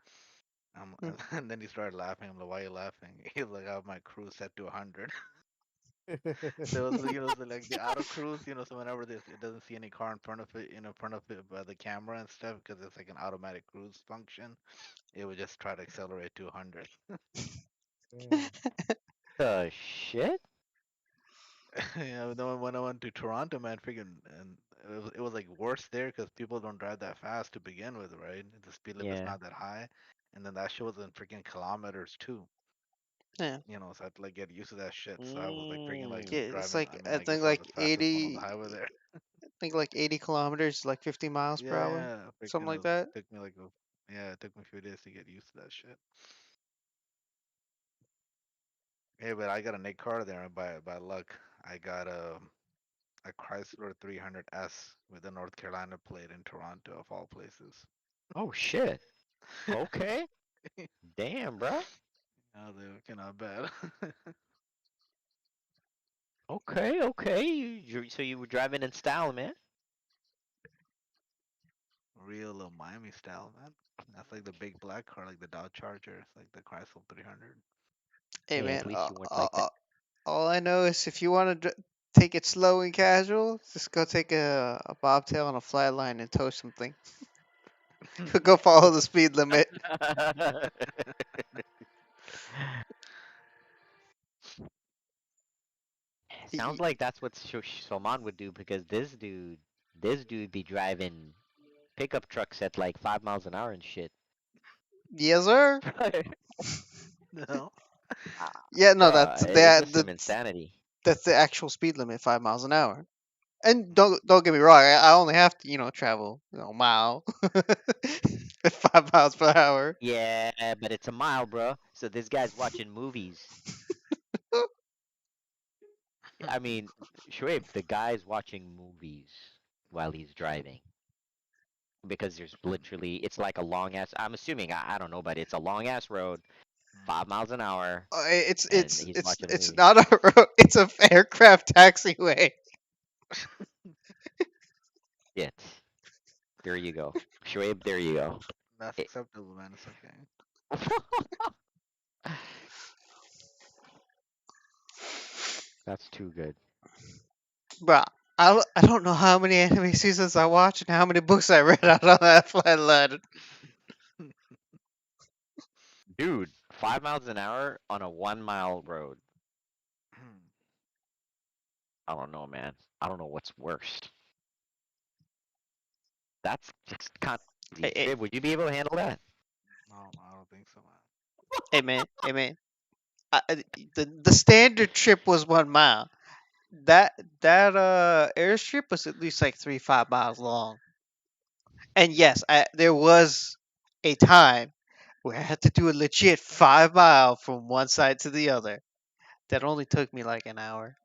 And then he started laughing. I'm like, why are you laughing? He's like, I have my cruise set to 100. So it was, so like the auto cruise, so whenever it doesn't see any car in front of it, in front of it by the camera and stuff, because it's like an automatic cruise function, it would just try to accelerate to 100. The shit? Yeah, but then when I went to Toronto, man, freaking, and it was like worse there because people don't drive that fast to begin with, right? The speed limit's Yeah. not that high, and then that shit was in freaking kilometers too. Yeah. So I had to like get used to that shit. So I was like freaking like Yeah, it's driving. like I mean, I I guess think I was like the fastest one on the 80. highway there. I think like 80 kilometers, like 50 miles per Yeah, hour, yeah, something freaking like that. took me like yeah, it took me a few days to get used to that shit. Yeah, but I got a Nick car there, and by luck, I got a Chrysler 300S with a North Carolina plate in Toronto, of all places. Oh shit. Okay. Damn, bro. Oh, they were not bad. Okay. So you were driving in style, man. Real little Miami style, man. That's like the big black car, like the Dodge Charger. It's like the Chrysler 300. Hey Hey, man, at least you weren't like that. all I know is if you want to take it slow and casual, just go take a bobtail on a flat line and tow something. Go follow the speed limit. Sounds like that's what Salman would do because this dude be driving pickup trucks at like 5 miles an hour and shit. Yes, sir. No. Yeah, no, Bruh, it's just some insanity. That's the actual speed limit, 5 miles an hour. And don't get me wrong, I only have to travel a mile at 5 miles per hour. Yeah, but it's a mile, bro. So this guy's watching movies. I mean, Shoaib, the guy's watching movies while he's driving. because there's literally it's like a long ass. I'm assuming I don't know, but it's a long ass road, 5 miles an hour, It's and it's he's it's watching the it's movie. not a road. It's a aircraft taxiway. Shit. There you go, Shoaib. There you go. That's It- acceptable, man. It's okay. That's too good. Bruh, I don't know how many anime seasons I watched and how many books I read out on that flight ladder. Dude, 5 miles an hour on a 1 mile road. I don't know, man. I don't know what's worst. That's just kind of Hey, hey, Shoaib, would you be able to handle that? No, I don't think so, man. hey man. The standard trip was 1 mile. That airstrip was at least like 5 miles long. And yes, there was a time where I had to do a legit 5 mile from one side to the other. That only took me like an hour.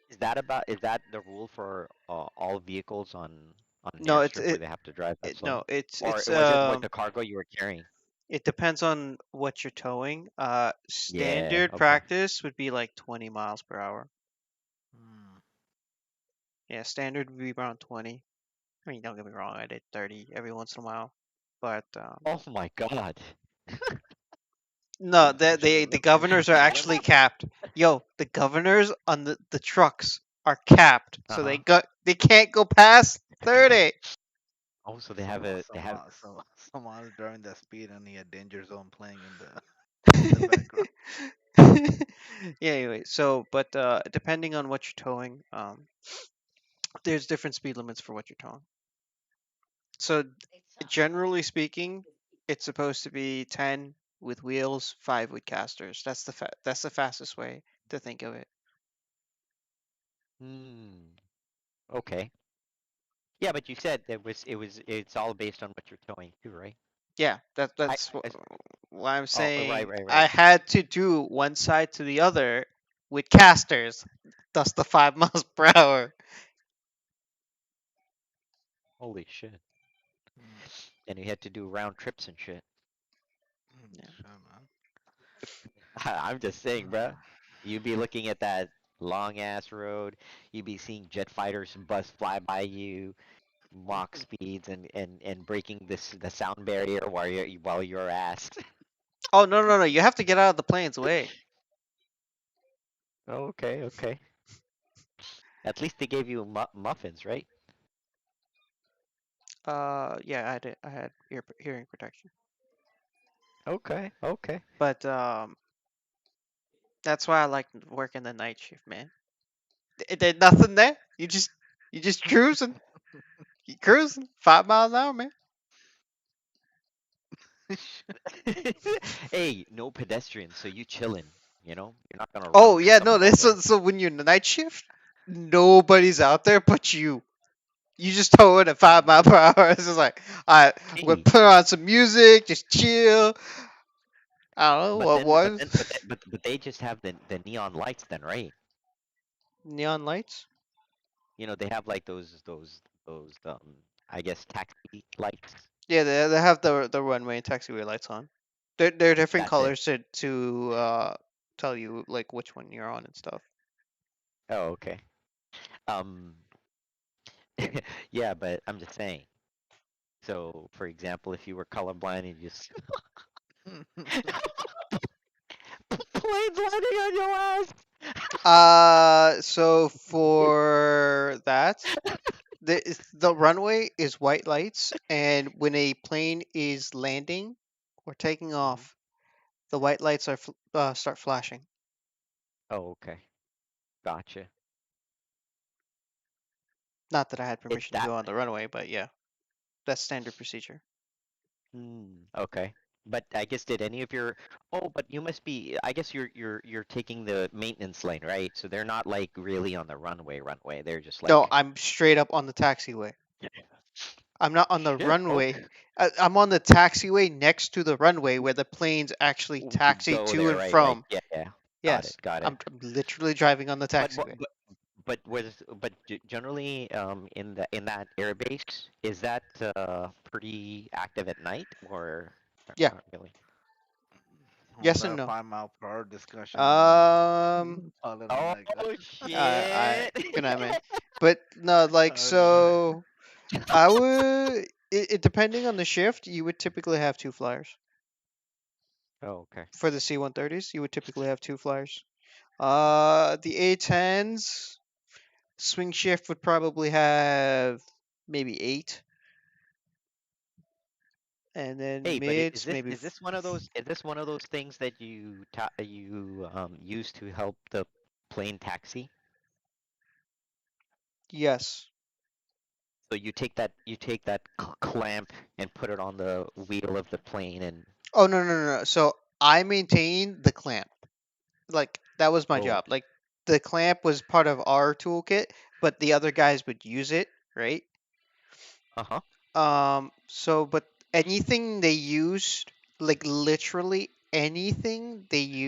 Is that the rule for all vehicles on an No, airstrip where they have to drive that slow? no, it's Or was it what the cargo you were carrying? it depends on what you're towing. Yeah, Standard okay. practice would be like 20 miles per hour. Hmm. Yeah, standard would be around 20. I mean, don't get me wrong, I did 30 every once in a while, but Oh my god. no, the governors are actually capped. Yo, the governors on the trucks are capped, so they can't go past 30. Oh, so they have someone during that speed and he had Danger Zone playing in the background. Yeah, anyway, so but depending on what you're towing, there's different speed limits for what you're towing. So generally speaking, it's supposed to be 10 with wheels, 5 with casters. That's the fastest way to think of it. Okay. Yeah, but you said it's all based on what you're towing too, right? Yeah, that's what I'm Oh, saying. right. I had to do one side to the other with casters. Thus the 5 miles per hour. Holy shit. And you had to do round trips and shit. I'm just saying, bruh. You'd be looking at that long ass road. You'd be seeing jet fighters and bus fly by you, Mach speeds, and breaking the sound barrier while you're ass. Oh no! You have to get out of the plane's way. Okay. At least they gave you muffins, right? Yeah, I had hearing protection. Okay. But that's why I like working the night shift, man. There's nothing there. You just cruising. You cruising 5 miles an hour, man. Hey, no pedestrians, so you chilling. You know, you're not gonna. Oh yeah, no. So when you're in the night shift, nobody's out there but you. You just tow it at 5 mile per hour. It's just like, all right, we'll put on some music, just chill. I don't know what was. But they just have the neon lights then, right? Neon lights? You know, they have like those I guess taxi lights. Yeah, they have the runway and taxiway lights on. They're different That's colors to tell you like which one you're on and stuff. Oh, okay. Yeah, but I'm just saying. So, for example, if you were colorblind and you just planes landing on your ass. So for that, the runway is white lights, and when a plane is landing or taking off, the white lights are start flashing. Oh, okay. Gotcha. Not that I had permission to go on the runway, but yeah, that's standard procedure. Okay. But I guess did any of your but you must be I guess you're taking the maintenance lane, right? So they're not like really on the runway. They're just like No, I'm straight up on the taxiway. I'm not on the runway. Okay. I'm on the taxiway next to the runway where the planes actually taxi to and from. Like, yeah. Yes. Got it. I'm literally driving on the taxiway. Generally, in that airbase, is that pretty active at night or Yeah. not really? Was Yes that and a no. 5 mile per hour discussion? Oh Alright. shit! Good night, man. But no, like so, I would. It depending on the shift, you would typically have 2 flyers. Oh, okay. For the C-130s, you would typically have 2 flyers. The A-10s swing shift would probably have maybe 8, and then Hey, but mids maybe. is this one of those things that you use to help the plane taxi? Yes. So you take that clamp and put it on the wheel of the plane and. Oh no. So I maintain the clamp. Like that was my Oh. job. Like the clamp was part of our toolkit, but the other guys would use it, right? So but anything they used, like literally anything they used